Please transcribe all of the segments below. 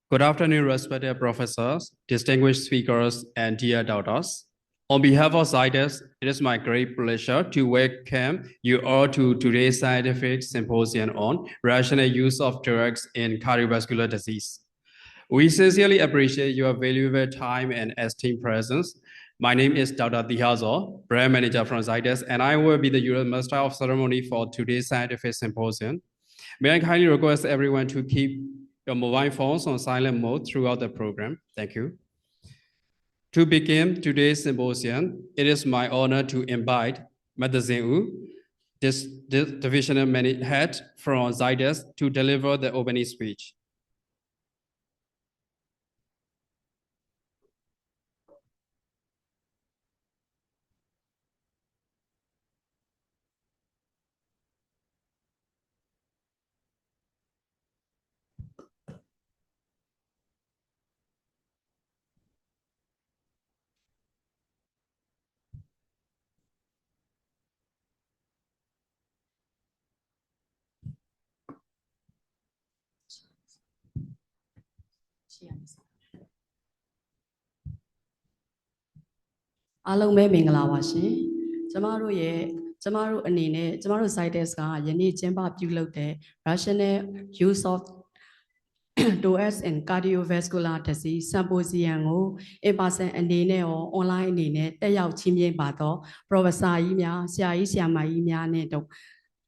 Good afternoon, respected professors, distinguished speakers, and dear doctors. On behalf of Zydus, it is my great pleasure to welcome you all to today's scientific symposium on rational use of drugs in cardiovascular disease. We sincerely appreciate your valuable time and esteemed presence. My name is Dr. Dihazo, brand manager from Zydus, and I will be the Europe Master of Ceremony for today's scientific symposium. May I kindly request everyone to keep your mobile phones on silent mode throughout the program. Thank you. To begin today's symposium, it is my honor to invite Madazin Wu, this divisional head from Zydus, to deliver the opening speech. Hello, me Mingla Washi. Tomorrow anine, tomorrow Zydus ka yeni jemba pulote, rational use of drugs in cardiovascular disease symposium in person anine or online anine, te yao chimye bato, Professor Imia, Sia Maimia neto.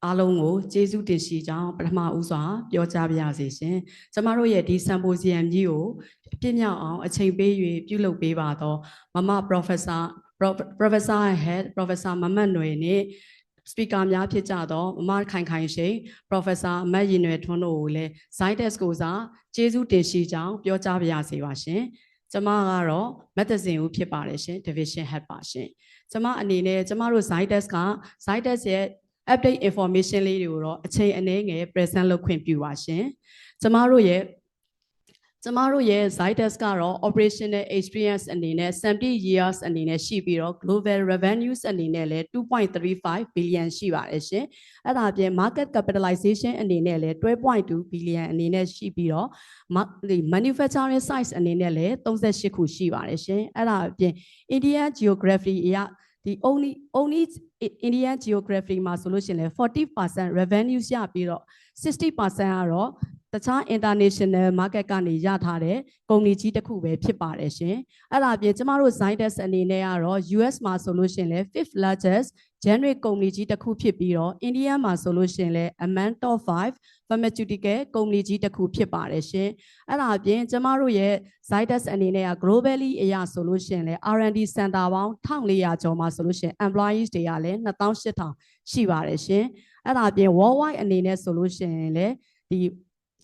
Alongo, Jesu Dishija, Brahma Usa, your Jabiazation. Tomorrow yet this symposium you, Pina, a chain baby, Pulo Bebato, Mama Professor Head, Professor Mamanuene, Speaker Mia Pichado, Mark Kankai, Professor Magine Tonole, Scientist Goza, Jesu Dishija, your Jabiazation. Tomorrow, medicine Upiparishin, division head passion. Tomorrow, Anine, tomorrow Scientist yet. Update informationလေးတွေကိုတော့အချိန်အနေငယ် present လုပ်ခွင့်ပြုပါရှင်။ကျမတို့ရဲ့ Zydus ကတော့ operational experience အနေနဲ့70 years အနေနဲ့ရှိပြီးတော့ global revenues အနေနဲ့လည်း 2.35 billion ရှိပါတယ်ရှင်။အဲ့ဒါအပြင် market capitalization အနေနဲ့လည်း 12.2 billion အနေနဲ့ရှိပြီးတော့ manufacturing size အနေနဲ့လည်း38ခုရှိပါတယ်ရှင်။အဲ့ဒါအပြင် Indian geography အရThe only Indian geography မှာဆိုလို့ရှိရင်လည်း 40% revenue ရပြီးတော့ 60% ကတော့တခြား international market ကနေရထားတဲ့ကုမ္ပဏီကြီးတစ်ခုပဲဖြစ်ပါတယ်ရှင်။အဲ့ဒါအပြင်ကျမတို့ Zydus အနေနဲ့ကတော့ US မှာဆိုလို့ရှိရင်လည်း fifth largest generic ကုမ္ပဏီကြီးတစ်ခုဖြစ်ပြီးတော့ India မှာဆိုလို့ရှိရင်လည်း among top 5 pharmaceutical ကုမ္ပဏီကြီးတစ်ခုဖြစ်ပါတယ်ရှင်။အဲ့ဒါအပြင်ကျမတို့ရဲ့ Zydus အနေနဲ့က globally အရာဆိုလို့ရှိရင်လည်း R&D center ပေါင်း1400ကျော်မှာဆိုလို့ရှိရင် employees တွေကလည်း2800ရှိပါတယ်ရှင်။အဲ့ဒါအပြင် worldwide အနေနဲ့ဆိုလို့ရှိရင်လည်းဒီ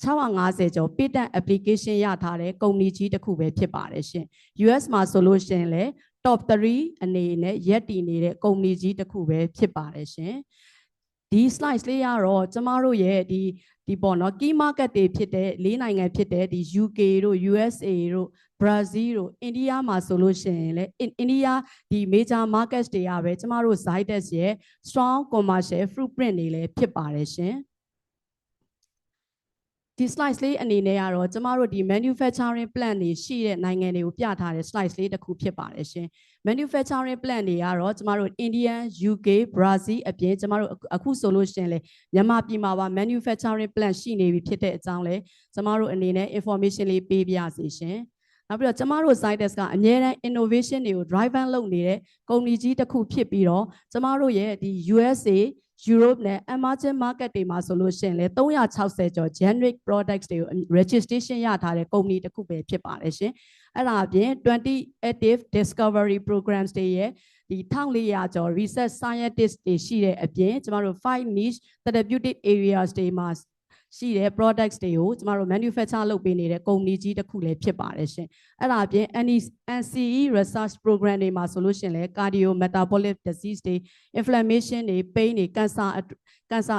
650ကျော် patent application ရထားတဲ့ကုမ္ပဏီကြီးတစ်ခုပဲဖြစ်ပါတယ်ရှင်။ US မှာဆိုလို့ရှိရင်လည်း top 3အနေနဲ့ရပ်တည်နေတဲ့ကုမ္ပဏီကြီးတစ်ခုပဲဖြစ်ပါတယ်ရှင်။ဒီ slide လေးကတော့ကျမတို့ရဲ့ဒီပေါ့နော် key market တွေဖြစ်တဲ့၄နိုင်ငံဖြစ်တဲ့ဒီ UK တို့ USA တို့ Brazil တို့ India မှာဆိုလို့ရှိရင်လည်း India ဒီ major markets တွေကပဲကျမတို့ Zydus ရဲ့ strong commercial footprint တွေလည်းဖြစ်ပါတယ်ရှင်။ဒီ slides လေးအနေနဲ့ကတော့ကျမတို့ဒီ manufacturing plant တွေရှိတဲ့နိုင်ငံတွေကိုပြထားတဲ့ slides လေးတစ်ခုဖြစ်ပါတယ်ရှင်။ manufacturing plant တွေကတော့ကျမတို့ Indian, UK, Brazil အပြင်ကျမတို့အခုဆိုလို့ရှိရင်လေမြန်မာပြည်မှာပါ manufacturing plant ရှိနေပြီဖြစ်တဲ့အကြောင်းလဲကျမတို့အနေနဲ့ information လေးပေးပြစီရှင်။နောက်ပြီးတော့ကျမတို့ Zydus ကအများအား innovation တွေကို drive လုပ်နေတဲ့ကုမ္ပဏီကြီးတစ်ခုဖြစ်ပြီးတော့ကျမတို့ရဲ့ဒီ USA Europe နဲ့ emerging market တွေမှာဆိုလို့ရှိရင်လည်း360ကျော် generic products တွေကို registration ရထားတဲ့ကုမ္ပဏီတစ်ခုပဲဖြစ်ပါတယ်ရှင်။အဲ့ဒါအပြင်20 active discovery programs တွေရဲ့ဒီ1400ကျော် research scientists တွေရှိတဲ့အပြင်ကျမတို့5 niche therapeutic areas တွေမှာရှိတဲ့ products တွေကိုကျမတို့ manufacture လုပ်ပေးနေတဲ့ကုမ္ပဏီကြီးတစ်ခုလည်းဖြစ်ပါတယ်ရှင်။အဲ့ဒါအပြင် NCE research program တွေမှာဆိုလို့ရှိရင်လည်း cardio metabolic disease တွေ inflammation တွေ pain တွေ cancer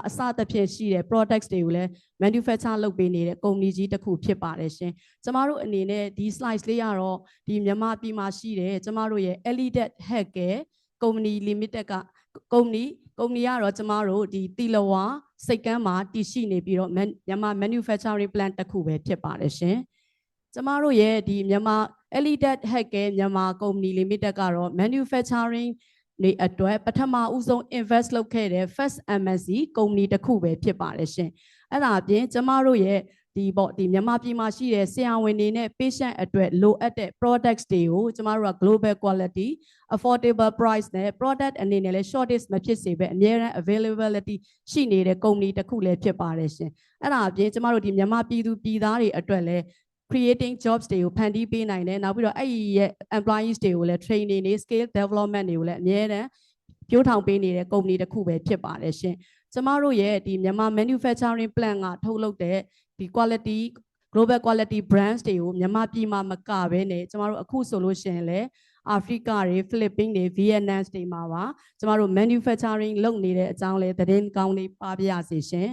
အစသဖြင့်ရှိတဲ့ products တွေကိုလည်း manufacture လုပ်ပေးနေတဲ့ကုမ္ပဏီကြီးတစ်ခုဖြစ်ပါတယ်ရှင်။ကျမတို့အနေနဲ့ဒီ slides လေးကတော့ဒီမြန်မာပြည်မှာရှိတဲ့ကျမတို့ရဲ့ Elite Healthcare Company Limited ကကုမ္ပဏီကတော့ကျမတို့ဒီတီလဝါစိတ်ကမ်းမှာတည်ရှိနေပြီးတော့မြန်မာ manufacturing plant တစ်ခုပဲဖြစ်ပါတယ်ရှင်။ ကျမတို့ရဲ့ဒီမြန်မာ Elite Healthcare မြန်မာ Company Limited ကတော့ manufacturing နေအတွက်ပထမဦးဆုံး invest လုပ်ခဲ့တဲ့ first MNC company တစ်ခုပဲဖြစ်ပါတယ်ရှင်အဲ့ဒါအပြင်ကျမတို့ရဲ့ဒီမြန်မာပြည်မှာရှိတဲ့ဆရာဝန်တွေနဲ့ patient အတွက်လိုအပ်တဲ့ products တွေကိုကျမတို့က global quality affordable price နဲ့ product အနေနဲ့လည်း shortage မဖြစ်စေပဲအများအား availability ရှိနေတဲ့ company တစ်ခုလည်းဖြစ်ပါတယ်ရှင်အဲ့ဒါအပြင်ကျမတို့ဒီမြန်မာပြည်သူပြည်သားတွေအတွက်လည်း creating jobs တွေကိုဖန်တီးပေးနိုင်တယ်နောက်ပြီးတော့အဲ့ဒီရဲ့ employees တွေကိုလည်း training တွေ skill development တွေကိုလည်းအများအားပြိုးထောင်ပေးနေတဲ့ company တစ်ခုပဲဖြစ်ပါတယ်ရှင်ကျမတို့ရဲ့ဒီမြန်မာ manufacturing plant ကထုတ်လုပ်တဲ့ဒီ quality global quality brands တွေကိုမြန်မာပြည်မှာမကဘဲနဲ့ကျမတို့အခုဆိုလို့ရှိရင်လည်းအာဖရိကတွေဖိလစ်ပင်းတွေဗီယက်နမ်တွေမှာပါကျမတို့ manufacturing လုပ်နေတဲ့အကြောင်းလေးသတင်းကောင်းလေးပါပြရစီရှင်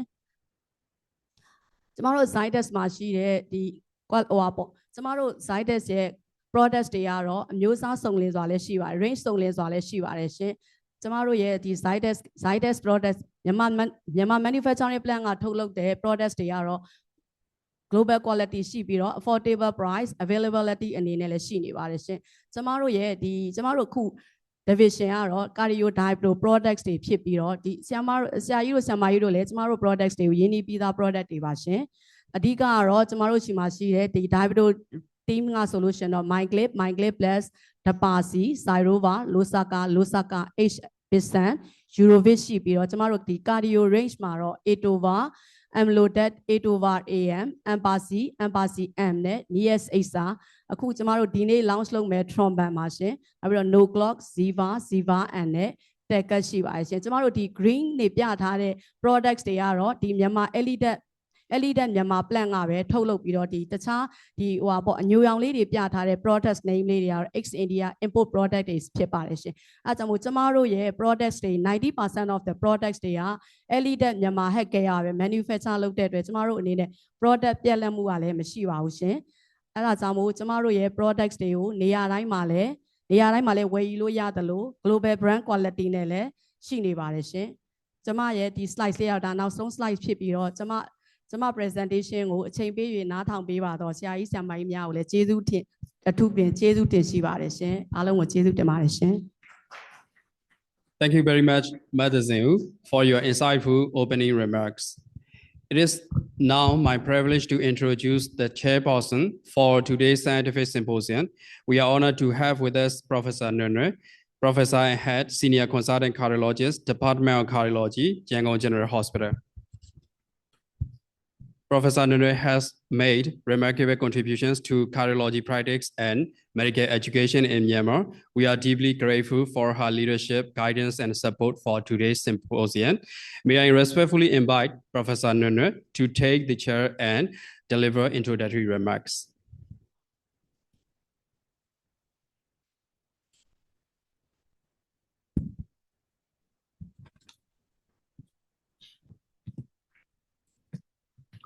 ကျမတို့ Zydus မှာရှိတဲ့ဒီဟိုပါပေါ့ကျမတို့ Zydus ရဲ့ products တွေကတော့အမျိုးအစားစုံလင်စွာလည်းရှိပါတယ် range စုံလင်စွာလည်းရှိပါတယ်ရှင်ကျမတို့ရဲ့ဒီ Zydus products မြန်မာ manufacturing plant ကထုတ်လုပ်တဲ့ products တွေကတော့ global quality ရှိပြီးတော့ affordable price availability အနေနဲ့လည်းရှိနေပါတယ်ရှင်ကျမတို့ရဲ့ဒီကျမတို့ခု division ကတော့ cardio diablo products တွေဖြစ်ပြီးတော့ဒီဆရာကြီးတို့ဆရာမကြီးတို့လည်းကျမတို့ products တွေကိုရင်းနှီးပြီးသား product တွေပါရှင်အဓိကကတော့ကျမတို့ရှိမှရှိတဲ့ဒီ diablo team ကဆိုလို့ရှင်တော့ myclip plus dapasi zyrova losaka h bisan eurovit ရှိပြီးတော့ကျမတို့ဒီ cardio range မှာတော့ etova amlodep etova am ampasi m နဲ့ nias exa အခုကျမတို့ဒီနေ့ launch လုပ်မယ် trombone ပါရှင်နောက်ပြီးတော့ no clock ziva and နဲ့ တက်ရှိပါတယ်ရှင်ကျမတို့ဒီ green နေပြထားတဲ့ products တွေကတော့ဒီမြန်မာ elite မြန်မာ plan ကပဲထုတ်လုပ်ပြီးတော့ဒီတခြားဒီဟိုပါပေါ့အညိုရောင်လေးတွေပြထားတဲ့ products name လေးတွေကတော့ ex India import product တွေဖြစ်ပါတယ်ရှင်အဲကြောင့်မို့ကျမတို့ရဲ့ products တွေ 90% of the products တွေက elite မြန်မာ healthcare ပဲ manufacture လုပ်တဲ့အတွက်ကျမတို့အနေနဲ့ product ပြတ်လတ်မှုကလည်းမရှိပါဘူးရှင်အဲဒါကြောင့်မို့ကျမတို့ရဲ့ products တွေကိုနေရာတိုင်းမှာလည်းဝယ်ယူလို့ရတယ်လို့ global brand quality နဲ့လည်းရှိနေပါတယ်ရှင်ကျမရဲ့ဒီ slide လေးတော့ဒါနောက်ဆုံး slide ဖြစ်ပြီးတော့ကျမ presentation ကိုအချိန်ပေး၍နားထောင်ပေးပါတော့ဆရာကြီးဆရာမကြီးများကိုလည်းကျေးဇူးတင်အထူးပင်ကျေးဇူးတင်ရှိပါတယ်ရှင်အားလုံးကိုကျေးဇူးတင်ပါတယ်ရှင် Thank you very much, Madazin, for your insightful opening remarks. It is now my privilege to introduce the chairperson for today's scientific symposium. We are honored to have with us Professor Nunre, Professor and Head, Senior Consultant Cardiologist, Department of Cardiology, Yangon General Hospital. Professor Nunre has made remarkable contributions to cardiology practice and medical education in Myanmar. We are deeply grateful for her leadership, guidance, and support for today's symposium. May I respectfully invite Professor Nunre to take the chair and deliver introductory remarks.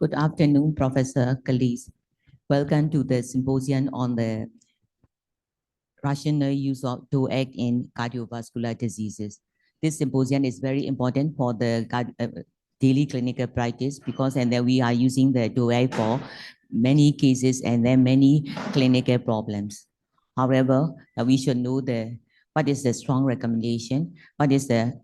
Good afternoon, Professor colleagues. Welcome to the symposium on the rational use of DOAC in cardiovascular diseases. This symposium is very important for the daily clinical practice because and then we are using the DOAC for many cases and then many clinical problems. However, we should know what is the strong recommendation, what is the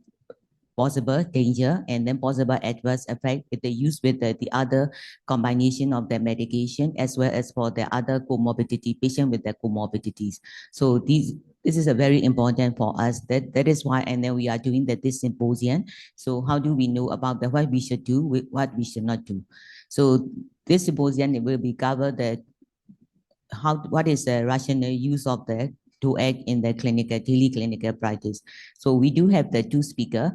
possible danger and then possible adverse effect with the use with the other combination of the medication as well as for the other comorbidity patient with the comorbidities. So this is a very important for us. That is why and then we are doing this symposium. So how do we know about what we should do with what we should not do? So this symposium will be covered what is the rational use of the DOAC in the daily clinical practice. So we do have the two speakers.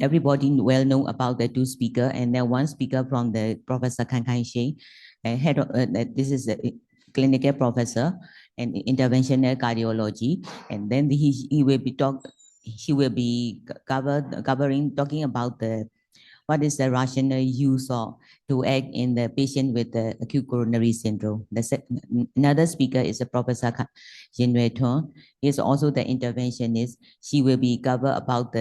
Everybody well know about the two speakers, and then one speaker from the Professor Kan Kai Sheng, head of this is the clinical professor and interventional cardiology, and then he will be talking about what is the rational use of DOAC in the patient with the acute coronary syndrome. Another speaker is a Professor Yin Wei Tuan. He is also the interventionist. She will be cover about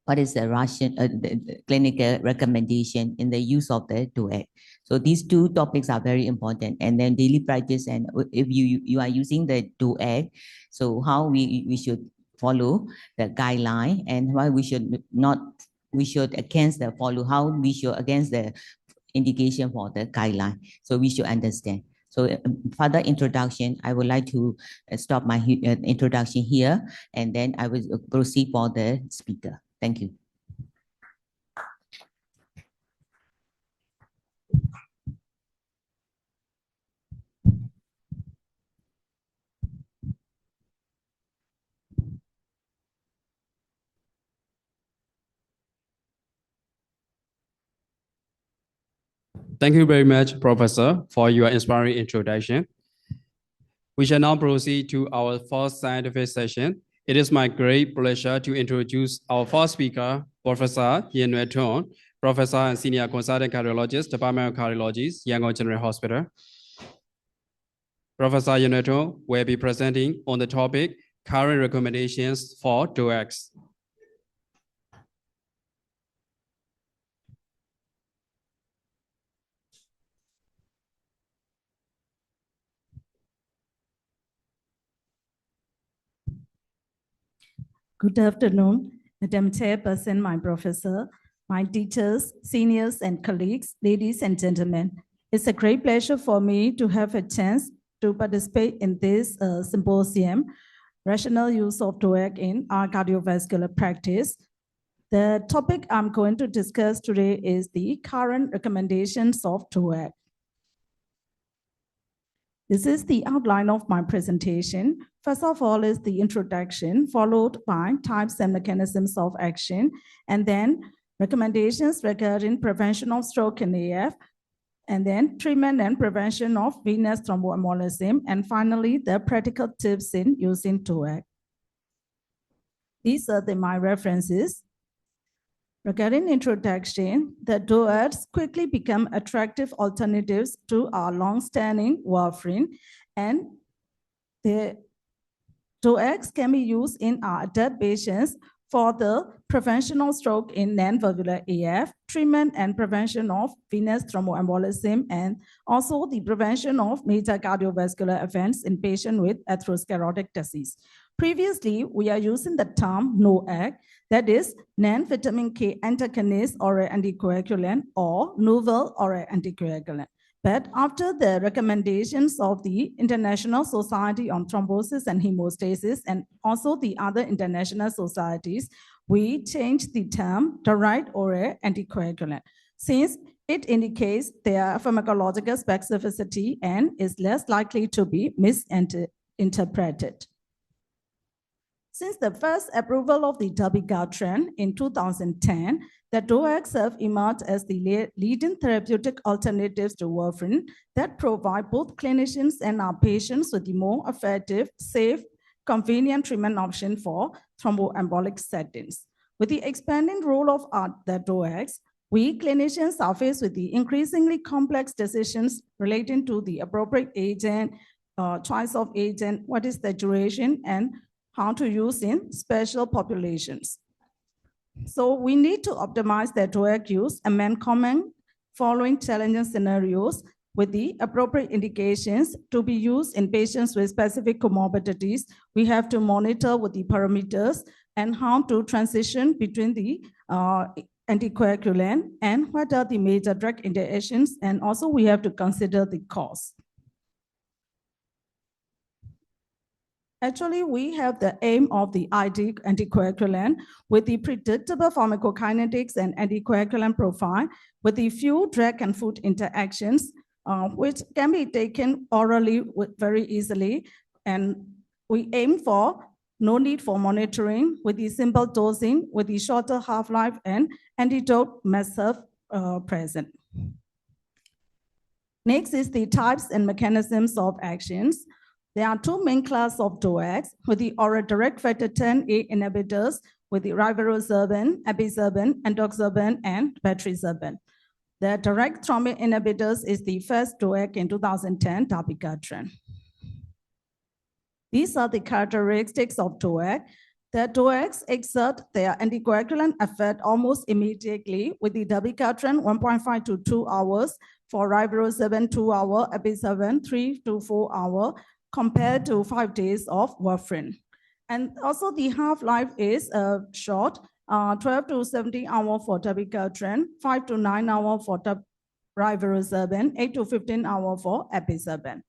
what is the the clinical recommendation in the use of the DOAC. So these two topics are very important. And then daily practice, and if you are using the DOAC, so how we should follow the guideline, and why we should against the follow, how we should against the indication for the guideline. So we should understand. So further introduction, I would like to stop my introduction here, and then I will proceed for the speaker. Thank you. Thank you very much, Professor, for your inspiring introduction. We shall now proceed to our first scientific session. It is my great pleasure to introduce our first speaker, Professor Yin Nue Thon, Professor and Senior Consultant Cardiologist, Department of Cardiology, Yangon General Hospital. Professor Yin Nue Thon will be presenting on the topic, current recommendations for DOACs. Good afternoon, Madam Chairperson, my professor, my teachers, seniors and colleagues, ladies and gentlemen. It's a great pleasure for me to have a chance to participate in this symposium, Rational Use of DOAC in our Cardiovascular Practice. The topic I'm going to discuss today is the current recommendations of DOAC. This is the outline of my presentation. First of all is the introduction, followed by types and mechanisms of action, and then recommendations regarding prevention of stroke in AF, and then treatment and prevention of venous thromboembolism, and finally, the practical tips in using DOAC. These are my references. Regarding introduction, the DOACs quickly become attractive alternatives to our long-standing warfarin, and the DOACs can be used in our adult patients for the prevention of stroke in non-valvular AF, treatment and prevention of venous thromboembolism, and also the prevention of major cardiovascular events in patients with atherosclerotic disease. Previously, we are using the term NOAC, that is non-vitamin K antagonist or anticoagulant, or novel or anticoagulant. But after the recommendations of the International Society on Thrombosis and Hemostasis and also the other international societies, we changed the term steroid or anticoagulant, since it indicates their pharmacological specificity and is less likely to be misinterpreted. Since the first approval of the dabigatran in 2010, the DOACs have emerged as the leading therapeutic alternatives to warfarin that provide both clinicians and our patients with the more effective, safe, convenient treatment option for thromboembolic settings. With the expanding role of the DOACs, we clinicians are faced with the increasingly complex decisions relating to the appropriate agent, choice of agent, what is the duration, and how to use in special populations. So we need to optimize the DOAC use and common following challenging scenarios with the appropriate indications to be used in patients with specific comorbidities. We have to monitor with the parameters and how to transition between the anticoagulant and what are the major drug interactions, and also we have to consider the cost. Actually, we have the aim of the ideal anticoagulant with the predictable pharmacokinetics and anticoagulant profile with the few drug and food interactions, which can be taken orally very easily. And we aim for no need for monitoring with the simple dosing, with the shorter half-life and antidote method present. Next is the types and mechanisms of actions. There are two main classes of DOACs with the oral direct factor 10A inhibitors with the rivaroxaban, apixaban, endoxaban, and betrixaban. The direct thrombin inhibitors is the first DOAC in 2010, dabigatran. These are the characteristics of DOAC. The DOACs exert their anticoagulant effect almost immediately with the dabigatran 1.5 to 2 hours, for rivaroxaban 2 hour, episaban 3 to 4 hour, compared to 5 days of warfarin. And also the half-life is short, 12 to 17 hour for dabigatran, 5 to 9 hour for rivaroxaban, 8 to 15 hour for episaban.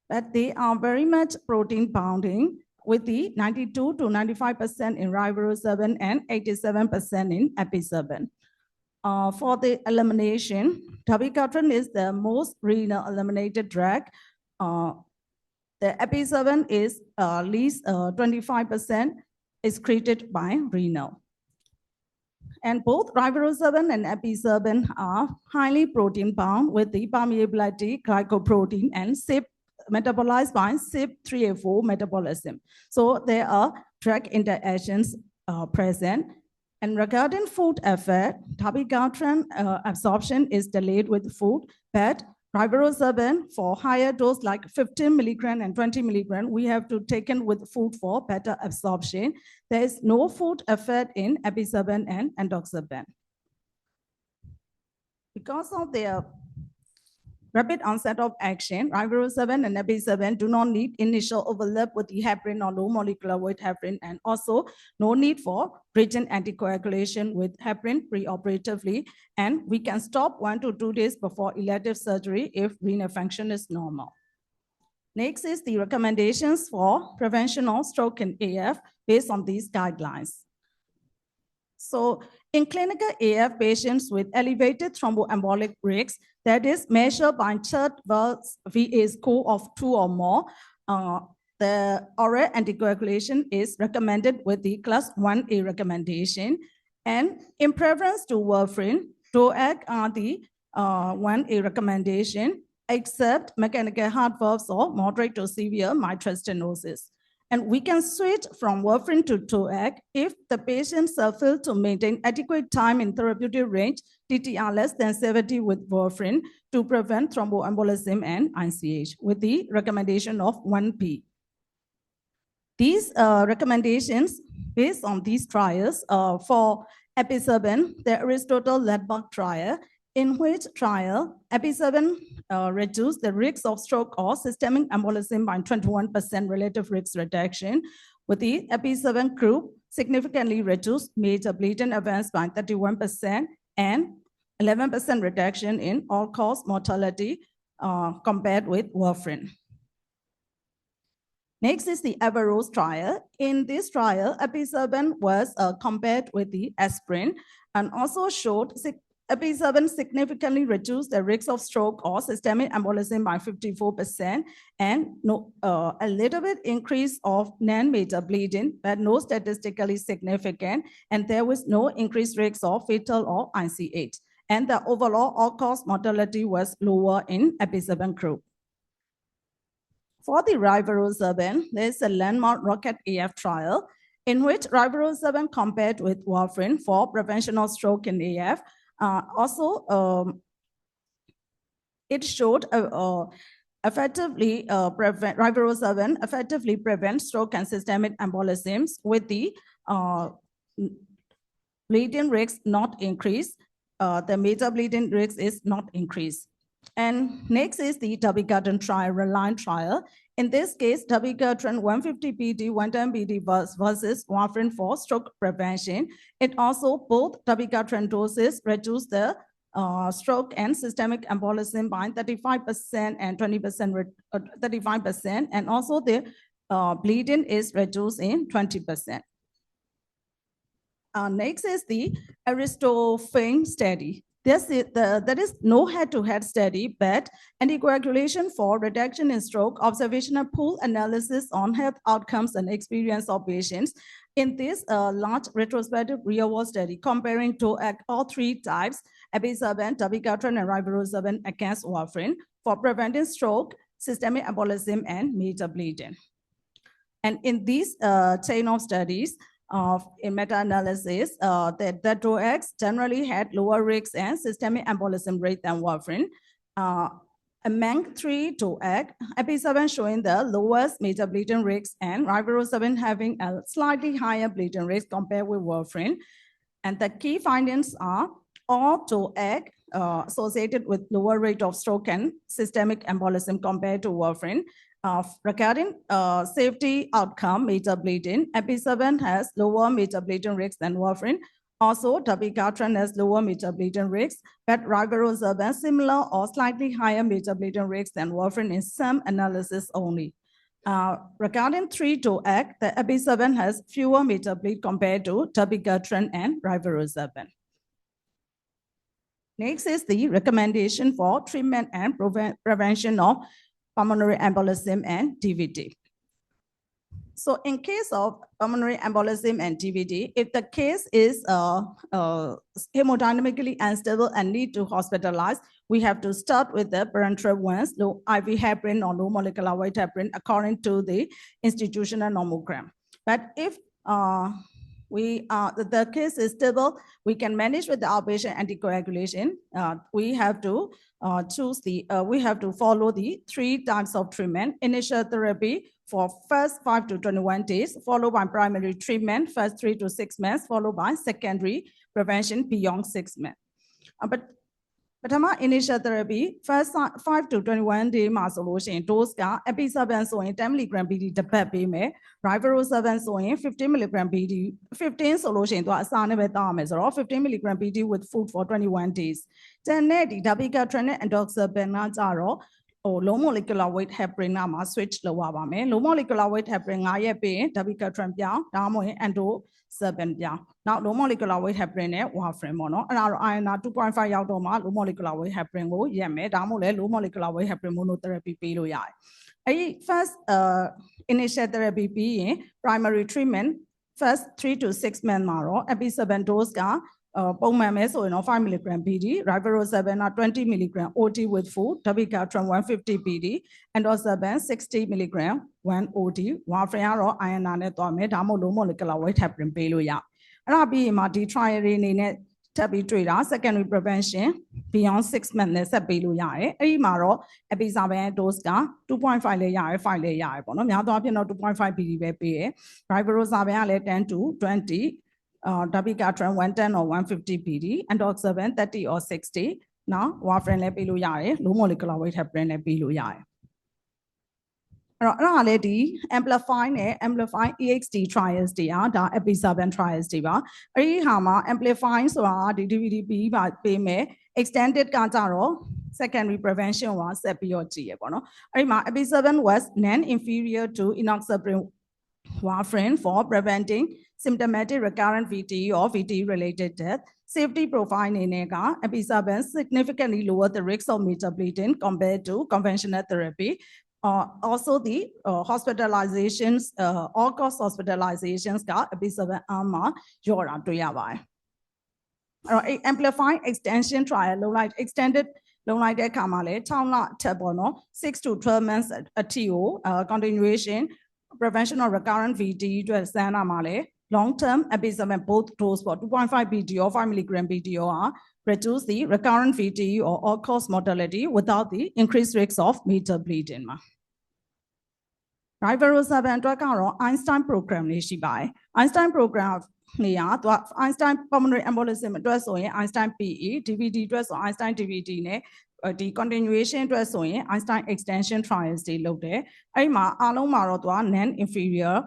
But they are very much protein bounding, with the 92 to 95% in rivaroxaban and 87% in episaban. For the elimination, dabigatran is the most renal eliminated drug. The episaban is at least 25% excreted by renal. And both rivaroxaban and episaban are highly protein bound with the permeability, glycoprotein, and CYP metabolized by CYP3A4 metabolism. So there are drug interactions present. And regarding food effect, dabigatran absorption is delayed with food, but rivaroxaban for higher dose like 15 milligram and 20 milligram, we have to take in with food for better absorption. There is no food effect in episaban and endoxaban. Because of their rapid onset of action, rivaroxaban and episaban do not need initial overlap with the heparin or low molecular weight heparin, and also no need for bridging anticoagulation with heparin preoperatively, and we can stop 1 to 2 days before elective surgery if renal function is normal. Next is the recommendations for prevention of stroke in AF based on these guidelines. So in clinical AF patients with elevated thromboembolic risk, that is measured by Church-Wells VA score of 2 or more, the oral anticoagulation is recommended with the class 1A recommendation. And in preference to warfarin, DOAC are the 1A recommendation, except mechanical heart valves or moderate to severe mitral stenosis. And we can switch from warfarin to DOAC if the patients are failed to maintain adequate time in therapeutic range, TTR less than 70 with warfarin, to prevent thromboembolism and ICH, with the recommendation of 1P. These recommendations based on these trials for episaban, the Aristotle-Ledbach trial, in which trial episaban reduced the risk of stroke or systemic embolism by 21% relative risk reduction, with the episaban group significantly reduced major bleeding events by 31% and 11% reduction in all-cause mortality compared with warfarin. Next is the Averroes trial. In this trial, episaban was compared with the aspirin and also showed episaban significantly reduced the risk of stroke or systemic embolism by 54% and a little bit increase of non-major bleeding, but no statistically significant, and there was no increased risk of fatal or ICH. And the overall all-cause mortality was lower in episaban group. For the rivaroxaban, there's a landmark Rocket AF trial in which rivaroxaban compared with warfarin for prevention of stroke in AF. It showed rivaroxaban effectively prevents stroke and systemic embolisms with the bleeding risk not increased. The major bleeding risk is not increased. And next is the dabigatran trial, Reliant trial. In this case, dabigatran 150 PD, 110 PD versus warfarin for stroke prevention. It also, both dabigatran doses reduce the stroke and systemic embolism by 35% and 35%, and also the bleeding is reduced in 20%. Next is the Aristophane study. There is no head-to-head study, but anticoagulation for reduction in stroke, observational pool analysis on health outcomes and experience of patients. In this large retrospective real-world study comparing DOAC, all three types, episaban, dabigatran, and rivaroxaban against warfarin for preventing stroke, systemic embolism, and major bleeding. And in these chain of studies, in meta-analysis, the DOACs generally had lower risks and systemic embolism rate than warfarin. Among 3 DOAC, EPI7 showing the lowest major bleeding risks and rivaroxaban having a slightly higher bleeding risk compared with warfarin. And the key findings are all DOAC associated with lower rate of stroke and systemic embolism compared to warfarin. Regarding safety outcome, major bleeding, EPI7 has lower major bleeding risks than warfarin. Also, dabigatran has lower major bleeding risks, but rivaroxaban similar or slightly higher major bleeding risks than warfarin in some analysis only. Regarding 3 DOAC, the EPI7 has fewer major bleed compared to dabigatran and rivaroxaban. Next is the recommendation for treatment and prevention of pulmonary embolism and DVT. So in case of pulmonary embolism and DVT, if the case is hemodynamically unstable and need to hospitalize, we have to start with the parenteral ones, low IV heparin or low molecular weight heparin according to the institutional nomogram. But if the case is stable, we can manage with the outpatient anticoagulation. We have to follow the 3 types of treatment: initial therapy for first 5 to 21 days, followed by primary treatment first 3 to 6 months, followed by secondary prevention beyond 6 months. But initial therapy first 5 to 21 day ma solution dose ka EPI7 so 10 mg BD တစ်ပတ်ပေးမယ် rivaroxaban ဆိုရင် 15 mg BD 15 solution သူအစားနဲ့ပဲတောင်းရမယ်ဆိုတော့ 15 mg BD with food for 21 days တန်တဲ့ဒီ dabigatran နဲ့ endoxaban ကကြတော့ low molecular weight heparin မှာ switch လုပ်ရပါမယ် low molecular weight heparin 9 ရက်ပေးရင် dabigatran ပြောင်းဒါမှမဟုတ် endoxaban ပြောင်း နောက် low molecular weight heparin နဲ့ warfarin ပေါ့နော်အဲ့ဒါတော့ INR 2.5 ရောက်တော့မှ low molecular weight heparin ကိုရက်မယ်ဒါမှမဟုတ်လည်း low molecular weight heparin monotherapy ပေးလို့ရတယ်အဲ့ဒီ first initial therapy ပြီးရင် primary treatment first 3 to 6 months မှာတော့ EPI7 dose ကပုံမှန်ပဲဆိုရင်တော့ 5 mg BD, rivaroxaban 20 mg OD with food, dabigatran 150 BD, endoxaban 60 mg 1 OD, warfarin ကတော့ INR နဲ့သွားမယ်ဒါမှမဟုတ် low molecular weight heparin ပေးလို့ရအဲ့ဒါပြီးရင်မှာဒီ trial တွေအနေနဲ့ထပ်ပြီးတွေ့တာ secondary prevention beyond 6 months နဲ့ဆက်ပေးလို့ရတယ်အဲ့ဒီမှာတော့ EPI7 dose က 2.5 လဲရတယ်5လဲရတယ်ပေါ့နော်များသောအားဖြင့်တော့ 2.5 BD ပဲပေးရ rivaroxaban ကလည်း10 to 20 dabigatran 110 or 150 BD, endoxaban 30 or 60. Now, warfarin လည်းပေးလို့ရတယ် low molecular weight heparin လည်းပေးလို့ရတယ်အဲ့တော့အဲ့ဒါလည်းဒီ amplify နဲ့ amplify EXD trials တွေอ่ะဒါ EPI7 trials တွေပါအဲ့ဒီဟာမှာ amplify ဆိုတာဒီ DVD ပြီးပါပေးမယ် extended ကကြတော့ secondary prevention ကဆက်ပြီးတော့ကြည့်ရပေါ့နော်အဲ့ဒီမှာ EPI7 was non inferior to enoxaparin warfarin for preventing symptomatic recurrent VTE or VTE related death. Safety profile in EPI7 significantly lower the risk of major bleeding compared to conventional therapy. Also the hospitalizations, all cause hospitalizations ka EPI7 arma yora to yabai. Amplify extension trial, low light extended low light kamale, town lot tabono, 6 to 12 months at TO, continuation, prevention of recurrent VTE to Sana Male. Long-term EPI7 both dose for 2.5 BD or 5 mg BDOR reduce the recurrent VTE or all-cause mortality without the increased risk of major bleeding. Rivaroxaban အတွက်ကတော့ Einstein program လေးရှိပါတယ် Einstein program နေရာသူက Einstein pulmonary embolism အတွက်ဆိုရင် Einstein PE DVT အတွက်ဆို Einstein DVT နဲ့ဒီ continuation အတွက်ဆိုရင် Einstein extension trials တွေလုပ်တယ်အဲ့ဒီမှာအားလုံးမှာတော့သူက non inferior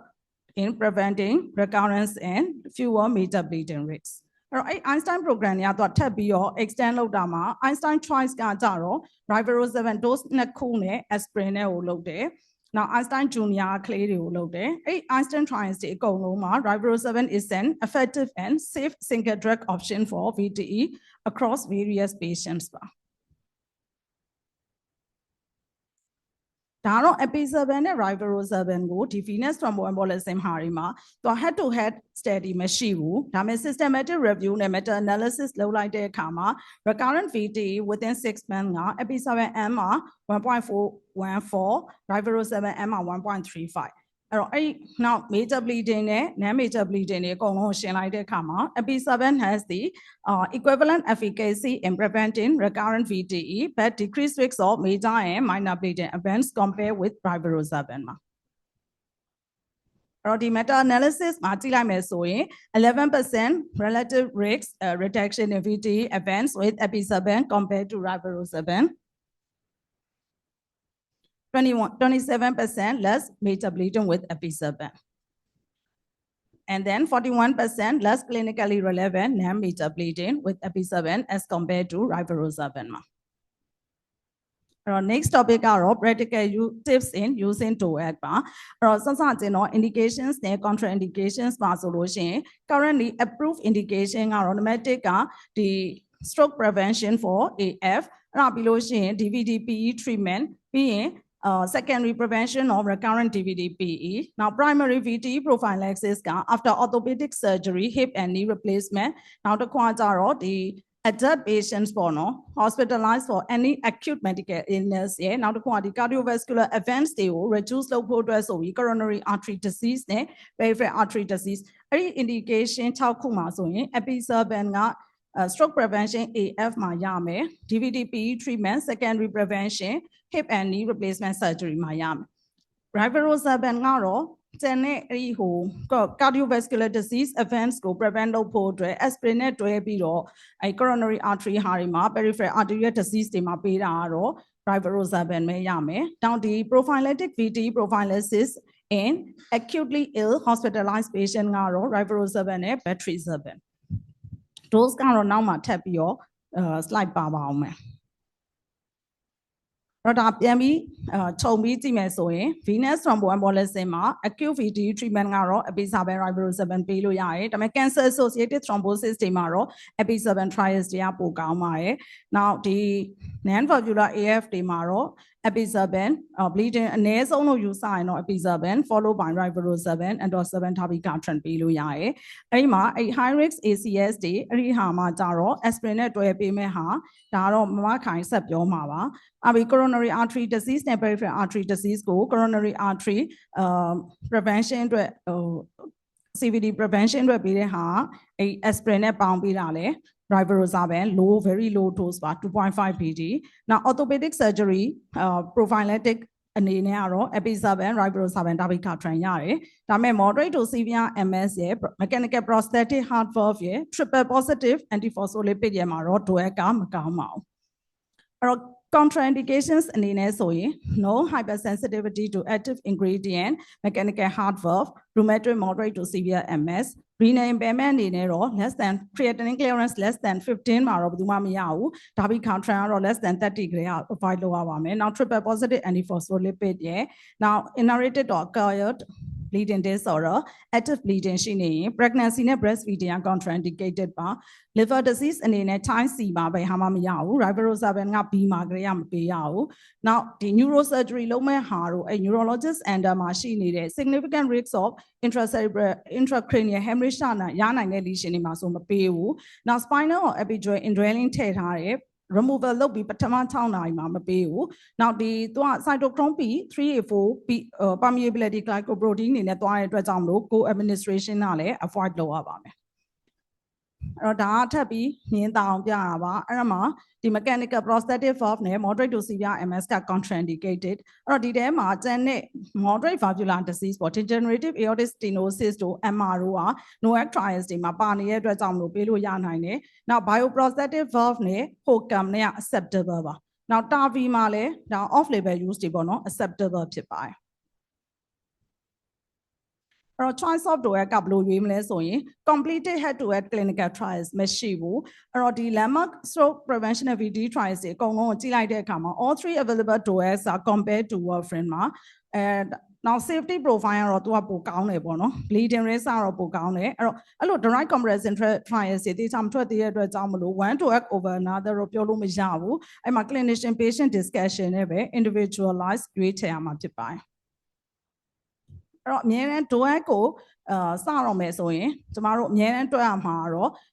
in preventing recurrence and fewer major bleeding risks. အဲ့ Einstein program เนี่ยသူထပ်ပြီးတော့ extend လုပ်တာမှာ Einstein choice ကကြတော့ rivaroxaban dose နှစ်ခုနဲ့ aspirin နဲ့ကိုလုပ်တယ်။ Now Einstein junior ကလေးတွေကိုလုပ်တယ်။အဲ့ Einstein trials တွေအကုန်လုံးမှာ rivaroxaban is an effective and safe single drug option for VTE across various patients ပါ။ဒါတော့ EPI7 နဲ့ rivaroxaban ကိုဒီ venous thromboembolism ဟာဒီမှာသူ head to head study မရှိဘူးဒါပေမဲ့ systematic review နဲ့ meta analysis လုပ်လိုက်တဲ့အခါမှာ recurrent VTE within 6 months က EPI7M မှာ 1.414 rivaroxaban M မှာ 1.35 Now major bleeding and major bleeding EP7 has the equivalent efficacy in preventing recurrent VTE but decreased risks of major and minor bleeding events compared with rivaroxaban. The meta-analysis 11% relative risk reduction in VTE events with EP7 compared to rivaroxaban. 27% less major bleeding with EP7. And then 41% less clinically relevant non-major bleeding with EP7 as compared to rivaroxaban. Next topic are practical tips in using DOAC. Indications and contraindications solution. Currently approved indication are automatic the stroke prevention for AF, DVD-PE treatment, being secondary prevention of recurrent DVD-PE. Now, primary VTE prophylaxis after orthopedic surgery, hip and knee replacement. Now, the the adult patients hospitalized for any acute medical illness. Now, the cardiovascular events they will reduce low coronary artery disease, peripheral artery disease. Any indication EP7 stroke prevention AF DVD-PE treatment, secondary prevention, hip and knee replacement surgery rivaroxaban cardiovascular disease events go prevent aspirin coronary artery peripheral arterial disease rivaroxaban Now the prophylactic VTE prophylaxis in acutely ill hospitalized patient rivaroxaban betrixaban. Those now tap your slide power. Venous thromboembolism, acute VTE treatment, EP7 rivaroxaban cancer associated thrombosis, EP7 trials, now the non-valvular AF EP7 bleeding nasal no use EP7 followed by rivaroxaban and EP7 tabicatran a high risk ACSD aspirin coronary artery disease peripheral artery disease coronary artery prevention CVD prevention aspirin rivaroxaban low, very low dose, 2.5 pg. Now, orthopedic surgery, prophylactic EP7 rivaroxaban dabigatran moderate to severe MS mechanical prosthetic heart valve triple positive antiphospholipid contraindications no hypersensitivity to active ingredient, mechanical heart valve, rheumatoid moderate to severe MS, renal impairment less than creatinine clearance less than 15 dabigatran or less than 30 gram now triple positive antiphospholipid now inherited or acquired bleeding disorder, active bleeding pregnancy breastfeeding contraindicated liver disease and time C rivaroxaban now the neurosurgery a neurologist and a machine significant risks of intracranial hemorrhage now spinal or epidural indwelling removal look be patama town now the cytochrome P3A4 permeability glycoprotein in a co-administration avoid lower the mechanical prosthetic valve moderate to severe MS contraindicated or the moderate valvular disease for degenerative aortic stenosis to MRO no trials now bioprosthetic valve acceptable now TAVI now off label use acceptable choice of DOAC completed head-to-head clinical trials the landmark stroke prevention VTE trials all three available DOACs are compared to warfarin and now safety profile bleeding rates are the right comparison trials one DOAC over another I'm a clinician patient discussion individualized DOAC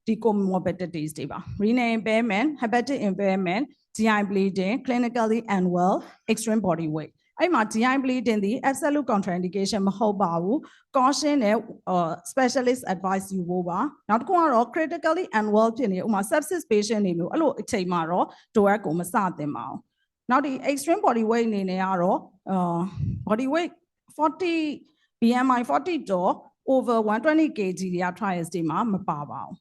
comorbidities renal impairment, hepatic impairment, GI bleeding, clinically unwell, extreme body weight. အဲ့မှာ GI bleeding ဒီ absolute contraindication မဟုတ်ပါဘူး caution နဲ့ specialist advice ယူဖို့ပါနောက်တစ်ခုကတော့ critically unwell ဖြစ်နေဥပမာ sepsis patient တွေမျိုးအဲ့လိုအချိန်မှာတော့ DOAC ကိုမစသင့်ပါဘူးနောက်ဒီ extreme body weight အနေနဲ့ကတော့body weight 40 BMI 40 တော့ over 120 kg တွေက trials တွေမှာမပါပါဘူး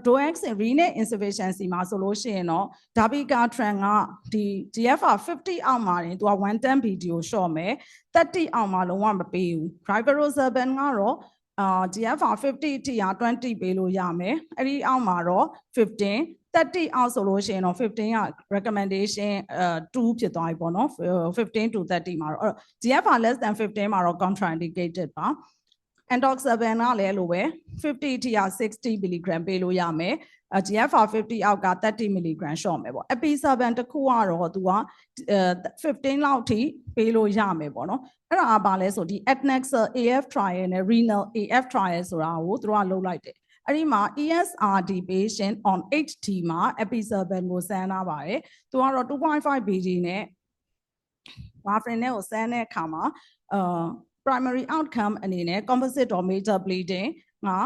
DOAC renal insufficiency မှာဆိုလို့ရှိရင်တော့ dabigatran ကဒီ GFR 50 အောက်မှာရင်သူက110 BD ကိုရှော့မယ်30အောက်မှာလုံးဝမပေးဘူး rivaroxaban ကတော့GFR 50 အထိက20ပေးလို့ရမယ်အဲ့ဒီအောက်မှာတော့15 30အောက်ဆိုလို့ရှိရင်တော့15က recommendation 2ဖြစ်သွားပြီပေါ့နော်15 to 30မှာတော့ GFR less than 15မှာတော့ contraindicated ပါEndoxaban ကလည်းလိုပဲ50 ထိက60 mg ပေးလို့ရမယ်GFR 50အောက်က30 mg ရှော့မယ်ပေါ့ Episaban တစ်ခုကတော့သူက15လောက်ထိပေးလို့ရမယ်ပေါ့နော်အဲ့ဒါကဘာလဲဆိုဒီ Adnexal AF trial နဲ့ Renal AF trial ဆိုတာကိုသူတို့ကလုပ်လိုက်တယ်အဲ့ဒီမှာ ESRD patient on HT မှာ Episaban ကိုဆန်းထားပါတယ်သူကတော့ 2.5 BD နဲ့ warfarin နဲ့ကိုဆန်းတဲ့အခါမှာprimary outcome အနေနဲ့ composite or major bleeding ငါ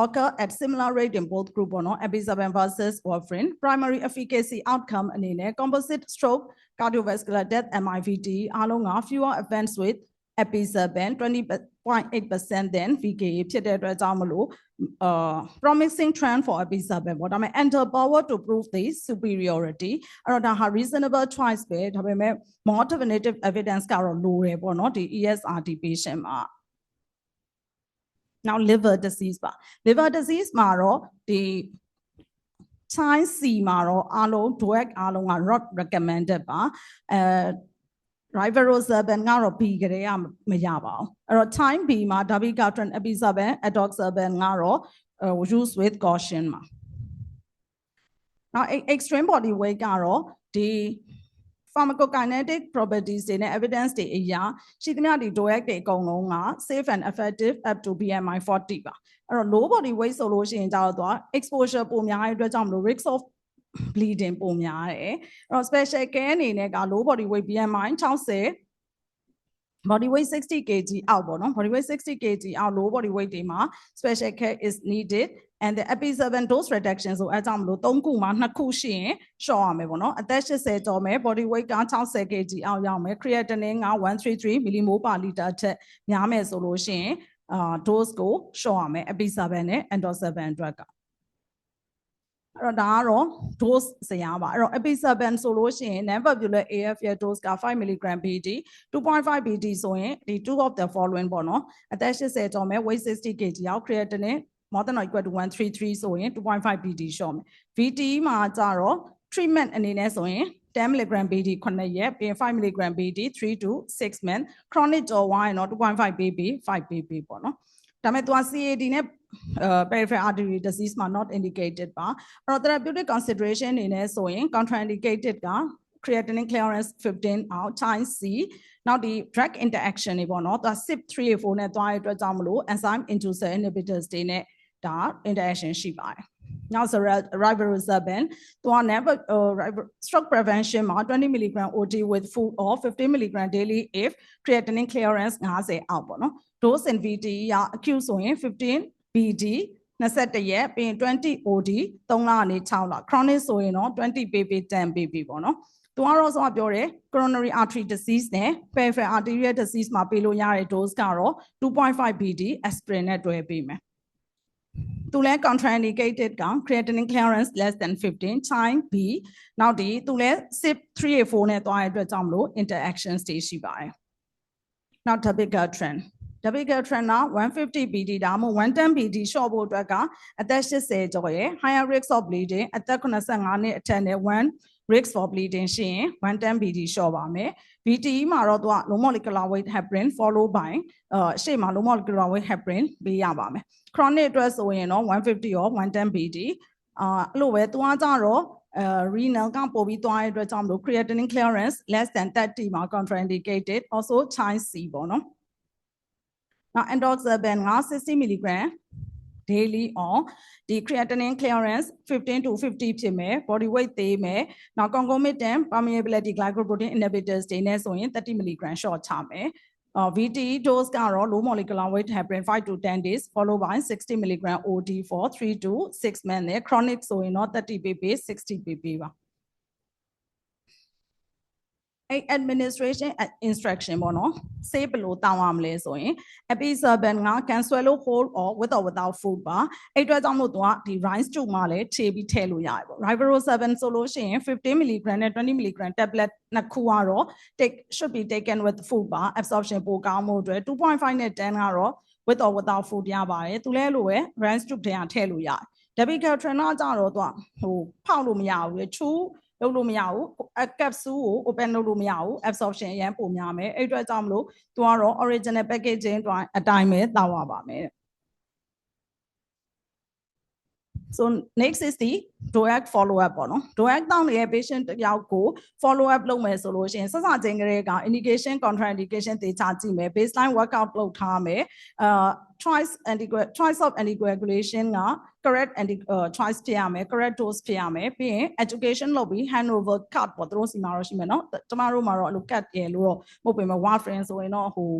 occur at similar rate in both group ပေါ့နော် Episaban versus warfarin primary efficacy outcome အနေနဲ့ composite stroke cardiovascular death MIVD အားလုံးက fewer events with Episaban 20.8% than VKA ဖြစ်တဲ့အတွက်ကြောင့်မလို့promising trend for Episaban ပေါ့ဒါပေမဲ့ enter power to prove the superiority အဲ့တော့ဒါဟာ reasonable choice ပဲဒါပေမဲ့ more definitive evidence ကတော့လိုတယ်ပေါ့နော်ဒီ ESRD patient မှာ now liver disease ပါ liver disease မှာတော့ဒီ Type C မှာတော့အားလုံး DOAC အားလုံးက not recommended ပါrivaroxaban ကတော့ B ကလေးကမရပါဘူးအဲ့တော့ Type B မှာ dabigatran episaban edoxaban ကတော့ use with caution မှာ now extreme body weight ကတော့ဒီ pharmacokinetic properties တွေနဲ့ evidence တွေအရာရှိသမျှဒီ DOAC တွေအကုန်လုံးက safe and effective up to BMI 40 ပါအဲ့တော့ low body weight ဆိုလို့ရှိရင်ကျတော့ exposure ပိုများတဲ့အတွက်ကြောင့်မလို့ risk of bleeding ပိုများတယ်အဲ့တော့ special care အနေနဲ့က low body weight BMI 60 body weight 60 kg အောက်ပေါ့နော် body weight 60 kg အောက် low body weight တွေမှာ special care is needed and the Episaban dose reduction ဆိုအဲကြောင့်မလို့3ခုမှာ2ခုရှိရင်ရှော့ရမယ်ပေါ့နော်အသက်80ကျော်မယ် body weight က60 kg အောက်ရောက်မယ် creatinine က133 millimole per liter အထက်များမယ်ဆိုလို့ရှိရင်dose ကိုရှော့ရမယ် Episaban နဲ့ Endoxaban အတွက်ကအဲ့တော့ဒါကတော့ dose စရာပါအဲ့တော့ Episaban ဆိုလို့ရှိရင် non-valvular AF ရဲ့ dose က5 mg BD 2.5 BD ဆိုရင်ဒီ two of the following ပေါ့နော်အသက်80ကျော်မယ် weight 60 kg အောက် creatinine more than or equal to 133ဆိုရင် 2.5 BD ရှော့မယ် VTE မှာကြတော့ treatment အနေနဲ့ဆိုရင်10 mg BD 9ရက်ပြီး5 mg BD 3 to 6 months chronic ကြော်ဝိုင်းတော့ 2.5 BB 5 BB ပေါ့နော်ဒါပေမဲ့သူက CAD နဲ့peripheral artery disease မှာ not indicated ပါအဲ့တော့ therapeutic consideration အနေနဲ့ဆိုရင် contraindicated က creatinine clearance 15 out Type C နောက်ဒီ drug interaction တွေပေါ့နော်သူက CYP3A4 နဲ့တွားရတဲ့အတွက်ကြောင့်မလို့ enzyme inducer inhibitors တွေနဲ့ဒါ interaction ရှိပါတယ်နောက်ဆို rivaroxaban သူက stroke prevention မှာ20 mg OD with food or 50 mg daily if creatinine clearance 50 out ပေါ့နော် dose in VTE က acute ဆိုရင်15 BD 21ရက်ပြီးရင်20 OD 3လကနေ6လ chronic ဆိုရင်တော့20 pp 10 pp ပေါ့နော်သူကတော့ဆိုပြောတယ် coronary artery disease နဲ့ peripheral arterial disease မှာပေးလို့ရတဲ့ dose ကတော့ 2.5 BD aspirin နဲ့တွဲပေးမယ်သူလဲ contraindicated က creatinine clearance less than 15 Type B နောက်ဒီသူလဲ CYP3A4 နဲ့တွားရတဲ့အတွက်ကြောင့်မလို့ interactions တွေရှိပါတယ်နောက် dabigatran က150 BD ဒါမှမဟုတ်110 BD ရှော့ဖို့အတွက်ကအသက်80ကျော်ရယ် higher risk of bleeding အသက်85နှစ်အထက်နဲ့1 risk for bleeding ရှိရင်110 BD ရှော့ပါမယ် VTE မှာတော့သူက low molecular weight heparin followed by ရှေ့မှာ low molecular weight heparin ပေးရပါမယ် chronic အတွက်ဆိုရင်တော့150 or 110 BD အဲ့လိုပဲသူကကြတော့renal ကပို့ပြီးသွားတဲ့အတွက်ကြောင့်မလို့ creatinine clearance less than 30 မှာ contraindicated also Type C ပေါ့နော်Now, endoxaban 60 mg daily on the creatinine clearance 15 to 50 ဖြစ်မယ် body weight သေးမယ် now concomitant permeability glycoprotein inhibitors တွေနဲ့ဆိုရင်30 mg short ချမယ် VT dose ကတော့ low molecular weight heparin 5 to 10 days followed by 60 mg OD for 3 to 6 months နဲ့ chronic ဆိုရင်တော့ 30 pp 60 pp ပါ administration instruction ပေါ့နော် say ဘယ်လိုတောင်းရမလဲဆိုရင် episaben က can swallow whole or with or without food ပါအဲ့အတွက်ကြောင့်မို့သူကဒီ rice stew မှာလည်းခြေပြီးထည့်လို့ရတယ်ပေါ့ rivaroxaban ဆိုလို့ရှိရင်15 mg နဲ့20 mg tablet နှစ်ခုကတော့ should be taken with food ပါ absorption ပိုကောင်းမှုအတွက် 2.5 နဲ့ 10 ကတော့ with or without food ရပါတယ်သူလည်းလိုပဲ rice stew ထဲကထည့်လို့ရတယ် dabigatran ကကြတော့သူကဟိုဖောက်လို့မရဘူးလေချူးလုပ်လို့မရဘူး capsule ကို open လုပ်လို့မရဘူး absorption အရင်ပိုများမယ်အဲ့အတွက်ကြောင့်မလို့သူကတော့ original packaging အတိုင်းပဲတောက်ရပါမယ် So next is the DOAC follow up ပေါ့နော် DOAC တောင်းနေတဲ့ patient တယောက်ကို follow up လုပ်မယ်ဆိုလို့ရှိရင်စစချင်းကလေးက indication contraindication တေချာကြည့်မယ် baseline workout လုပ်ထားမယ်choice of anticoagulation က correct choice ဖြစ်ရမယ် correct dose ဖြစ်ရမယ်ပြီးရင် education လုပ်ပြီး handover card ပေါ့သူတို့စီမှာတော့ရှိမယ်နော်ကျမတို့မှာတော့အဲ့လို card ရလို့တော့မဟုတ်ပေမဲ့ warfarin ဆိုရင်တော့ဟို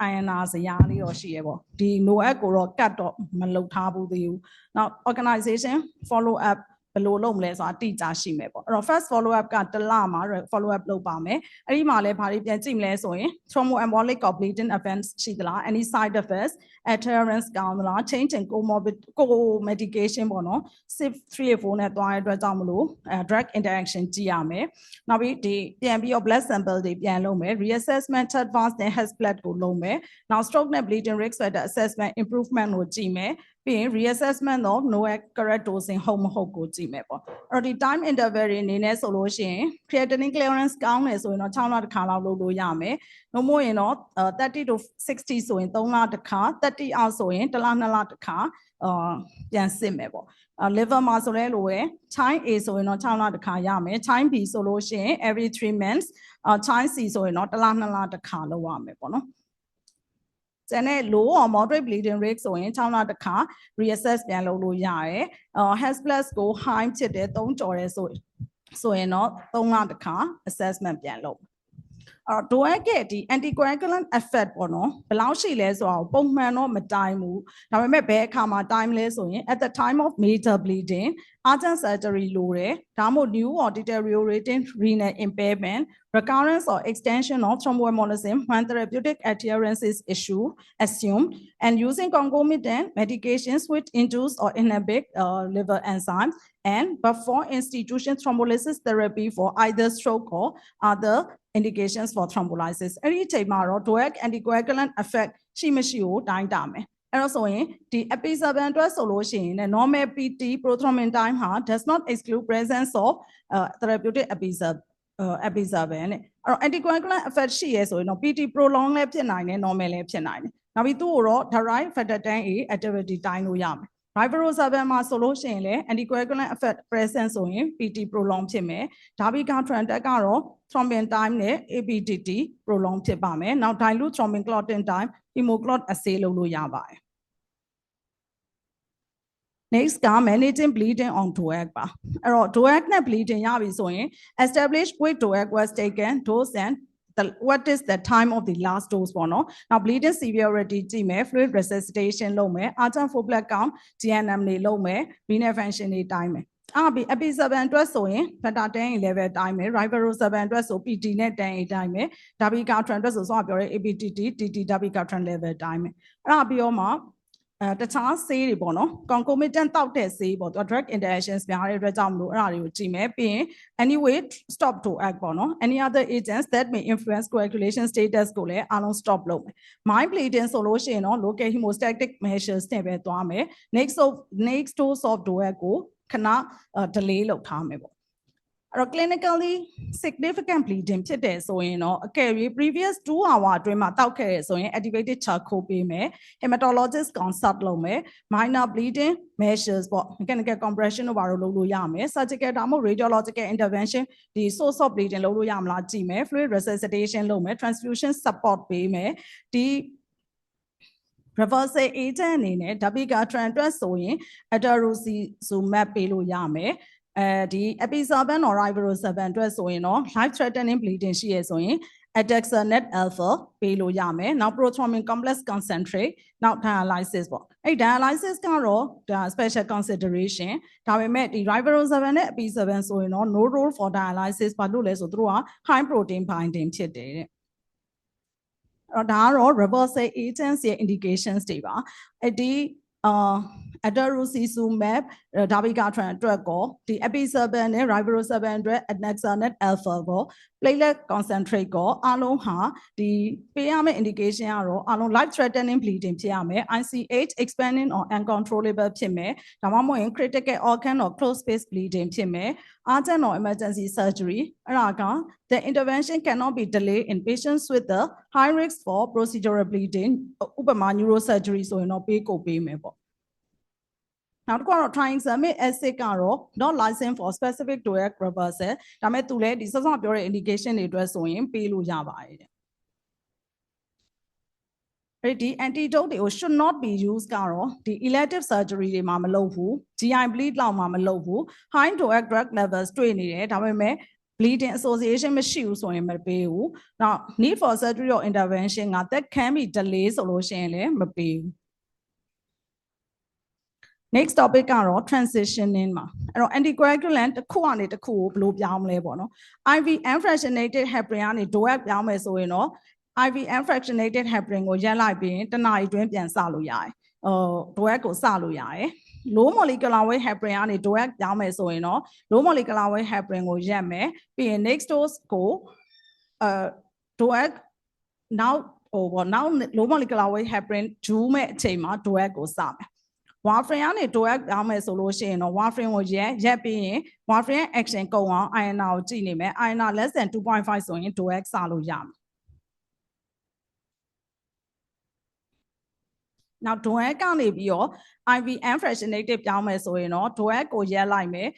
INR ဇယားလေးတော့ရှိရပေါ့ဒီ NOAC ကိုတော့ cut တော့မလုပ်ထားဘူးသေးဘူး now organization follow up ဘယ်လိုလုပ်မလဲဆိုတာအတိအကျရှိမယ်ပေါ့အဲ့တော့ first follow up ကတစ်လမှာ follow up လုပ်ပါမယ်အဲ့ဒီမှာလည်းဘာတွေပြန်ကြည့်မလဲဆိုရင် thromboembolic or bleeding events ရှိသလား any side effects adherence ကောင်းသလား change in co-medication ပေါ့နော် CYP3A4 နဲ့တွားတဲ့အတွက်ကြောင့်မလို့drug interaction ကြည့်ရမယ်နောက်ပြီးဒီပြန်ပြီးတော့ blood sample တွေပြန်လုပ်မယ် reassessment third fast နဲ့ Hess blood ကိုလုပ်မယ်နောက် stroke နဲ့ bleeding risk factor assessment improvement ကိုကြည့်မယ်ပြီးရင် reassessment တော့ NOAC correct dosing ဟုတ်မဟုတ်ကိုကြည့်မယ်ပေါ့အဲ့တော့ဒီ time interval တွေအနေနဲ့ဆိုလို့ရှိရင် creatinine clearance ကောင်းတယ်ဆိုရင်တော့6လတစ်ခါလောက်လုပ်လို့ရမယ်နှုတ်မို့ရင်တော့30 to 60ဆိုရင်3လတစ်ခါ30အောက်ဆိုရင်တစ်လ2လတစ်ခါပြန်စစ်မယ်ပေါ့liver မှာဆိုလဲလိုပဲ time A ဆိုရင်တော့6လတစ်ခါရမယ် time B ဆိုလို့ရှိရင် every 3 months time C ဆိုရင်တော့တစ်လ2လတစ်ခါလုပ်ရမယ်ပေါ့နော်ကျန်တဲ့ low or moderate bleeding rate ဆိုရင်6လတစ်ခါ reassess ပြန်လုပ်လို့ရတယ်Hess plus ကို high ဖြစ်တယ်3ကျော်တယ်ဆိုရင်တော့3လတစ်ခါ assessment ပြန်လုပ်အဲ့တော့ DOAC ရဲ့ဒီ anticoagulant effect ပေါ့နော်ဘယ်လောက်ရှိလဲဆိုတော့ပုံမှန်တော့မတိုင်းဘူးဒါပေမဲ့ဘယ်အခါမှာတိုင်းလဲဆိုရင် at the time of major bleeding urgent surgery လိုတယ်ဒါမှမဟုတ် new or deteriorating renal impairment recurrence or extension of thromboembolism when therapeutic adherence is assumed and using concomitant medications which induce or inhibit liver enzymes and before institution thrombolysis therapy for either stroke or other indications for thrombolysis အဲ့ဒီအချိန်မှာတော့ DOAC anticoagulant effect ရှိမရှိကိုတိုင်းတာမယ်အဲ့တော့ဆိုရင်ဒီ episaben အတွက်ဆိုလို့ရှိရင် normal PT prothrombin time ဟာ does not exclude presence of therapeutic episaben နဲ့အဲ့တော့ anticoagulant effect ရှိရဲဆိုရင်တော့ PT prolong လည်းဖြစ်နိုင်တယ် normal လည်းဖြစ်နိုင်တယ်နောက်ပြီးသူ့ကိုတော့ direct factor 10A activity တိုင်းလို့ရမယ် rivaroxaban မှာဆိုလို့ရှိရင်လည်း anticoagulant effect present ဆိုရင် PT prolong ဖြစ်မယ် dabigatran ကတော့ thrombin time နဲ့ ABDT prolong ဖြစ်ပါမယ်နောက် dilute thrombin clotting time hemoclot assay လုပ်လို့ရပါတယ် next က managing bleeding on DOAC ပါအဲ့တော့ DOAC နဲ့ bleeding ရပြီဆိုရင် establish which DOAC was taken dose and what is the time of the last dose ပေါ့နော် now bleeding severity ကြည့်မယ် fluid resuscitation လုပ်မယ် urgent full blood count GNM တွေလုပ်မယ် renal function တွေတိုင်းမယ်episaben အတွက်ဆိုရင် factor 10 level တိုင်းမယ် rivaroxaban အတွက်ဆို PT နဲ့ 10A တိုင်းမယ် dabigatran အတွက်ဆိုပြောရဲ ABDT TT dabigatran level တိုင်းမယ်အဲ့ဒါပြီးတော့မှတခြားဆေးတွေပေါ့နော် concomitant တောက်တဲ့ဆေးပေါ့သူ drug interactions များတဲ့အတွက်ကြောင့်မလို့အဲ့ဒါတွေကိုကြည့်မယ်ပြီးရင် anyway stop DOAC ပေါ့နော် any other agents that may influence coagulation status ကိုလည်းအားလုံး stop လုပ်မယ် mind bleeding ဆိုလို့ရှိရင်တော့ local hemostatic measures နဲ့ပဲသွားမယ် next dose of DOAC ကိုခဏ delay လုပ်ထားမယ်ပေါ့အဲ့တော့ clinically significant bleeding ဖြစ်တယ်ဆိုရင်တော့အကယ်၍ previous 2 hour အတွင်းမှာတောက်ခဲ့ရဆိုရင် activated charcoal ပေးမယ် hematologist consult လုပ်မယ် minor bleeding measures ပေါ့ mechanical compression တို့ဘာလို့လုပ်လို့ရမယ် surgical ဒါမှမဟုတ် radiological intervention ဒီ source of bleeding လုပ်လို့ရမလားကြည့်မယ် fluid resuscitation လုပ်မယ် transfusion support ပေးမယ်ဒီ reverse agent အနေနဲ့ dabigatran အတွက်ဆိုရင် adarucizumab ပေးလို့ရမယ်ဒီ epi7 or rivaroxaban အတွက်ဆိုရင်တော့ life threatening bleeding ရှိရဆိုရင် Adaxanet alpha ပေးလို့ရမယ်နောက် prothrombin complex concentrate နောက် dialysis ပေါ့အဲ့ dialysis ကတော့ဒါ special consideration ဒါပေမဲ့ဒီ rivaroxaban နဲ့ epi7 ဆိုရင်တော့ no role for dialysis ဘာလို့လဲဆိုသူတို့က high protein binding ဖြစ်တယ်တဲ့အဲ့ဒါကတော့ reverse agents ရဲ့ indications တွေပါအဲ့ဒီadarucizumab dabigatran အတွက်ကိုဒီ epi7 နဲ့ rivaroxaban အတွက် adaxanet alpha ကို platelet concentrate ကိုအားလုံးဟာဒီပေးရမယ့် indication ကတော့အားလုံး life threatening bleeding ဖြစ်ရမယ် ICH expanding or uncontrollable ဖြစ်မယ်ဒါမှမဟုတ်ရင် critical organ or closed space bleeding ဖြစ်မယ် urgent or emergency surgery အဲ့ဒါက the intervention cannot be delayed in patients with the high risk for procedural bleeding ဥပမာ neurosurgery ဆိုရင်တော့ပေးကိုပေးမယ်ပေါ့နောက်တစ်ခုကတော့ triamcinolone acid ကတော့ not licensed for specific DOAC reversal ဒါပေမဲ့သူလည်းဒီစောစောပြောတဲ့ indication တွေအတွက်ဆိုရင်ပေးလို့ရပါတယ်တဲ့အဲ့ဒီ antidote တွေကို should not be used ကတော့ဒီ elective surgery တွေမှာမလုပ်ဘူး GI bleed လောက်မှာမလုပ်ဘူး high DOAC drug levels တွေ့နေတယ်ဒါပေမဲ့ bleeding association မရှိဘူးဆိုရင်မပေးဘူးနောက် need for surgery or intervention က that can be delayed ဆိုလို့ရှိရင်လည်းမပေးဘူးnext topic ကတော့ transitioning မှာအဲ့တော့ anticoagulant တစ်ခုကနေတစ်ခုကိုဘယ်လိုပြောင်းမလဲပေါ့နော် IV unfractionated heparin ကနေ DOAC ပြောင်းမယ်ဆိုရင်တော့ IV unfractionated heparin ကိုရက်လိုက်ပြီးရင်တစ်နာရီအတွင်းပြန်စလို့ရတယ်DOAC ကိုစလို့ရတယ် low molecular weight heparin ကနေ DOAC ပြောင်းမယ်ဆိုရင်တော့ low molecular weight heparin ကိုရက်မယ်ပြီးရင် next dose ကိုDOACနောက်low molecular weight heparin ဂျူးမဲ့အချိန်မှာ DOAC ကိုစမယ်warfarin ကနေ DOAC ပြောင်းမယ်ဆိုလို့ရှိရင်တော့ warfarin ကိုရက်ပြီးရင် warfarin action ကုန်အောင် INR ကိုကြည့်နေမယ် INR less than 2.5 ဆိုရင် DOAC စလို့ရမယ်နောက် DOAC ကနေပြီးတော့ IV unfractionated ပြောင်းမယ်ဆိုရင်တော့ DOAC ကိုရက်လိုက်မယ်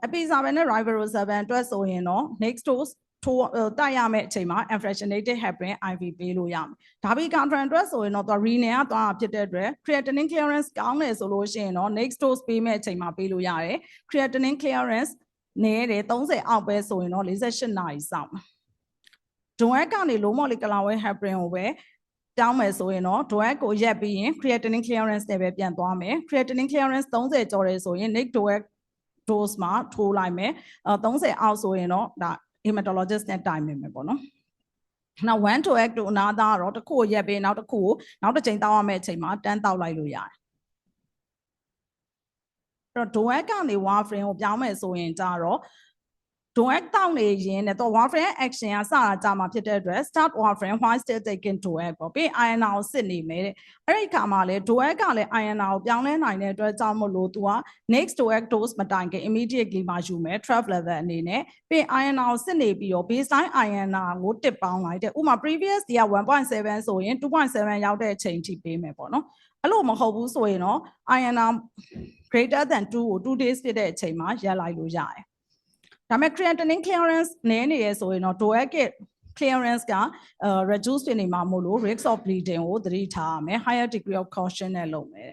epi7 နဲ့ rivaroxaban အတွက်ဆိုရင်တော့ next dose တိုက်ရမယ့်အချိန်မှာ unfractionated heparin IV ပေးလို့ရမယ်ဒါပြီး dabigatran အတွက်ဆိုရင်တော့ renal ကသွားတာဖြစ်တဲ့အတွက် creatinine clearance ကောင်းတယ်ဆိုလို့ရှိရင်တော့ next dose ပေးမယ့်အချိန်မှာပေးလို့ရတယ် creatinine clearance နည်းတယ်30အောက်ပဲဆိုရင်တော့48နာရီစောင့် DOAC ကနေ low molecular weight heparin ကိုပဲတောင်းမယ်ဆိုရင်တော့ DOAC ကိုရက်ပြီးရင် creatinine clearance နဲ့ပဲပြန်သွားမယ် creatinine clearance 30ကျော်တယ်ဆိုရင် next DOAC dose မှာထိုးလိုက်မယ်30အောက်ဆိုရင်တော့ဒါ hematologist နဲ့တိုင်မယ်ပေါ့နော်နောက် one DOAC to another ကတော့တစ်ခုကိုရက်ပြီးနောက်တစ်ခုကိုနောက်တစ်ချိန်တောက်ရမယ့်အချိန်မှာတန်းတောက်လိုက်လို့ရတယ်အဲ့တော့ DOAC ကနေ warfarin ကိုပြောင်းမယ်ဆိုရင်ကြတော့ DOAC တောက်နေရင်နဲ့တော့ warfarin action ကစတာကြာမှာဖြစ်တဲ့အတွက် start warfarin while still taking DOAC ပေါ့ပြီး INR ကိုစစ်နေမယ်တဲ့အဲ့ဒီခါမှာလေ DOAC ကလည်း INR ကိုပြောင်းလဲနိုင်တဲ့အတွက်ကြောင့်မလို့သူက next DOAC dose မတိုင်ခင် immediately မှာယူမယ် 12 level အနေနဲ့ပြီး INR ကိုစစ်နေပြီးတော့ baseline INR ကိုတစ်ပေါင်းလိုက်တဲ့ဥပမာ previous ဒီက 1.7 ဆိုရင် 2.7 ရောက်တဲ့အချိန်ထိပေးမယ်ပေါ့နော်အဲ့လိုမဟုတ်ဘူးဆိုရင်တော့ INR greater than 2 ကို 2 days ဖြစ်တဲ့အချိန်မှာရက်လိုက်လို့ရတယ်ဒါမဲ့ creatinine clearance နည်းနေရဆိုရင်တော့ DOAC clearance ကreduce ဖြစ်နေမှာမို့လို့ risk of bleeding ကိုသတိထားရမယ် higher degree of caution နဲ့လုပ်မယ်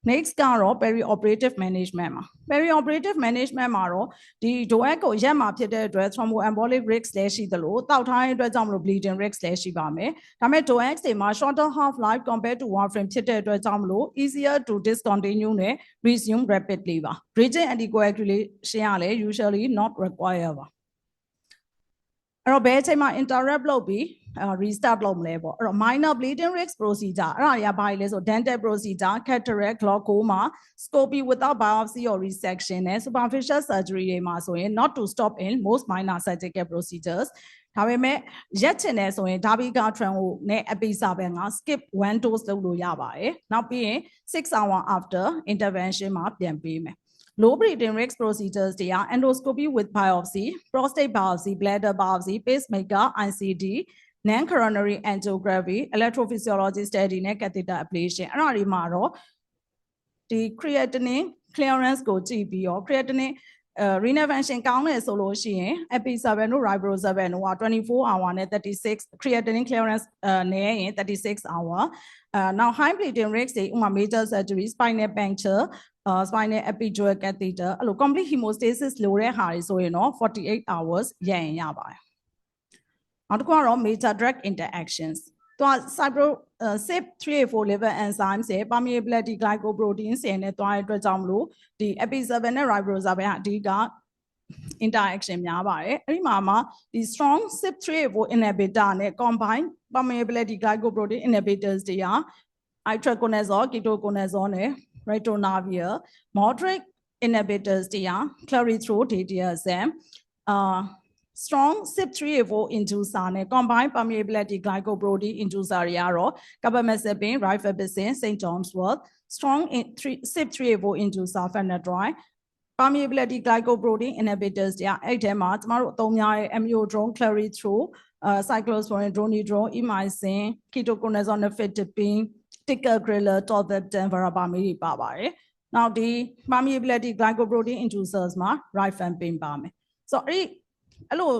next ကတော့ perioperative management မှာ perioperative management မှာတော့ဒီ DOAC ကိုရက်မှာဖြစ်တဲ့အတွက် thromboembolic risk လည်းရှိသလိုတောက်ထားတဲ့အတွက်ကြောင့်မလို့ bleeding risk လည်းရှိပါမယ်ဒါမဲ့ DOAC တွေမှာ shorter half life compared to warfarin ဖြစ်တဲ့အတွက်ကြောင့်မလို့ easier to discontinue နဲ့ resume rapidly ပါ bridging anticoagulation ကလည်း usually not required ပါအဲ့တော့ဘယ်အချိန်မှာ interrupt လုပ်ပြီးrestart လုပ်မလဲပေါ့အဲ့တော့ minor bleeding risk procedure အဲ့ဒါတွေကဘာလဲဆို dental procedure cataract glaucoma scopy without biopsy or resection နဲ့ superficial surgery တွေမှာဆိုရင် not to stop in most minor surgical procedures ဒါပေမဲ့ရက်ချင်တယ်ဆိုရင် dabigatran ကိုနဲ့ epi7 က skip one dose လုပ်လို့ရပါတယ်နောက်ပြီးရင်6 hour after intervention မှာပြန်ပေးမယ်low bleeding risk procedures တွေက endoscopy with biopsy, prostate biopsy, bladder biopsy, pacemaker, ICD, non-coronary angiography, electrophysiology study နဲ့ catheter ablation အဲ့ဒါတွေမှာတော့ဒီ creatinine clearance ကိုကြည့်ပြီးတော့ creatinine renal function ကောင်းတယ်ဆိုလို့ရှိရင် epi7 တို့ ribosavir တို့က24 hour နဲ့36 creatinine clearance နဲ့ရင် 36 hour now high bleeding risk တွေဥပမာ major surgery spinal puncture spinal epidural catheter အဲ့လို complete hemostasis လိုတဲ့ဟာတွေဆိုရင်တော့48 hours ရရင်ရပါတယ်နောက်တစ်ခုကတော့ major drug interactions သူက CYP3A4 liver enzymes ရဲ့ permeability glycoproteins ရဲ့နဲ့တွားတဲ့အတွက်ကြောင့်မလို့ဒီ epi7 နဲ့ ribosavir ကအဓိက interaction များပါတယ်အဲ့ဒီမှာဒီ strong CYP3A4 inhibitor နဲ့ combined permeability glycoprotein inhibitors တွေက itraconazole ketoconazole နဲ့ ritonavir moderate inhibitors တွေက clarithrol diazelam strong CYP3A4 inducer နဲ့ combined permeability glycoprotein inducer တွေကတော့ carbamazepine, rifampicin, St. John's Wort, strong CYP3A4 inducer phenadrine, permeability glycoprotein inhibitors တွေအဲ့ထဲမှာကျမတို့အသုံးများတဲ့ amiodarone, clarithrol, cyclosporin, dronidrone, imizin, ketoconazole, nifedipine, ticagrelor, tolvaptan, verapamil တွေပါပါတယ်။နောက်ဒီ permeability glycoprotein inducers မှာ rifampicin ပါမယ်။ဆိုတော့အဲ့လို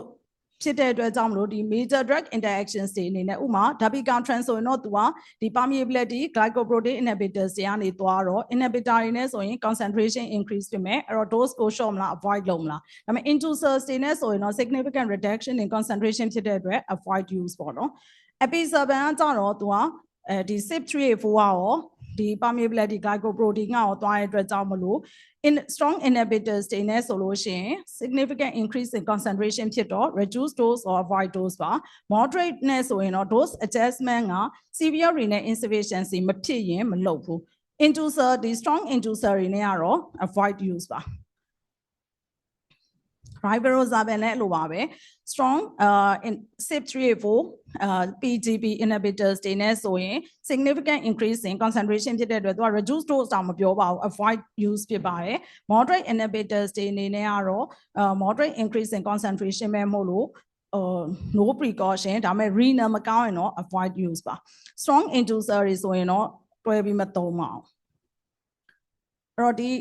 ဖြစ်တဲ့အတွက်ကြောင့်မလို့ဒီ major drug interactions တွေအနေနဲ့ဥမာ dabigatran ဆိုရင်တော့သူကဒီ permeability glycoprotein inhibitors တွေကနေသွားတော့ inhibitor တွေနဲ့ဆိုရင် concentration increase ဖြစ်မယ်အဲ့တော့ dose ကို short မလား avoid လုပ်မလားဒါပေမဲ့ inducers တွေနဲ့ဆိုရင်တော့ significant reduction in concentration ဖြစ်တဲ့အတွက် avoid use ပေါ့နော် epi7 ကကြတော့သူကဒီ CYP3A4 ရောဒီ permeability glycoprotein ကရောသွားတဲ့အတွက်ကြောင့်မလို့in strong inhibitors တွေနဲ့ဆိုလို့ရှိရင် significant increase in concentration ဖြစ်တော့ reduce dose or avoid dose ပါ moderate နဲ့ဆိုရင်တော့ dose adjustment က severe renal insufficiency မဖြစ်ရင်မလုပ်ဘူး inducer ဒီ strong inducer တွေနဲ့ကတော့ avoid use ပါ ribosavir နဲ့လိုပါပဲ strong CYP3A4 PGP inhibitors တွေနဲ့ဆိုရင် significant increase in concentration ဖြစ်တဲ့အတွက်သူက reduce dose တောင်မပြောပါဘူး avoid use ဖြစ်ပါတယ် moderate inhibitors တွေအနေနဲ့ကတော့ moderate increase in concentration ပဲမို့လို့no precaution ဒါပေမဲ့ renal မကောင်းရင်တော့ avoid use ပါ strong inducer တွေဆိုရင်တော့တွဲပြီးမသုံးပါဘူးအဲ့တော့ဒီ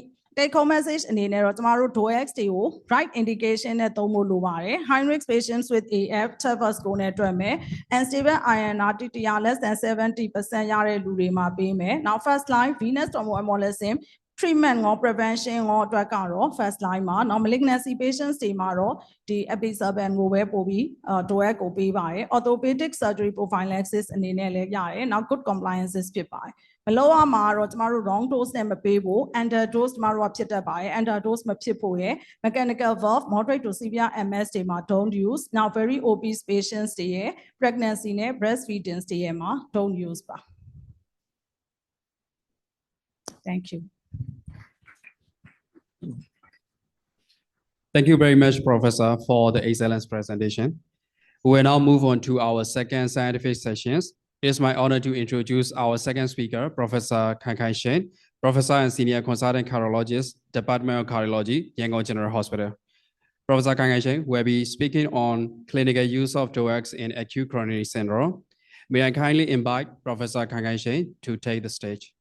take home message အနေနဲ့တော့ကျမတို့ DOAX တွေကို right indication နဲ့သုံးဖို့လိုပါတယ် high risk patients with AF TAVR score နဲ့တွက်မယ် unstable INR TTR less than 70% ရတဲ့လူတွေမှာပေးမယ်နောက် first line venous thromboembolism treatment or prevention ကိုအတွက်ကတော့ first line မှာနောက် malignancy patients တွေမှာတော့ဒီ epi7 ကိုပဲပို့ပြီးDOAX ကိုပေးပါတယ် orthopedic surgery prophylaxis အနေနဲ့လည်းရတယ်နောက် good compliances ဖြစ်ပါတယ်မလို့ရမှာတော့ကျမတို့ wrong dose နဲ့မပေးဖို့ under dose ကျမတို့ကဖြစ်တတ်ပါတယ် under dose မဖြစ်ဖို့ရယ် mechanical valve moderate to severe MS တွေမှာ don't use now very obese patients တွေရယ် pregnancy နဲ့ breastfeeding တွေရယ်မှာ don't use ပါ thank you Thank you very much, Professor, for the excellent presentation. We will now move on to our second scientific sessions. It is my honor to introduce our second speaker, Professor Kai Shen, Professor and Senior Consultant Cardiologist, Department of Cardiology, Yangon General Hospital. Professor Kai Shen will be speaking on clinical use of DOAX in acute coronary syndrome. May I kindly invite Professor Kai Shen to take the stage.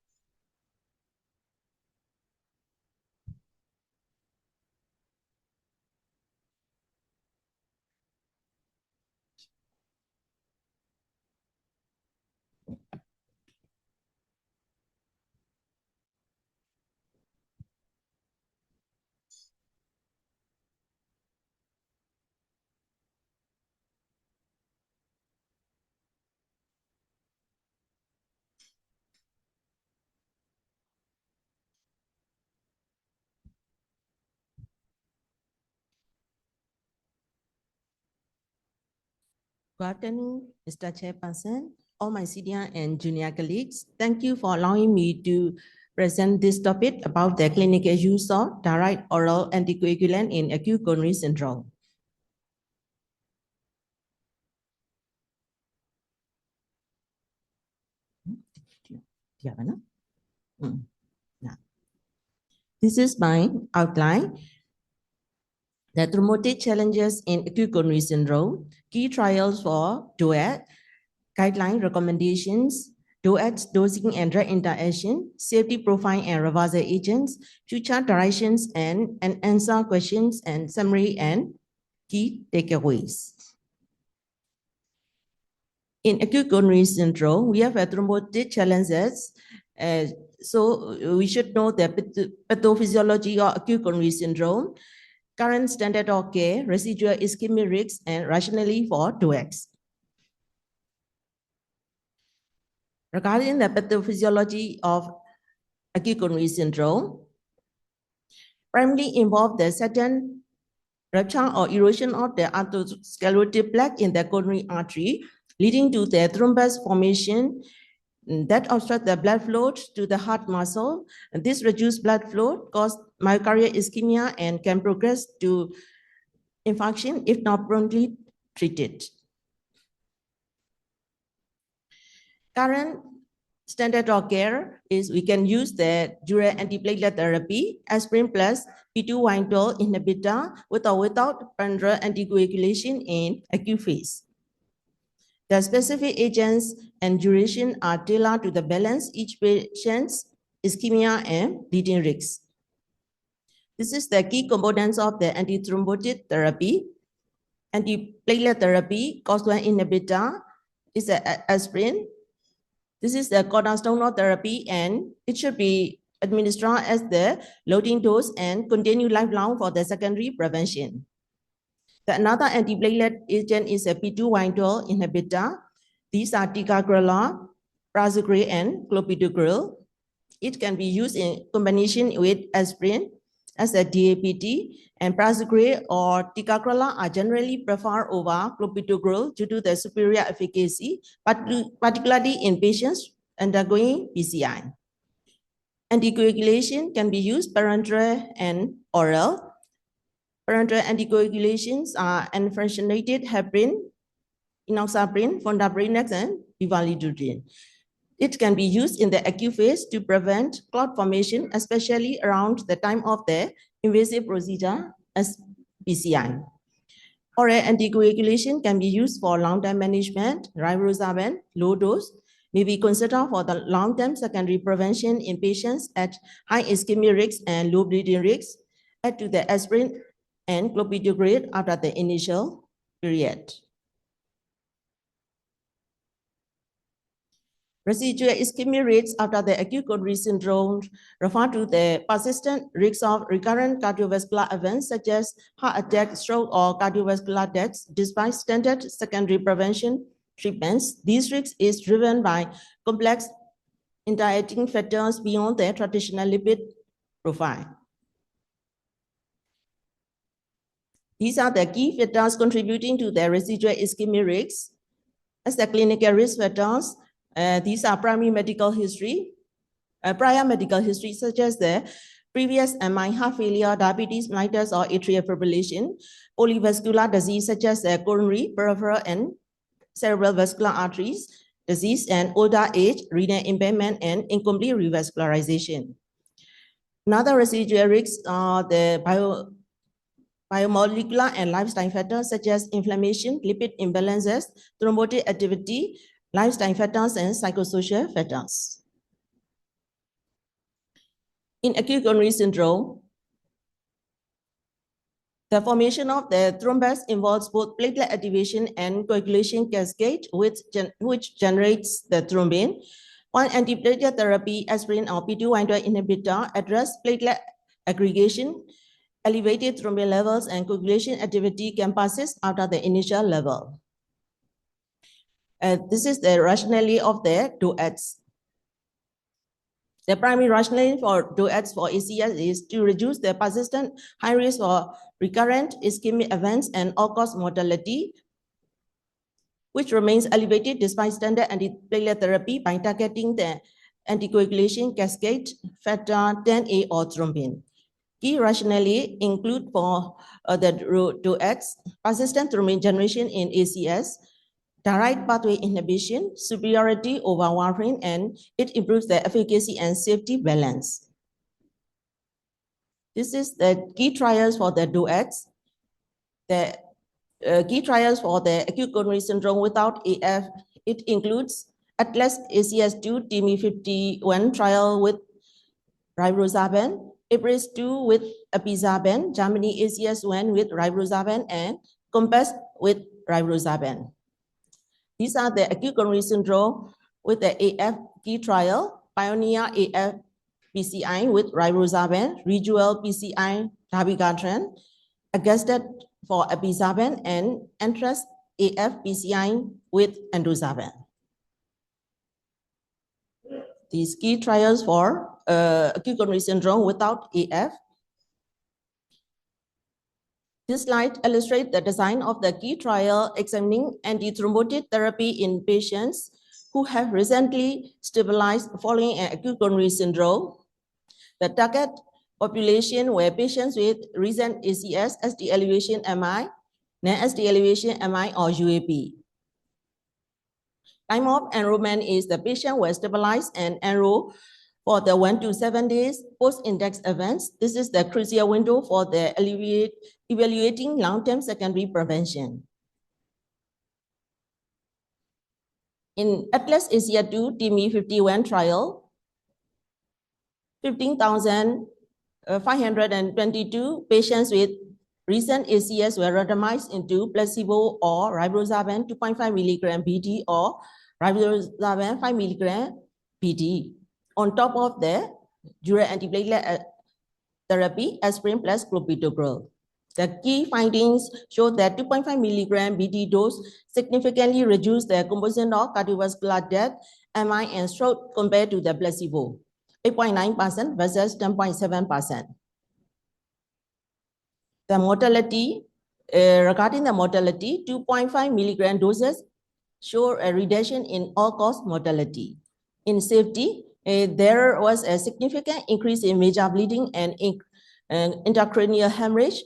Good afternoon, Mr. Chairperson, all my senior and junior colleagues. Thank you for allowing me to present this topic about the clinical use of direct oral anticoagulant in acute coronary syndrome. This is my outline. The thrombotic challenges in acute coronary syndrome, key trials for DOAX, guideline recommendations, DOACs, dosing and drug interaction, safety profile and reversal agents, future directions, and answer questions and summary and key takeaways. In acute coronary syndrome, we have a thrombotic challenges. So we should know the pathophysiology of acute coronary syndrome, current standard of care, residual ischemic risks, and rationale for DOACs. Regarding the pathophysiology of acute coronary syndrome, primarily involve the sudden rupture or erosion of the atherosclerotic plaque in the coronary artery, leading to the thrombus formation that obstruct the blood flow to the heart muscle. And this reduced blood flow causes myocardial ischemia and can progress to infarction if not promptly treated. Current standard of care is we can use the dural antiplatelet therapy, aspirin plus P2Y12 inhibitor with or without parenteral anticoagulation in acute phase. The specific agents and duration are tailored to the balance each patient's ischemia and bleeding risks. This is the key components of the antithrombotic therapy. Antiplatelet therapy, COX-1 inhibitor, is aspirin. This is the cornerstone of therapy, and it should be administered as the loading dose and continue lifelong for the secondary prevention. Another antiplatelet agent is a P2Y12 inhibitor. These are ticagrelor, prasugrel, and clopidogrel. It can be used in combination with aspirin as a DAPT, and prasugrel or ticagrelor are generally preferred over clopidogrel due to the superior efficacy, particularly in patients undergoing PCI. Anticoagulation can be used parenteral and oral. Parenteral anticoagulations are unfractionated heparin, enoxaparin, fondaparinux, and bivalirudin. It can be used in the acute phase to prevent clot formation, especially around the time of the invasive procedure as PCI. Oral anticoagulation can be used for long-term management. Rivaroxaban, low dose, may be considered for the long-term secondary prevention in patients at high ischemic risks and low bleeding risks. Add to the aspirin and clopidogrel after the initial period. Residual ischemic rates after the acute coronary syndrome refer to the persistent risks of recurrent cardiovascular events such as heart attack, stroke, or cardiovascular deaths. Despite standard secondary prevention treatments, these risks is driven by complex interacting factors beyond the traditional lipid profile. These are the key factors contributing to the residual ischemic risks. As the clinical risk factors, these are prior medical history such as the previous MI, heart failure, diabetes mellitus, or atrial fibrillation, polyvascular disease such as coronary, peripheral, and cerebral vascular arteries disease, and older age, renal impairment, and incomplete revascularization. Another residual risks are the biomolecular and lifestyle factors such as inflammation, lipid imbalances, thrombotic activity, lifestyle factors, and psychosocial factors. In acute coronary syndrome, the formation of the thrombus involves both platelet activation and coagulation cascade, which generates the thrombin. One antiplatelet therapy, aspirin or P2Y12 inhibitor, address platelet aggregation. Elevated thrombin levels and coagulation activity can persist after the initial level. This is the rationale of the DOACs. The primary rationale for DOACs for ACS is to reduce the persistent high risk for recurrent ischemic events and all-cause mortality, which remains elevated despite standard antiplatelet therapy by targeting the anticoagulation cascade, factor 10A or thrombin. Key rationale include for the DOACs, persistent thrombin generation in ACS, direct pathway inhibition, superiority over warfarin, and it improves the efficacy and safety balance. This is the key trials for the DOACs. The key trials for the acute coronary syndrome without AF, it includes Atlas ACS2 TIMI51 trial with rivaroxaban, IPRIS2 with apixaban, Germany ACS1 with rivaroxaban, and COMPASS with rivaroxaban. These are the acute coronary syndrome with the AF key trial, Pioneer AF PCI with rivaroxaban, Rejuel PCI dabigatran, Augustet for apixaban, and Entrust AF PCI with endozaban. These key trials for acute coronary syndrome without AF. This slide illustrates the design of the key trial examining antithrombotic therapy in patients who have recently stabilized following an acute coronary syndrome. The target population were patients with recent ACS, ST elevation MI, non-ST elevation MI, or UAP. Time of enrollment is the patient was stabilized and enrolled for the 1 to 7 days post-index events. This is the crucial window for the evaluating long-term secondary prevention. In Atlas ACS2 TIMI51 trial, 15,522 patients with recent ACS were randomized into placebo or rivaroxaban 2.5 milligram BD or rivaroxaban 5 milligram BD on top of the dural antiplatelet therapy, aspirin plus clopidogrel. The key findings show that 2.5 milligram BD dose significantly reduced the composition of cardiovascular death, MI, and stroke compared to the placebo, 8.9% versus 10.7%. The mortality, regarding the mortality, 2.5 milligram doses show a reduction in all-cause mortality. In safety, there was a significant increase in major bleeding and intracranial hemorrhage,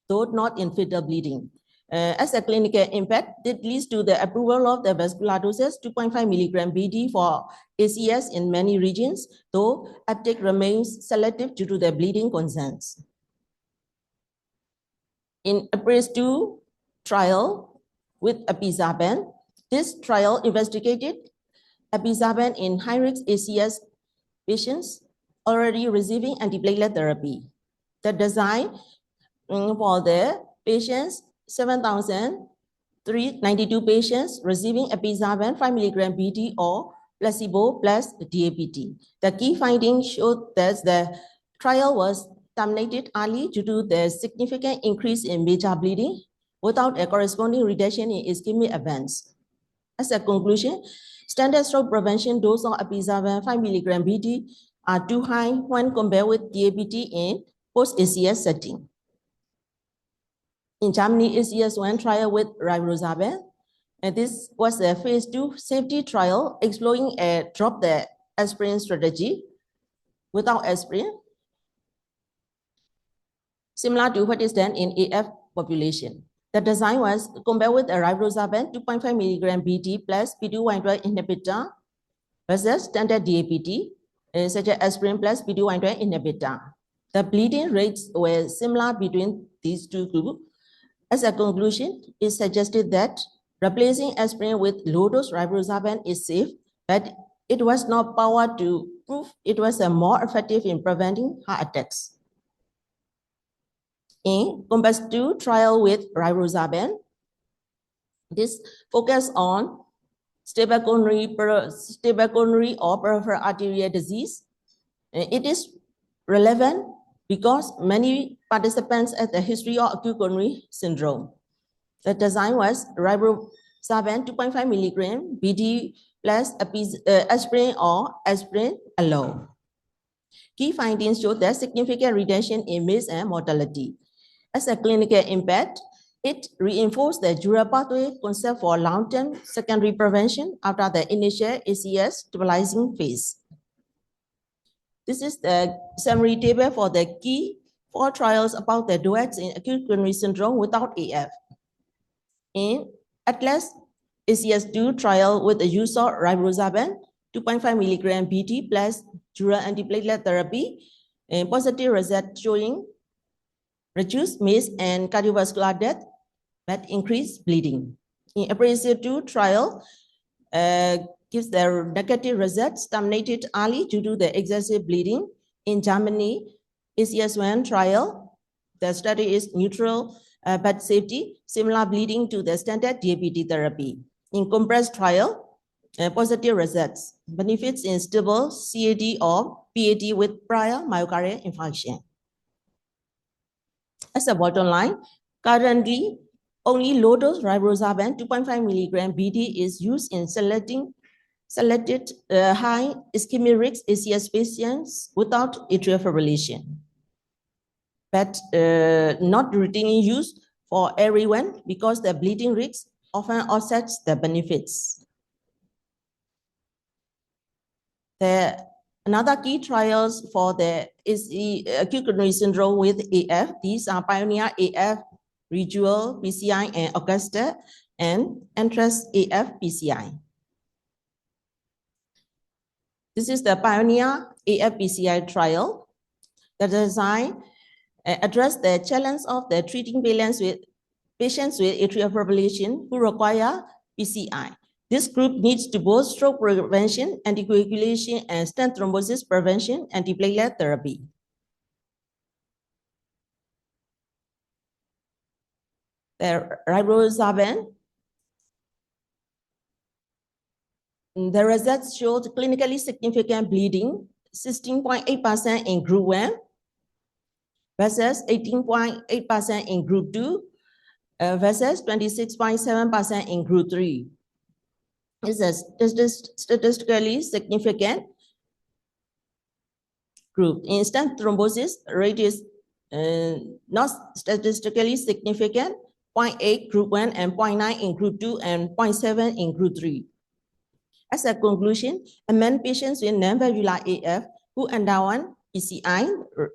though not in fetal bleeding. As a clinical impact, it leads to the approval of the vascular doses 2.5 milligram BD for ACS in many regions, though uptake remains selective due to the bleeding concerns. In IPRIS2 trial with apixaban, this trial investigated apixaban in high-risk ACS patients already receiving antiplatelet therapy. The design for the patients, 7,392 patients receiving apixaban 5 milligram BD or placebo plus DAPT. The key findings showed that the trial was terminated early due to the significant increase in major bleeding without a corresponding reduction in ischemic events. As a conclusion, standard stroke prevention dose of apixaban 5 milligram BD are too high when compared with DAPT in post-ACS setting. In Germany, ACS1 trial with rivaroxaban, and this was a phase 2 safety trial exploring a drop the aspirin strategy without aspirin, similar to what is done in AF population. The design was compared with a rivaroxaban 2.5 milligram BD plus PD-1 inhibitor versus standard DAPT, such as aspirin plus PD-1 inhibitor. The bleeding rates were similar between these two groups. As a conclusion, it suggested that replacing aspirin with low-dose rivaroxaban is safe, but it was not powered to prove it was more effective in preventing heart attacks. In COMPASS-2 trial with rivaroxaban, this focused on stable coronary or peripheral arterial disease. It is relevant because many participants have a history of acute coronary syndrome. The design was rivaroxaban 2.5 milligram BD plus aspirin or aspirin alone. Key findings showed that significant reduction in MACE and mortality. As a clinical impact, it reinforced the dural pathway concept for long-term secondary prevention after the initial ACS stabilizing phase. This is the summary table for the key 4 trials about the DOACs in acute coronary syndrome without AF. In Atlas ACS2 trial with the use of rivaroxaban 2.5 milligram BD plus dural antiplatelet therapy, and positive result showing reduced MACE and cardiovascular death, but increased bleeding. In APRIS2 trial, gives their negative results, terminated early due to the excessive bleeding. In Germany, ACS1 trial, the study is neutral but safety, similar bleeding to the standard DAPT therapy. In COMPRESS trial, positive results, benefits in stable CAD or PAD with prior myocardial infarction. As a bottom line, currently, only low-dose rivaroxaban 2.5 milligram BD is used in selected high ischemic risk ACS patients without atrial fibrillation, but not routinely used for everyone because the bleeding risk often offsets the benefits. Another key trials for is the acute coronary syndrome with AF. These are Pioneer AF, Rejuel PCI, and Augusta, and Entrust AF PCI. This is the Pioneer AF PCI trial. The design addressed the challenge of the treating patients with atrial fibrillation who require PCI. This group needs to both stroke prevention, anticoagulation, and stent thrombosis prevention, antiplatelet therapy. The rivaroxaban, the results showed clinically significant bleeding, 16.8% in group 1 versus 18.8% in group 2 versus 26.7% in group 3. It's a statistically significant group. In stent thrombosis, rate is not statistically significant, 0.8 group 1 and 0.9 in group 2 and 0.7 in group 3. As a conclusion, among patients with non-valvular AF who underwent PCI,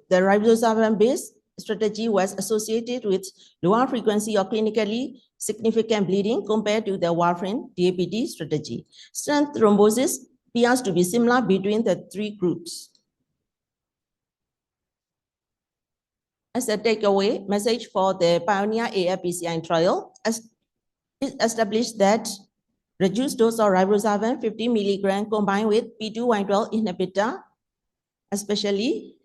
the rivaroxaban-based strategy was associated with lower frequency of clinically significant bleeding compared to the warfarin DAPT strategy. Stent thrombosis appears to be similar between the three groups. As a takeaway message for the Pioneer AF PCI trial, it established that reduced dose of rivaroxaban 50 milligram combined with P2Y12 inhibitor, especially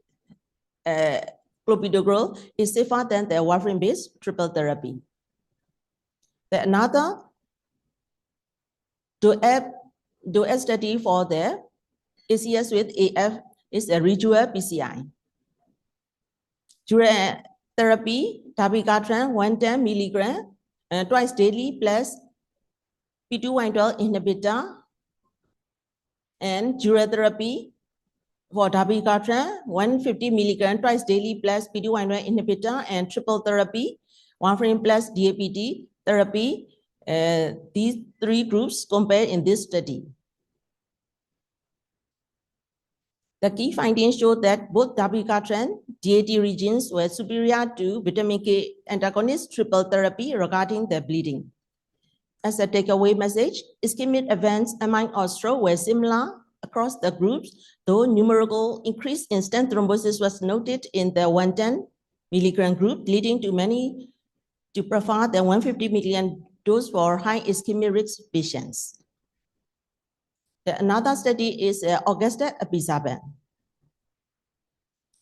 clopidogrel, is safer than the warfarin-based triple therapy. Another DOAC study for the ACS with AF is a Rejuel PCI. During therapy, dabigatran 110 milligram twice daily plus P2Y12 inhibitor, and during therapy for dabigatran 150 milligram twice daily plus P2Y12 inhibitor, and triple therapy warfarin plus DAPT therapy. These three groups compared in this study. The key findings showed that both dabigatran DAT regions were superior to vitamin K antagonist triple therapy regarding the bleeding. As a takeaway message, ischemic events among or stroke were similar across the groups, though numerical increase in stent thrombosis was noted in the 110 milligram group, leading to many to prefer the 150 milligram dose for high ischemic risk patients. Another study is Augusta Apizaban.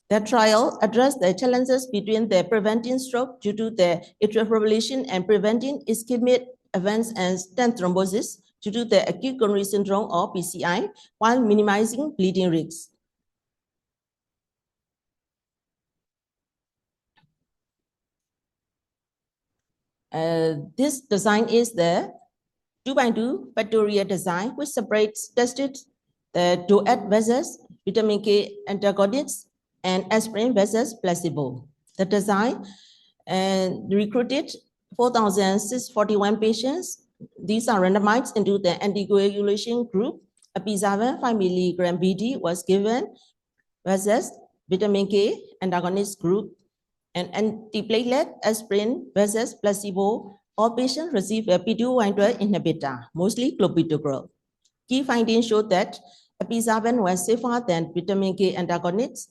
The trial addressed the challenges between the preventing stroke due to the atrial fibrillation and preventing ischemic events and stent thrombosis due to the acute coronary syndrome or PCI, while minimizing bleeding risks. This design is the 2x2 factorial design, which tested the DOAC versus vitamin K antagonists and aspirin versus placebo. The design recruited 4,641 patients. These are randomized into the anticoagulation group. Apizaban 5 milligram BD was given versus vitamin K antagonist group, and antiplatelet aspirin versus placebo. All patients received a P2Y12 inhibitor, mostly clopidogrel. Key findings showed that apizaban was safer than vitamin K antagonists,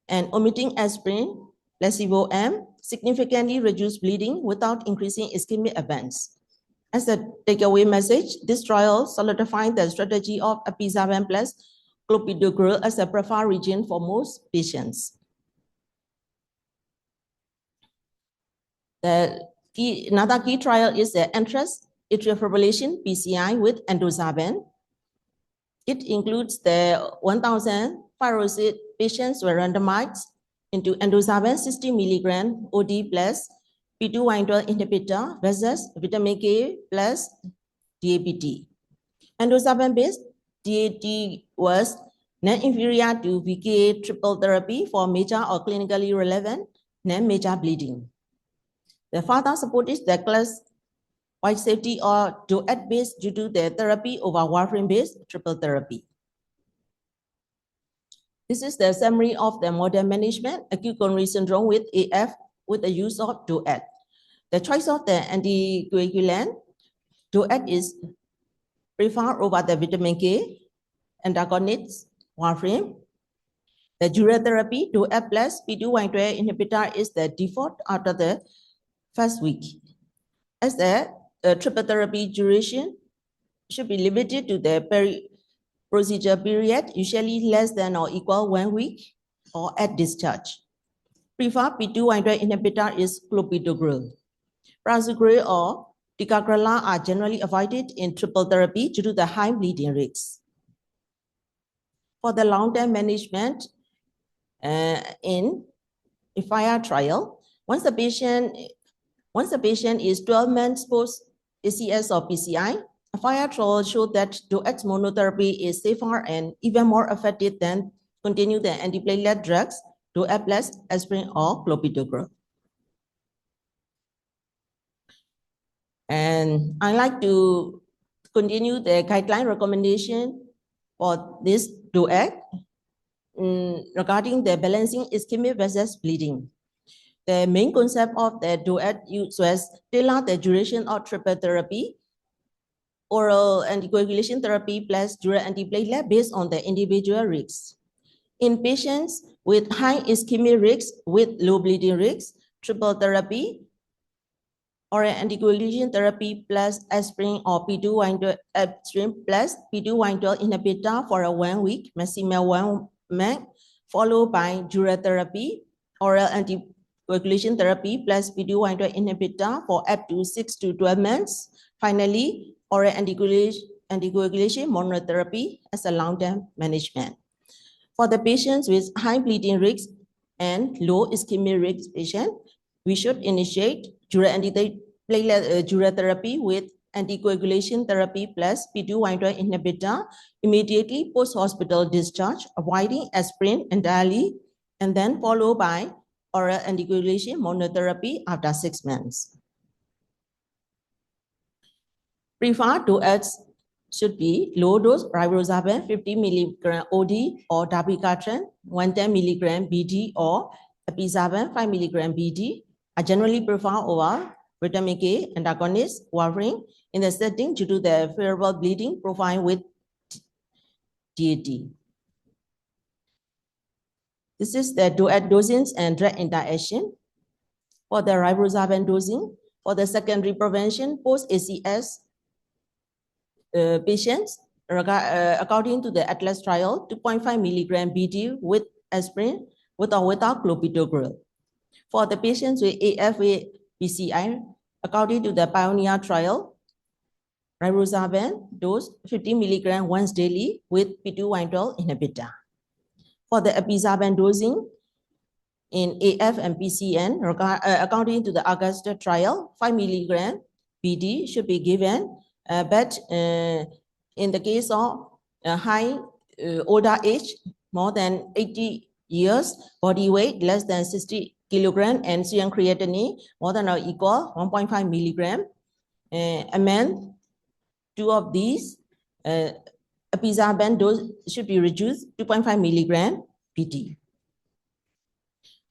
and omitting aspirin, placebo M significantly reduced bleeding without increasing ischemic events. As a takeaway message, this trial solidified the strategy of apizaban plus clopidogrel as a preferred regimen for most patients. Another key trial is the ENTRUST atrial fibrillation PCI with endozaban. It includes the 1,500 patients were randomized into endozaban 60 milligram OD plus P2Y12 inhibitor versus vitamin K plus DAPT. Endozaban-based DAT was non-inferior to VK triple therapy for major or clinically relevant non-major bleeding. The further support is the class wide safety or DOAC-based due to the therapy over warfarin-based triple therapy. This is the summary of the modern management acute coronary syndrome with AF with the use of DOAC. The choice of the anticoagulant, DOAC is preferred over the vitamin K, antagonists, warfarin. The dural therapy, DOAC plus P2Y12 inhibitor is the default after the first week. As the triple therapy duration should be limited to the procedure period, usually less than or equal 1 week or at discharge. Preferred P2Y12 inhibitor is clopidogrel. Prasugrel or ticagrelor are generally avoided in triple therapy due to the high bleeding risks. For the long-term management in a FIRE trial, once the patient is 12 months post ACS or PCI, a FIRE trial showed that DOAC monotherapy is safer and even more effective than continue the antiplatelet drugs, DOAC plus aspirin or clopidogrel. And I like to continue the guideline recommendation for this DOAC regarding the balancing ischemic versus bleeding. The main concept of the DOAC use was tailor the duration of triple therapy, oral anticoagulation therapy plus dural antiplatelet based on the individual risks. In patients with high ischemic risks with low bleeding risks, triple therapy oral anticoagulation therapy plus aspirin or P2Y12 aspirin plus P2Y12 inhibitor for a 1 week, maximum 1 month, followed by dural therapy, oral anticoagulation therapy plus P2Y12 inhibitor for up to 6 to 12 months. Finally, oral anticoagulation monotherapy as a long-term management. For the patients with high bleeding risk and low ischemic risk patient, we should initiate dural therapy with anticoagulation therapy plus P2Y12 inhibitor immediately post-hospital discharge, avoiding aspirin entirely, and then followed by oral anticoagulation monotherapy after 6 months. Preferred DOACs should be low-dose rivaroxaban 50 mg OD or dabigatran 110 mg BD or apizaban 5 mg BD are generally preferred over vitamin K antagonist warfarin in the setting due to the favorable bleeding profile with DAT. This is the DOAC dosing and drug interaction. For the rivaroxaban dosing, for the secondary prevention post-ACS patients, according to the ATLAS trial, 2.5 mg BD with aspirin with or without clopidogrel. For the patients with AFA PCI, according to the PIONEER trial, rivaroxaban dose 50 mg once daily with P2Y12 inhibitor. For the apizaban dosing in AF and PCN, according to the Augusta trial, 5 mg BD should be given, but in the case of high older age, more than 80 years, body weight less than 60 kilogram and serum creatinine more than or equal 1.5 milligram. Among two of these, apizaban dose should be reduced 2.5 milligram PD.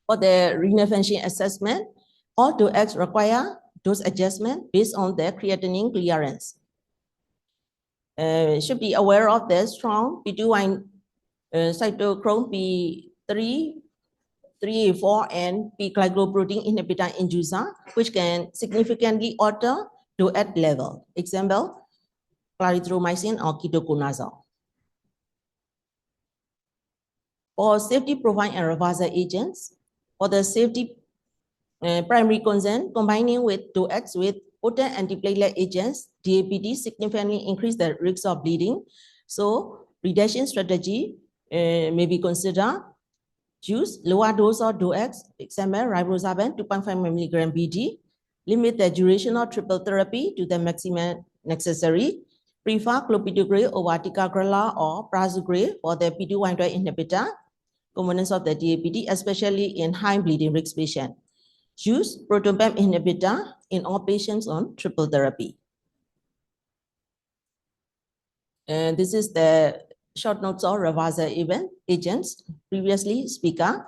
For the renal function assessment, all DOACs require dose adjustment based on the creatinine clearance. Should be aware of the strong P2Y cytochrome P3, 3A4 and P-glycoprotein inhibitor inducer, which can significantly alter DOAC level. Example, clarithromycin or ketoconazole. For safety profile and reversal agents, for the safety primary concern, combining with DOACs with potent antiplatelet agents, DAPT significantly increase the risk of bleeding. So reduction strategy may be considered. Use lower dose of DOACs, example rivaroxaban 2.5 milligram BD. Limit the duration of triple therapy to the maximum necessary. Prefer clopidogrel over ticagrelor or prasugrel for the PD-1 inhibitor. Components of the DAPT, especially in high bleeding risk patients. Use proton pump inhibitor in all patients on triple therapy. And this is the short notes of reversal event agents. Previously, speaker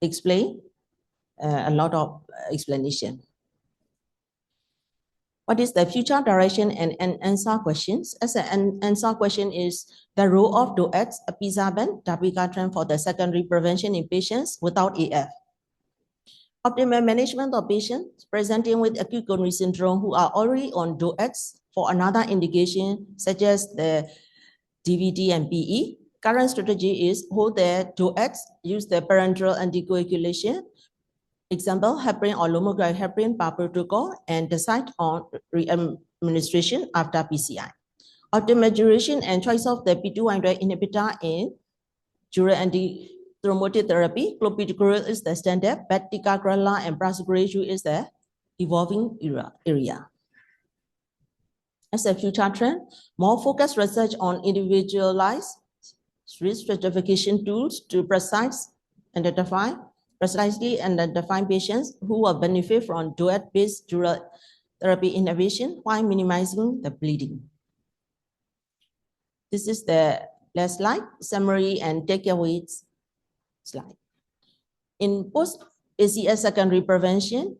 explained a lot of explanation. What is the future direction and answer questions? As an answer question is the role of DOACs, apixaban, dabigatran for the secondary prevention in patients without AF. Optimal management of patients presenting with acute coronary syndrome who are already on DOACs for another indication such as the DVT and PE. Current strategy is hold their DOACs, use the parenteral anticoagulation, example, heparin or lomoglipron heparin per protocol, and decide on re-administration after PCI. Optimal duration and choice of the P200 inhibitor in dural antithrombotic therapy. Clopidogrel is the standard, but ticagrelor and prasugrel is the evolving area. As a future trend, more focused research on individualized risk stratification tools to precisely identify patients who will benefit from DOAC-based dural therapy innovation while minimizing the bleeding. This is the last slide, summary and takeaways slide. In post-ACS secondary prevention,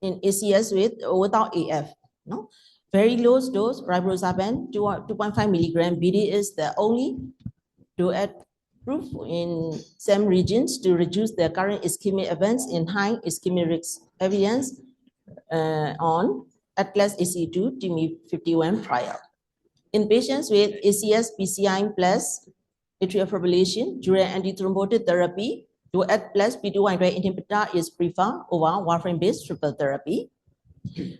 in ACS without AF, no? Very low dose rivaroxaban 2.5 milligram BD is the only DOAC proof in some regions to reduce the current ischemic events in high ischemic risk. Evidence on ATLAS AC2 TIMI51 trial. In patients with ACS PCI plus atrial fibrillation during antithrombotic therapy, DOAC plus P2Y inhibitor is preferred over warfarin-based triple therapy.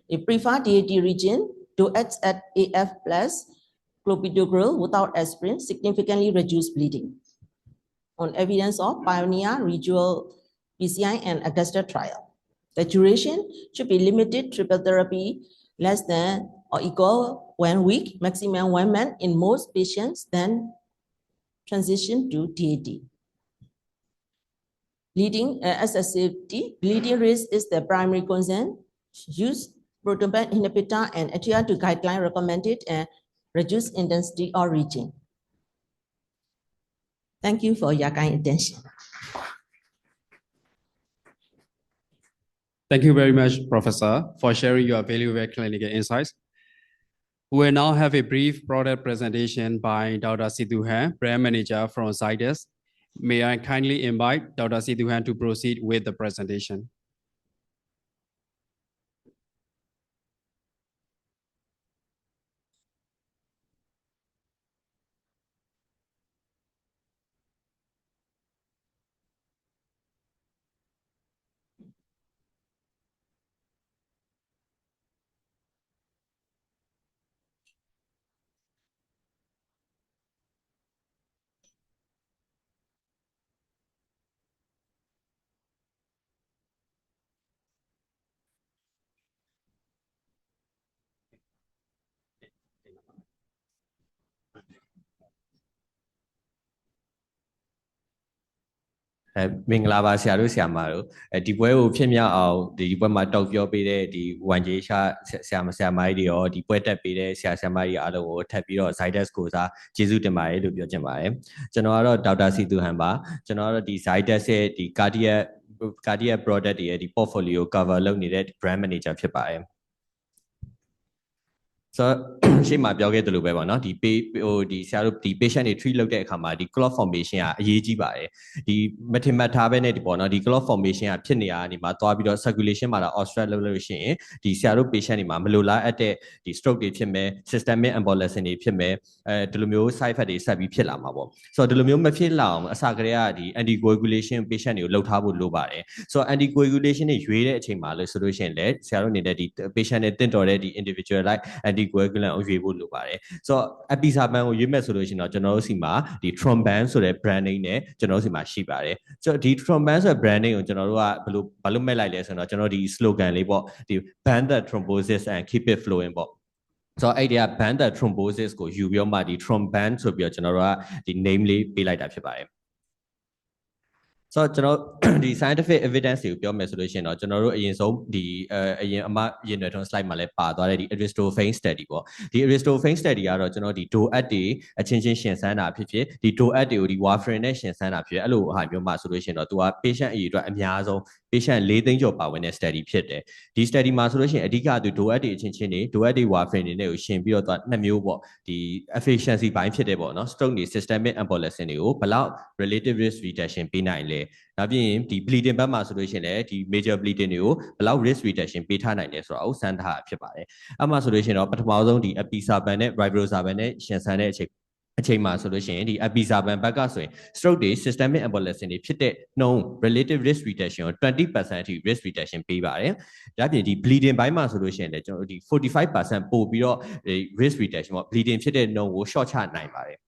In preferred DAT region, DOAC at AF plus clopidogrel without aspirin significantly reduce bleeding. On evidence of Pioneer, Rejuel, PCI, and Augusta trial. The duration should be limited triple therapy less than or equal 1 week, maximum 1 month in most patients, then transition to DAT. Bleeding as a safety, bleeding risk is the primary concern. Use proton pump inhibitor and adhere to guideline recommended and reduce intensity or region. Thank you for your kind attention. Thank you very much, Professor, for sharing your valuable clinical insights. We will now have a brief product presentation by Dr. Sithuhan, Brand Manager from Zydus. May I kindly invite Dr. Sithuhan to proceed with the presentation. Minglava Shadow Shamaro, a deep way of Pimia, the Dipoma Tokyo Pide, the Wanjisha Samai, or the Pueta Pide, Shasamai, other word, Tapio, Sidus Cosa, Jesu de Mai, Lubio Jamae, General Dr. Situhamba, General decided the cardiac product, the portfolio cover low needed brand manager. So ရှေ့မှာပြောခဲ့သလိုပဲပေါ့နော်ဒီဆရာတို့ဒီ patient တွေ treat လုပ်တဲ့အခါမှာဒီ clot formation ကအရေးကြီးပါတယ်ဒီမထင်မှတ်ထားပဲနဲ့ဒီပေါ့နော်ဒီ clot formation ကဖြစ်နေရနေမှာသွားပြီးတော့ circulation မှာလာ obstruct လုပ်လို့ရှိရင်ဒီဆရာတို့ patient တွေမှာမလိုလားအပ်တဲ့ဒီ stroke တွေဖြစ်မယ် systemic embolism တွေဖြစ်မယ်ဒီလိုမျိုး side effect တွေဆက်ပြီးဖြစ်လာမှာပေါ့ဆိုတော့ဒီလိုမျိုးမဖြစ်လာအောင်အစကတည်းကဒီ anticoagulation patient တွေကိုလှုပ်ထားဖို့လိုပါတယ်ဆိုတော့ anticoagulation တွေရွေးတဲ့အချိန်မှာလို့ဆိုလို့ရှိရင်လည်းဆရာတို့နေတဲ့ဒီ patient တွေတင့်တော်တဲ့ဒီ individual like anticoagulant ကိုရွေးဖို့လိုပါတယ်ဆိုတော့ episaban ကိုရွေးမဲ့ဆိုလို့ရှိရင်တော့ကျွန်တော်တို့စီမှာဒီ Tromban ဆိုတဲ့ brand name နဲ့ကျွန်တော်တို့စီမှာရှိပါတယ်ဆိုတော့ဒီ Tromban ဆိုတဲ့ brand name ကိုကျွန်တော်တို့ကဘာလို့မဲ့လိုက်လဲဆိုတော့ကျွန်တော်ဒီ slogan လေးပေါ့ဒီ ban the thrombosis and keep it flowing ပေါ့ဆိုတော့အဲ့ဒီက ban the thrombosis ကိုယူပြီးတော့မှဒီ Tromban ဆိုပြီးတော့ကျွန်တော်တို့ကဒီ name လေးပေးလိုက်တာဖြစ်ပါတယ်ဆိုတော့ကျွန်တော်ဒီ scientific evidence တွေကိုပြောမယ်ဆိုလို့ရှိရင်တော့ကျွန်တော်တို့အရင်ဆုံးဒီအရင်ရင်နွယ်ထွန်း slide မှာလည်းပါသွားတဲ့ဒီ Aristophanes study ပေါ့ဒီ Aristophanes study ကတော့ကျွန်တော်ဒီ DOAC တွေအချင်းချင်းရှင်ဆန်းတာဖြစ်ဖြစ်ဒီ DOAC တွေကိုဒီ warfarin နဲ့ရှင်ဆန်းတာဖြစ်ဖြစ်အဲ့လိုဟာမျိုးမှာဆိုလို့ရှိရင်တော့သူက patient အရေအတွက်အများဆုံး patient 4 သိန်းကျော်ပါဝင်တဲ့ study ဖြစ်တယ်ဒီ study မှာဆိုလို့ရှိရင်အဓိကသူ DOAC တွေအချင်းချင်းတွေ DOAC တွေ warfarin တွေနဲ့ကိုရှင်ပြီးတော့နှစ်မျိုးပေါ့ဒီ efficiency ဘိုင်းဖြစ်တယ်ပေါ့နော် stroke တွေ systemic embolism တွေကိုဘယ်လောက် relative risk reduction ပေးနိုင်လဲနောက်ပြီးရင်ဒီ bleeding ဘက်မှာဆိုလို့ရှိရင်လည်းဒီ major bleeding တွေကိုဘယ်လောက် risk reduction ပေးထားနိုင်လဲဆိုတာကိုစမ်းထားဖြစ်ပါတယ်အဲ့မှာဆိုလို့ရှိရင်တော့ပထမဆုံးဒီ episaban နဲ့ rivaroxaban နဲ့ရှင်ဆန်းတဲ့အချိန်မှာဆိုလို့ရှိရင်ဒီ episaban ဘက်ကဆိုရင် stroke တွေ systemic embolism တွေဖြစ်တဲ့နှုန်း relative risk reduction ကို 20% အထိ risk reduction ပေးပါတယ်ဒါပြင်ဒီ bleeding ဘိုင်းမှာဆိုလို့ရှိရင်လည်းကျွန်တော်တို့ဒီ 45% ပို့ပြီးတော့ risk reduction ပေါ့ bleeding ဖြစ်တဲ့နှုန်းကို short ချနိုင်ပါတယ်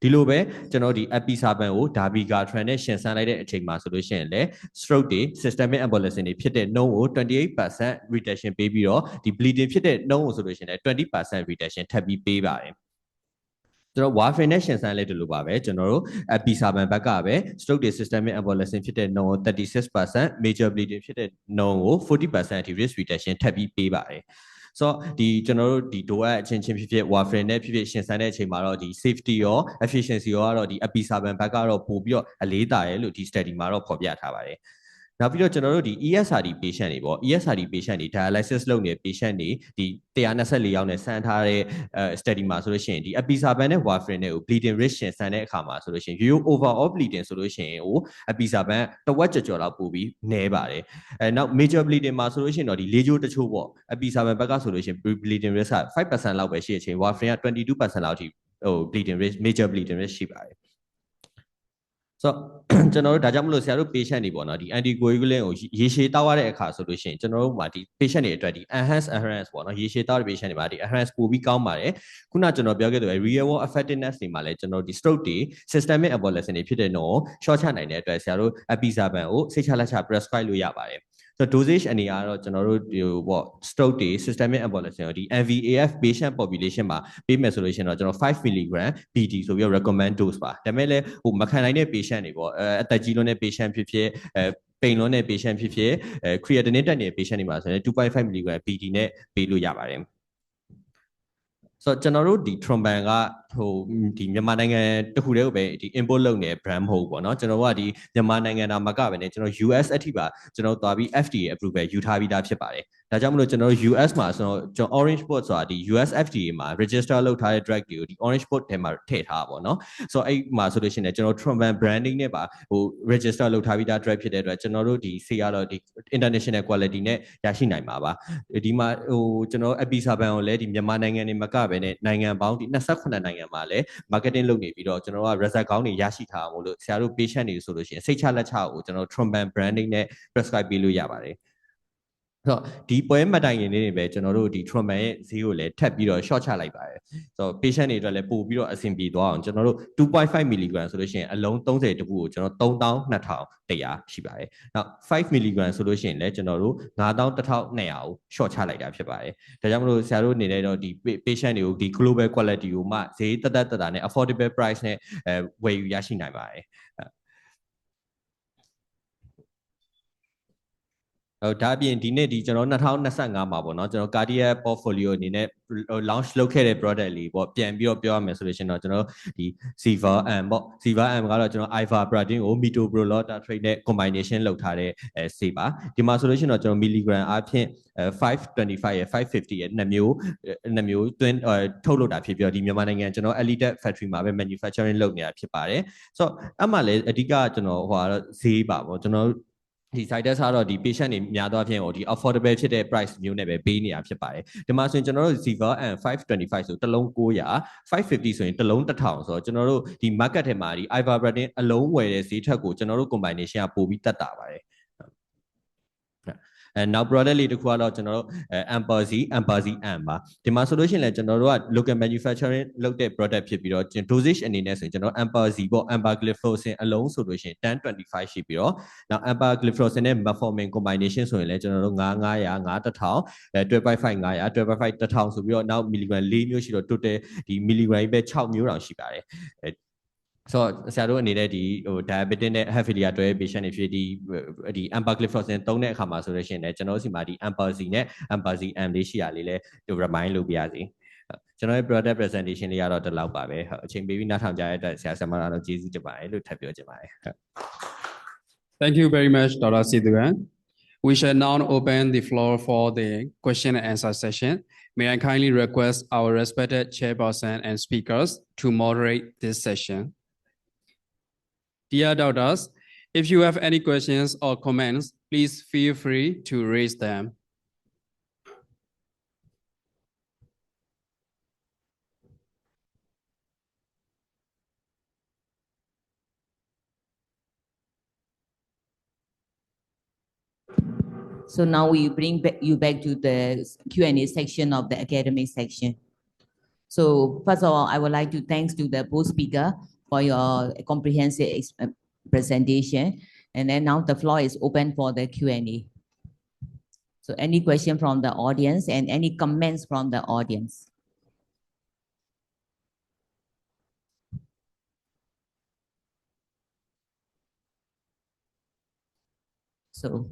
ဒီလိုပဲကျွန်တော်ဒီ episaban ကို dabigatran နဲ့ရှင်ဆန်းလိုက်တဲ့အချိန်မှာဆိုလို့ရှိရင်လည်း stroke တွေ systemic embolism တွေဖြစ်တဲ့နှုန်းကို 28% reduction ပေးပြီးတော့ဒီ bleeding ဖြစ်တဲ့နှုန်းကိုဆိုလို့ရှိရင်လည်း 20% reduction ထပ်ပြီးပေးပါတယ်ကျွန်တော် warfarin နဲ့ရှင်ဆန်းလဲဒီလိုပါပဲကျွန်တော်တို့ episaban ဘက်ကပဲ stroke တွေ systemic embolism ဖြစ်တဲ့နှုန်းကို 36% major bleeding ဖြစ်တဲ့နှုန်းကို 40% အထိ risk reduction ထပ်ပြီးပေးပါတယ်ဆိုတော့ဒီကျွန်တော်တို့ဒီ DOAC အချင်းချင်းဖြစ်ဖြစ် warfarin နဲ့ဖြစ်ဖြစ်ရှင်ဆန်းတဲ့အချိန်မှာတော့ဒီ safety ရော efficiency ရောကတော့ဒီ episaban ဘက်ကတော့ပို့ပြီးတော့အလေးတာတယ်လို့ဒီ study မှာတော့ဖော်ပြထားပါတယ်နောက်ပြီးတော့ကျွန်တော်တို့ဒီ ESRD patient တွေပေါ့ ESRD patient တွေ dialysis လုပ်နေတဲ့ patient တွေဒီ124ယောက်နဲ့ဆန်းထားတဲ့ study မှာဆိုလို့ရှိရင်ဒီ episaban နဲ့ warfarin နဲ့ကို bleeding risk ရှင်ဆန်းတဲ့အခါမှာဆိုလို့ရှိရင် overall bleeding ဆိုလို့ရှိရင်ဟို episaban တဝက်ကျော်လောက်ပို့ပြီးနည်းပါတယ်နောက် major bleeding မှာဆိုလို့ရှိရင်တော့ဒီလေးချိုးတချို့ပေါ့ episaban ဘက်ကဆိုလို့ရှိရင် bleeding risk က 5% လောက်ပဲရှိတဲ့အချိန် warfarin က 22% လောက်ထိဟို bleeding risk major bleeding risk ရှိပါတယ်ဆိုတော့ကျွန်တော်တို့ဒါကြောင့်မလို့ဆရာတို့ patient တွေပေါ့နော်ဒီ anticoagulant ကိုရေရှည်တောက်ရတဲ့အခါဆိုလို့ရှိရင်ကျွန်တော်တို့မှာဒီ patient တွေအတွက်ဒီ enhanced adherence ပေါ့နော်ရေရှည်တောက်တဲ့ patient တွေမှာဒီ adherence ပိုပြီးကောင်းပါတယ်ခုနကျွန်တော်ပြောခဲ့တဲ့ real world effectiveness တွေမှာလည်းကျွန်တော်ဒီ stroke တွေ systemic embolism တွေဖြစ်တဲ့နှုန်းကို short ချနိုင်တဲ့အတွက်ဆရာတို့ episaban ကိုစိတ်ချလက်ချ prescribe လို့ရပါတယ်ဆိုတော့ dosage အနေနဲ့ကတော့ကျွန်တော်တို့ဒီပေါ့ stroke တွေ systemic embolism ကိုဒီ MVAF patient population မှာပေးမယ်ဆိုလို့ရှိရင်တော့ကျွန်တော်5 mg BD ဆိုပြီးတော့ recommend dose ပါဒါပေမဲ့လည်းဟိုမခံနိုင်တဲ့ patient တွေပေါ့အသက်ကြီးလွန်းတဲ့ patient ဖြစ်ဖြစ်ပိန်လွန်းတဲ့ patient ဖြစ်ဖြစ်creatinine တက်နေတဲ့ patient တွေမှာဆိုရင် 2.5 mg BD နဲ့ပေးလို့ရပါတယ်ဆိုတော့ကျွန်တော်တို့ဒီ Tromban ကဟိုဒီမြန်မာနိုင်ငံတခုတည်းကိုပဲဒီ import လုပ်နေတဲ့ brand မဟုတ်ဘူးပေါ့နော်ကျွန်တော်တို့ကဒီမြန်မာနိုင်ငံသားမကပဲねကျွန်တော် US အထိပါကျွန်တော်သွားပြီး FDA approval ယူထားပြီးသားဖြစ်ပါတယ်ဒါကြောင့်မလို့ကျွန်တော်တို့ US မှာဆိုတော့ကျွန်တော် Orange Book ဆိုတာဒီ US FDA မှာ register လုပ်ထားတဲ့ drug တွေကိုဒီ Orange Book ထဲမှာထည့်ထားပါတော့ဆိုတော့အဲ့မှာဆိုလို့ရှိရင်ကျွန်တော် Tromban branding နဲ့ပါဟို register လုပ်ထားပြီးသား drug ဖြစ်တဲ့အတွက်ကျွန်တော်တို့ဒီဆေးကတော့ဒီ international quality နဲ့ရရှိနိုင်မှာပါဒီမှာဟိုကျွန်တော် episaban ကိုလည်းဒီမြန်မာနိုင်ငံတွေမကပဲねနိုင်ငံပေါင်းဒီ28နိုင်ငံမှာလည်း marketing လုပ်နေပြီးတော့ကျွန်တော်က result ကောင်းတွေရရှိထားအောင်လို့ဆရာတို့ patient တွေဆိုလို့ရှိရင်စိတ်ချလက်ချကိုကျွန်တော် Tromban branding နဲ့ prescribe ပေးလို့ရပါတယ်ဆိုတော့ဒီပွဲမတိုင်ခင်လေးတွေပဲကျွန်တော်တို့ဒီ Tromban ရဲ့ဈေးကိုလည်းထပ်ပြီးတော့ short ချလိုက်ပါတယ်ဆိုတော့ patient တွေအတွက်လည်းပို့ပြီးတော့အဆင်ပြေသွားအောင်ကျွန်တော်တို့ 2.5 mg ဆိုလို့ရှိရင်အလုံး30တပူကိုကျွန်တော်32,100ရှိပါတယ်နောက်5 mg ဆိုလို့ရှိရင်လည်းကျွန်တော်တို့91,200ကို short ချလိုက်တာဖြစ်ပါတယ်ဒါကြောင့်မလို့ဆရာတို့အနေနဲ့တော့ဒီ patient တွေကိုဒီ global quality ကိုမှဈေးတက်နဲ့ affordable price နဲ့ဝယ်ယူရရှိနိုင်ပါတယ် ဒါအပြင်ဒီနေ့ဒီကျွန်တော်2025မှာပေါ့နော်ကျွန်တော် cardiac portfolio အနေနဲ့ launch လုပ်ခဲ့တဲ့ product လေးပေါ့ပြန်ပြီးတော့ပြောရမယ်ဆိုလို့ရှင်တော့ကျွန်တော်ဒီ Siva M ပေါ့ Siva M ကတော့ကျွန်တော် Ivabradine ကို metoprolol tartrate နဲ့ combination လုပ်ထားတဲ့ဆေးပါဒီမှာဆိုလို့ရှင်တော့ကျွန်တော် milligram အဖြစ်525 ရဲ့550ရဲ့နှစ်မျိုးတွင်းထုတ်လုပ်တာဖြစ်ပြီးတော့ဒီမြန်မာနိုင်ငံကျွန်တော် Elite Factory မှာပဲ manufacturing လုပ်နေတာဖြစ်ပါတယ်ဆိုတော့အမှလည်းအဓိကကျွန်တော်ဟိုကတော့ဈေးပါပေါ့ကျွန်တော်ဒီ side test ကတော့ဒီ patient တွေများသောအားဖြင့်ဟိုဒီ affordable ဖြစ်တဲ့ price မျိုးနဲ့ပဲပေးနေတာဖြစ်ပါတယ်ဒီမှာဆိုရင်ကျွန်တော်တို့ Ziva and 525ဆိုတစ်လုံး900 550ဆိုရင်တစ်လုံး1000ဆိုတော့ကျွန်တော်တို့ဒီ market ထဲမှာဒီ Ivabradine အလုံးဝယ်တဲ့ဈေးထက်ကိုကျွန်တော်တို့ combination ကပိုပြီးတက်တာပါတယ်နောက် product လေးတစ်ခုကတော့ကျွန်တော်တို့Ampazi M ပါဒီမှာဆိုလို့ရှိရင်လည်းကျွန်တော်တို့က local manufacturing လုပ်တဲ့ product ဖြစ်ပြီးတော့ dosage အနေနဲ့ဆိုရင်ကျွန်တော် Ampazi ပေါ့ Empagliflozin အလုံးဆိုလို့ရှိရင်1025ရှိပြီးတော့နောက် Empagliflozin နဲ့ metformin combination ဆိုရင်လည်းကျွန်တော်တို့900 1000 12.5 900 12.5 1000ဆိုပြီးတော့နောက် milligram 4မျိုးရှိတော့ total ဒီ milligram ပဲ6မျိုးတောင်ရှိပါတယ်ဆိုတော့ဆရာတို့အနေနဲ့ဒီဟို diabetic နဲ့ heart failure တွဲ patient တွေဖြစ်ဒီEmpagliflozin သုံးတဲ့အခါမှာဆိုလို့ရှိရင်လည်းကျွန်တော်တို့စီမှာဒီ Empazi နဲ့ Empazi M လေးရှိရလေးလဲ remind လုပ်ပြရစီကျွန်တော်ရဲ့ product presentation လေးကတော့ဒီလောက်ပါပဲအချိန်ပေးပြီးနားထောင်ကြရတဲ့ဆရာဆရာမအားလုံးကျေးဇူးတင်ပါတယ်လို့ထပ်ပြောချင်ပါတယ် Thank you very much, Dr. Siduan. We shall now open the floor for the question and answer session. May I kindly request our respected chairperson and speakers to moderate this session. Dear doctors, if you have any questions or comments, please feel free to raise them. So now we bring you back to the Q&A section of the academic section. So first of all, I would like to thank to the both speaker for your comprehensive presentation. And then now the floor is open for the Q&A. So any question from the audience and any comments from the audience? So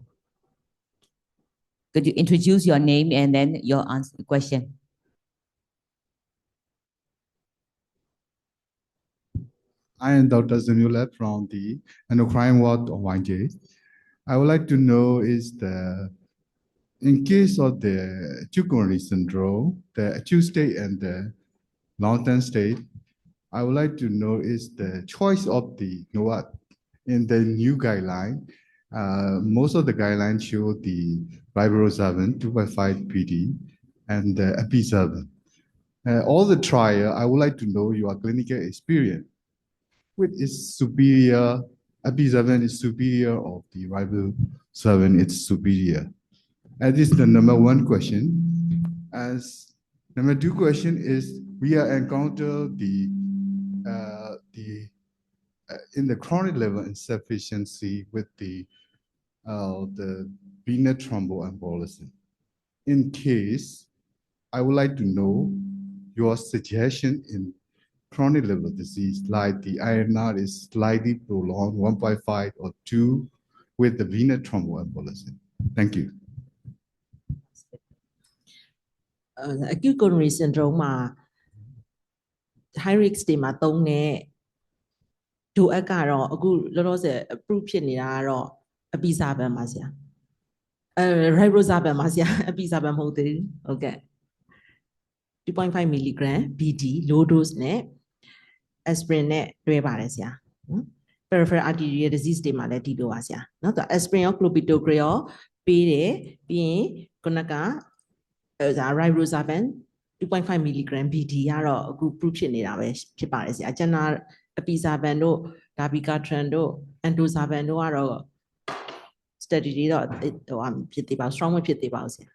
could you introduce your name and then your answer question? I am Dr. Zanula from the endocrine ward of YJ. I would like to know in case of the acute coronary syndrome, the acute state and the long-term state, I would like to know is the choice of the in the new guideline. Most of the guidelines show the Rivaroxaban 2.5 PD and the Epi7. All the trial, I would like to know your clinical experience. Which is superior, Epi7 is superior of the Rivaroxaban, it's superior. And this is the number one question. As number two question is, we are encounter in the chronic level insufficiency with the venous thromboembolism. In case, I would like to know your suggestion in chronic liver disease, like the INR is slightly prolonged, 1.5 or 2, with the venous thromboembolism. Thank you. Acute coronary syndrome high risk တွေမှာသုံးတဲ့ဒိုအက်ကတော့အခုလောလောဆယ် approve ဖြစ်နေတာကတော့ Epi7 ပါဆရာRivaroxaban ပါဆရာ Epi7 မဟုတ်သေးဘူးဟုတ်ကဲ့ 2.5 mg BD low dose နဲ့ aspirin နဲ့တွဲပါတယ်ဆရာ peripheral arterial disease တွေမှာလည်းဒီလိုပါဆရာเนาะသူ aspirin ရော clopidogrel ရောပေးတယ်ပြီးရင်ခုနကRivaroxaban 2.5 mg BD ကတော့အခု proof ဖြစ်နေတာပဲဖြစ်ပါတယ်ဆရာကျန်တာ Epi7 တို့ dabigatran တို့ endozaban တို့ကတော့ study တွေတော့ဖြစ်သေးပါ strong မဖြစ်သေးပါဘူးဆရာ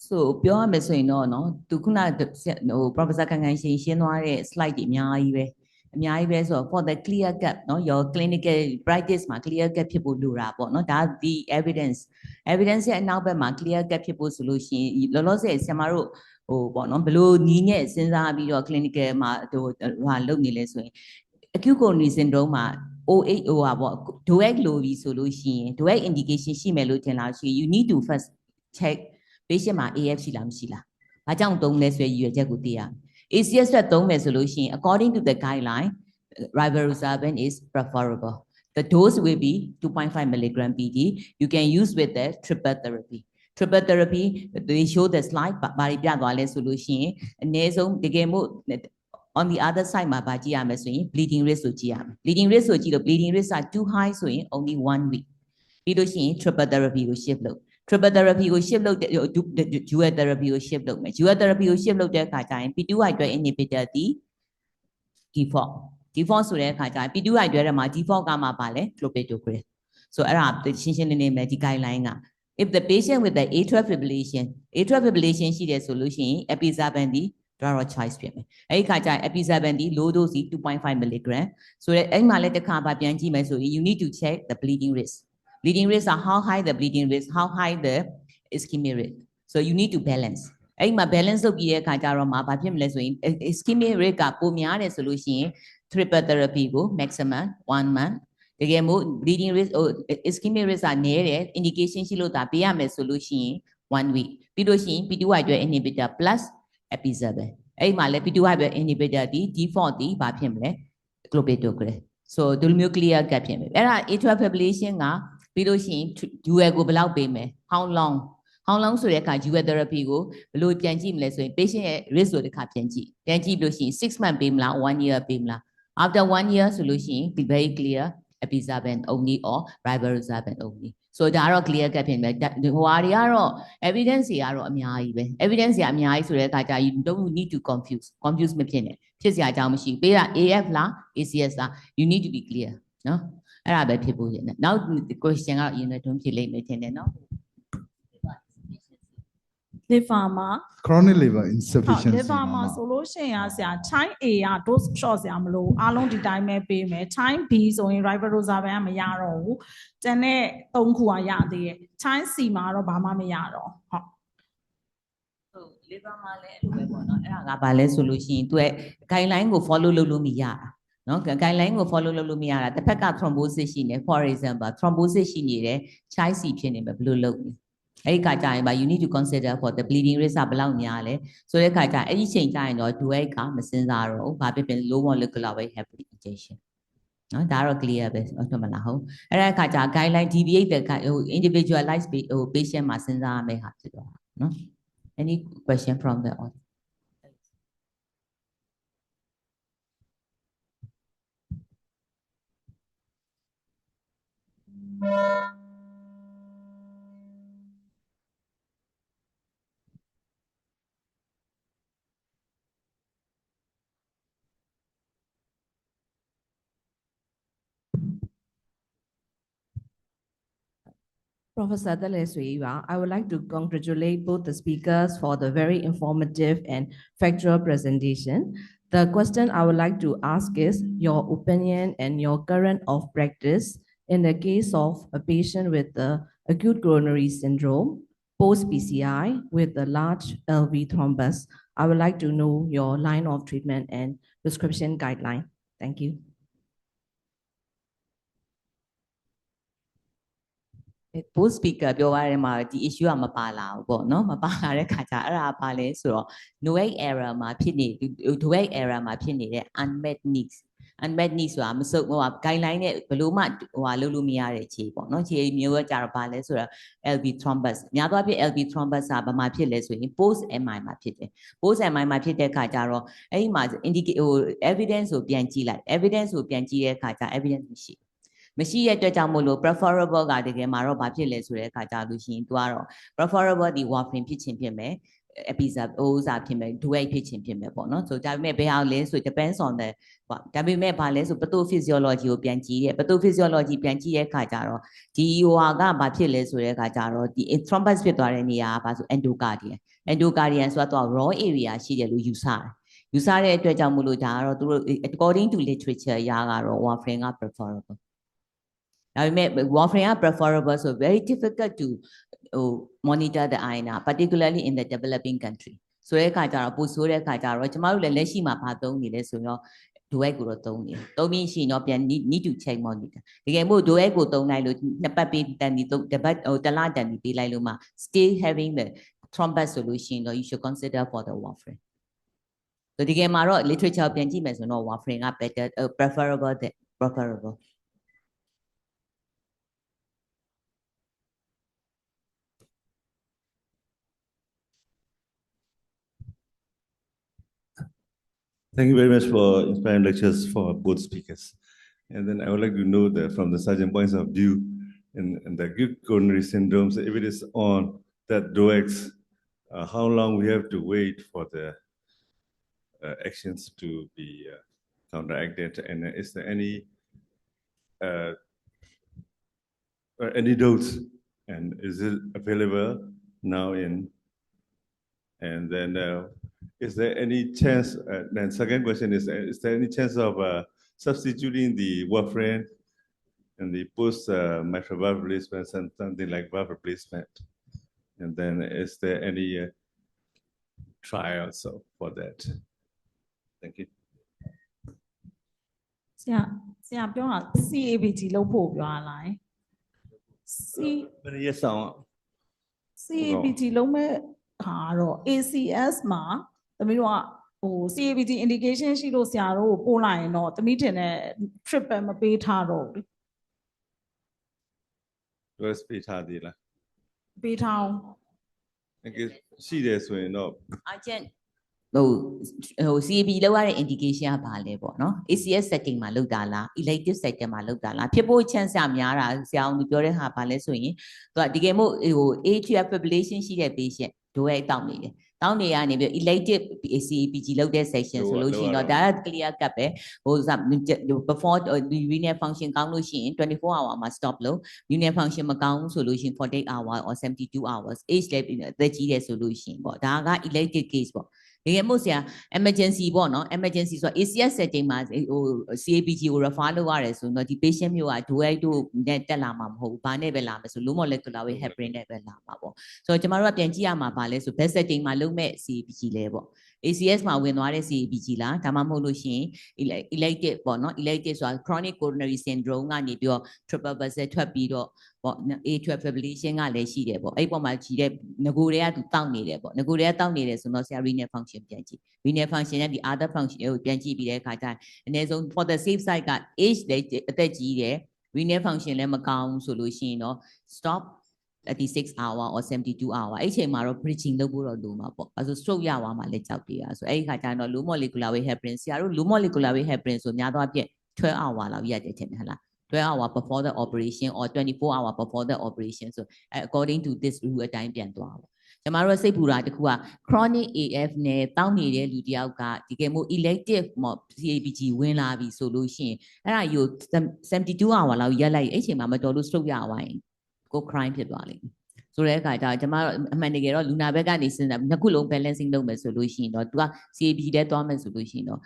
So ပြောရမယ်ဆိုရင်တော့နော်သူခုနဟို professor ကန်ကန်ရှင်းသွားတဲ့ slide တွေအများကြီးပဲဆိုတော့ for the clear cut နော် your clinical practice မှာ clear cut ဖြစ်ဖို့လိုတာပေါ့နော်ဒါ the evidence ရဲ့အနောက်ဘက်မှာ clear cut ဖြစ်ဖို့ဆိုလို့ရှိရင်လောလောဆယ်ဆရာမတို့ဟိုပေါ့နော်ဘလို့နီးညက်စဉ်းစားပြီးတော့ clinical မှာဟိုလုပ်နေလဲဆိုရင် acute coronary syndrome မှာ OH ဟိုပါပေါ့ DOAC လိုပြီဆိုလို့ရှိရင် DOAC indication ရှိမယ်လို့ထင်လားရှိရင် you need to first check patient မှာ AF ရှိလားမရှိလား။ဘာကြောင့်သုံးလဲဆိုရည်ရွယ်ချက်ကိုသိရမယ်။ ACS အတွက်သုံးမယ်ဆိုလို့ရှိရင် according to the guideline rivaroxaban is preferable. The dose will be 2.5 milligram PD. You can use with the triple therapy. Triple therapy, they show the slide, butပြသွားလဲဆိုလို့ရှိရင်အနည်းဆုံးတကယ်မို့ on the other side မှာဗာကြည့်ရမယ်ဆိုရင် bleeding risk ကိုကြည့်ရမယ် bleeding risk ကိုကြည့်လို့ bleeding risk က too high ဆိုရင် only 1 week ပြီးလို့ရှိရင် triple therapy ကို shift လုပ် triple therapy ကို shift လုပ်တဲ့ dual therapy ကို shift လုပ်မယ် dual therapy ကို shift လုပ်တဲ့အခါကျရင် P2Y အတွက် inhibitor ဒီ default ဆိုတဲ့အခါကျရင် P2Y အတွက်ထဲမှာ default ကမှပါလဲ clopidogrel so အဲ့ဒါရှင်းရှင်းလင်းလင်းပဲဒီ guideline က if the patient with the atrial fibrillation ရှိတယ်ဆိုလို့ရှိရင် epizaban ဒီ drug choice ဖြစ်မယ်အဲ့ဒီခါကျရင် epizaban ဒီ low dose 2.5 mg ဆိုတော့အဲ့မှာလည်းတစ်ခါပါပြန်ကြည့်မယ်ဆိုရင် you need to check the bleeding risk are how high the bleeding risk how high the ischemic risk so you need to balance အဲ့မှာ balance လုပ်ပြီးတဲ့အခါကျတော့မှာဘာဖြစ်မလဲဆိုရင် ischemic risk ကပိုများတယ်ဆိုလို့ရှိရင် triple therapy ကို maximum 1 month တကယ်မို့ bleeding risk ischemic risk ကနည်းတယ် indication ရှိလို့ဒါပေးရမယ်ဆိုလို့ရှိရင် 1 week ပြီးလို့ရှိရင် P2Y အတွက် inhibitor plus epizaban အဲ့မှာလည်း P2Y အတွက် inhibitor ဒီ default ဒီဘာဖြစ်မလဲ clopidogrel so ဒီလိုမျိုး clear cut ဖြစ်မယ်အဲ့ဒါ atrial fibrillation ကပြီးလို့ရှိရင် dual ကိုဘယ်လောက်ပေးမယ် how long ဆိုတဲ့အခါ dual therapy ကိုဘယ်လိုပြန်ကြည့်မလဲဆိုရင် patient ရဲ့ risk ကိုတစ်ခါပြန်ကြည့်ပြီးလို့ရှိရင် 6 month ပေးမလား 1 year ပေးမလား after 1 year ဆိုလို့ရှိရင် be very clear epizaban only or rivaroxaban only so ဒါကတော့ clear cut ဖြစ်မယ်ဟိုဟာတွေကတော့ evidence တွေကတော့အများကြီးပဲ evidence တွေအများကြီးဆိုတဲ့အခါကျ you don't need to confuse မဖြစ်နဲ့ဖြစ်စရာအကြောင်းမရှိဘူးပေးတာ AF လား ACS လား you need to be clear နော်အဲ့ဒါပဲဖြစ်ဖို့ရနေနောက် question ကတော့အရင်ကတွန်းဖြစ်လိမ့်မယ်ထင်တယ်နော် liver မှာ Chronic liver insufficiency. liver မှာဆိုလို့ရှိရင်ဆရာ time A က dose short ဆရာမလို့အားလုံးဒီတိုင်းပဲပေးမယ် time B ဆိုရင် rivaroxaban ကမရတော့ဘူးကျန်တဲ့3ခုကရသေးတယ် time C မှာတော့ဘာမှမရတော့ဟုတ် liver မှာလည်းအဲ့လိုပဲပေါ့နော်အဲ့ဒါကဘာလဲဆိုလို့ရှိရင်သူရဲ့ guideline ကို follow လုပ်လို့မရတာနော် guideline ကို follow လုပ်လို့မရတာတစ်ဖက်က thrombosis ရှိနေ for example thrombosis ရှိနေတယ် child C ဖြစ်နေမယ်ဘယ်လိုလုပ်လဲအဲ့ဒီခါကျရင်ဗာ you need to consider for the bleeding risk ဘယ်လောက်များလဲဆိုတဲ့ခါကျအဲ့ဒီချိန်ကျရင်တော့ dual ကမစင်စားတော့ဘူးဘာဖြစ်ဖြစ် low molecular weight heavy injection နော်ဒါတော့ clear ပဲဟုတ်မလားဟုတ်အဲ့ဒါခါကျ guideline deviate တဲ့ဟို individualized ဟို patient မှာစဉ်းစားရမယ့်ဟာဖြစ်သွားတာနော် any question from the audience Professor Dalesweiwa, I would like to congratulate both the speakers for the very informative and factual presentation. The question I would like to ask is your opinion and your current of practice in the case of a patient with the acute coronary syndrome, post-PCI with a large LV thrombus. I would like to know your line of treatment and prescription guideline. Thank you. post speaker ပြောရတဲ့မှာဒီ issue ကမပါလာဘူးပေါ့နော်မပါလာတဲ့ခါကျအဲ့ဒါပါလဲဆိုတော့ NOAC error မှာဖြစ်နေ DOAC error မှာဖြစ်နေတဲ့ unmet needs ဆိုတာမစုံဟို guideline နဲ့ဘယ်လိုမှဟိုဟာလုပ်လို့မရတဲ့ခြေပေါ့နော်ခြေမျိုးကကြတော့ပါလဲဆိုတော့ LV thrombus များသောအားဖြင့် LV thrombus ကဘာမှဖြစ်လဲဆိုရင် post MI မှာဖြစ်တယ် post MI မှာဖြစ်တဲ့ခါကျတော့အဲ့ဒီမှာ indicate ဟို evidence ကိုပြန်ကြည့်လိုက် evidence ကိုပြန်ကြည့်တဲ့ခါကျ evidence မရှိတဲ့အတွက်ကြောင့်မို့လို့ preferable ကတကယ်မှာတော့ဘာဖြစ်လဲဆိုတဲ့အခါကြလို့ရှိရင်သူကတော့ preferable ဒီ warfarin ဖြစ်ခြင်းဖြစ်မယ် epizaban ဖြစ်မယ် DOAC ဖြစ်ခြင်းဖြစ်မယ်ပေါ့နော်ဆိုဒါပေမဲ့ဘယ်ဟာလဲဆို depends on the ဒါပေမဲ့ဘာလဲဆို pathophysiology ကိုပြန်ကြည့်ရဲ pathophysiology ပြန်ကြည့်တဲ့အခါကျတော့ဒီဟိုဟာကဘာဖြစ်လဲဆိုတဲ့အခါကျတော့ဒီ thrombus ဖြစ်သွားတဲ့နေရာကဘာဆို endocardium ဆိုတော့ raw area ရှိတယ်လို့ယူဆတဲ့အတွက်ကြောင့်မို့လို့ဒါကတော့သူတို့ according to literature အရကတော့ warfarin က preferable I mean, warfarin are preferable, so very difficult to monitor the INR, particularly in the developing country. So, the kajara, post the kajara, tomorrow the leshi ma pato ni le so DOAC ကိုတော့သုံးတယ်သုံးပြီးရှိရင်တော့ပြန် need to check monitor တကယ်မို့ DOAC ကိုသုံးလိုက်လို့နှစ်ပတ်ပေးတန်ဒီတစ်ပတ်တစ်လတန်ဒီပေးလိုက်လို့မှ still having the thrombus solution တော့ you should consider for the warfarin ဒီကမှာတော့ literature ပြန်ကြည့်မယ်ဆိုတော့ warfarin က better preferable Thank you very much for inspiring lectures for both speakers. And then I would like to know that from the surgeon points of view and the acute coronary syndromes, if it is on that DOACs, how long we have to wait for the actions to be counteracted, and is there any dose, and is it available now in? And then is there any chance? Then second question is there any chance of substituting the warfarin and the post mitral valve replacement and something like valve replacement? And then is there any trials for that? Thank you. ဆရာပြောတာ CABG လုပ်ဖို့ပြောရလား But yes, CABG လုံးမဲ့ဟာတော့ ACS မှာသမီးတို့ကဟို CABG indication ရှိလို့ဆရာတို့ကိုပို့လိုက်ရင်တော့သမီးထင်တဲ့ trip ပဲမပေးထားတော့ဘူး let's be tardy lah. ပေးထားအောင် Thank you. See this way, no. agent ဟို CAB လောက်ရတဲ့ indication ကဘာလဲပေါ့နော် ACS setting မှာလောက်တာလား elective setting မှာလောက်တာလားဖြစ်ဖို့ chance များတာဆရာအောင်ပြောတဲ့ဟာဘာလဲဆိုရင်သူကဒီကဲမို့ဟို atrial fibrillation ရှိတဲ့ patient တို့ရဲ့တောင်းနေတယ်တောင်းနေရနေပြီး elective CABG လောက်တဲ့ section ဆိုလို့ရှိရင်တော့ဒါက clear cut ပဲဟို before renal function ကောင်းလို့ရှိရင်24 hour မှာ stop လို့ renal function မကောင်းဆိုလို့ရှိရင်48 hour or 72 hours age လည်းသက်ကြီးတယ်ဆိုလို့ရှိရင်ပေါ့ဒါက elective case ပေါ့ဒီကမို့ဆရာ emergency ပေါ့နော် emergency ဆိုတော့ ACS setting မှာဟို CABG ကို refer လုပ်ရတယ်ဆိုတော့ဒီ patient မျိုးက DOAC တို့နဲ့တက်လာမှာမဟုတ်ဘူးဘာနဲ့ပဲလာမယ်ဆို low molecular weight heparin နဲ့ပဲလာမှာပေါ့ဆိုတော့ကျမတို့ကပြန်ကြည့်ရမှာပါလဲဆို best setting မှာလုပ်မဲ့ CABG လဲပေါ့ ACS မှာဝင်သွားတဲ့ CABG လားဒါမှမဟုတ်လို့ရှိရင် elective ပေါ့နော် elective ဆိုတာ chronic coronary syndrome ကနေပြီးတော့ triple vessel ထွက်ပြီးတော့ပေါ့ atrial fibrillation ကလည်းရှိတယ်ပေါ့အဲ့ပေါ်မှာကြည့်တဲ့ငကိုတွေကသူတောက်နေတယ်ပေါ့ငကိုတွေကတောက်နေတယ်ဆိုတော့ဆရာ renal function ပြန်ကြည့် renal function နဲ့ဒီ other function ကိုပြန်ကြည့်ပြီးတဲ့အခါကျရင်အနည်းဆုံး for the safe side က age လည်းအသက်ကြီးတယ် renal function လည်းမကောင်းဆိုလို့ရှိရင်တော့ stop 36 hour or 72 hour အဲ့ချိန်မှာတော့ bridging လုပ်ဖို့တော့လိုမှာပေါ့အဲဆို stroke ရသွားမှလည်းကြောက်သေးတာဆိုအဲ့ဒီခါကျတော့ low molecular weight heparin ဆရာတို့ low molecular weight heparin ဆိုများသောအားဖြင့်12 hour လောက်ရတယ်ထင်တယ်ဟလား12 hour before the operation or 24 hour before the operation so according to this rule အတိုင်းပြန်သွားပါကျမတို့စိတ်ပူတာတခုက chronic AF နဲ့တောင်းနေတဲ့လူတယောက်ကဒီကဲမို့ elective CABG ဝင်လာပြီဆိုလို့ရှိရင်အဲ့ဒါယူ72 hour လောက်ရက်လိုက်အဲ့ချိန်မှာမတော်လို့ stroke ရသွားရင်ကို crime ဖြစ်သွားလိမ့်မယ်ဆိုတဲ့အခါကျကျမတို့အမှန်တကယ်တော့လူနာဘက်ကနေစဉ်းစားနှစ်ခုလုံး balancing လုပ်မယ်ဆိုလို့ရှိရင်တော့ तू က CABG ထဲသွားမယ်ဆိုလို့ရှိရင်တော့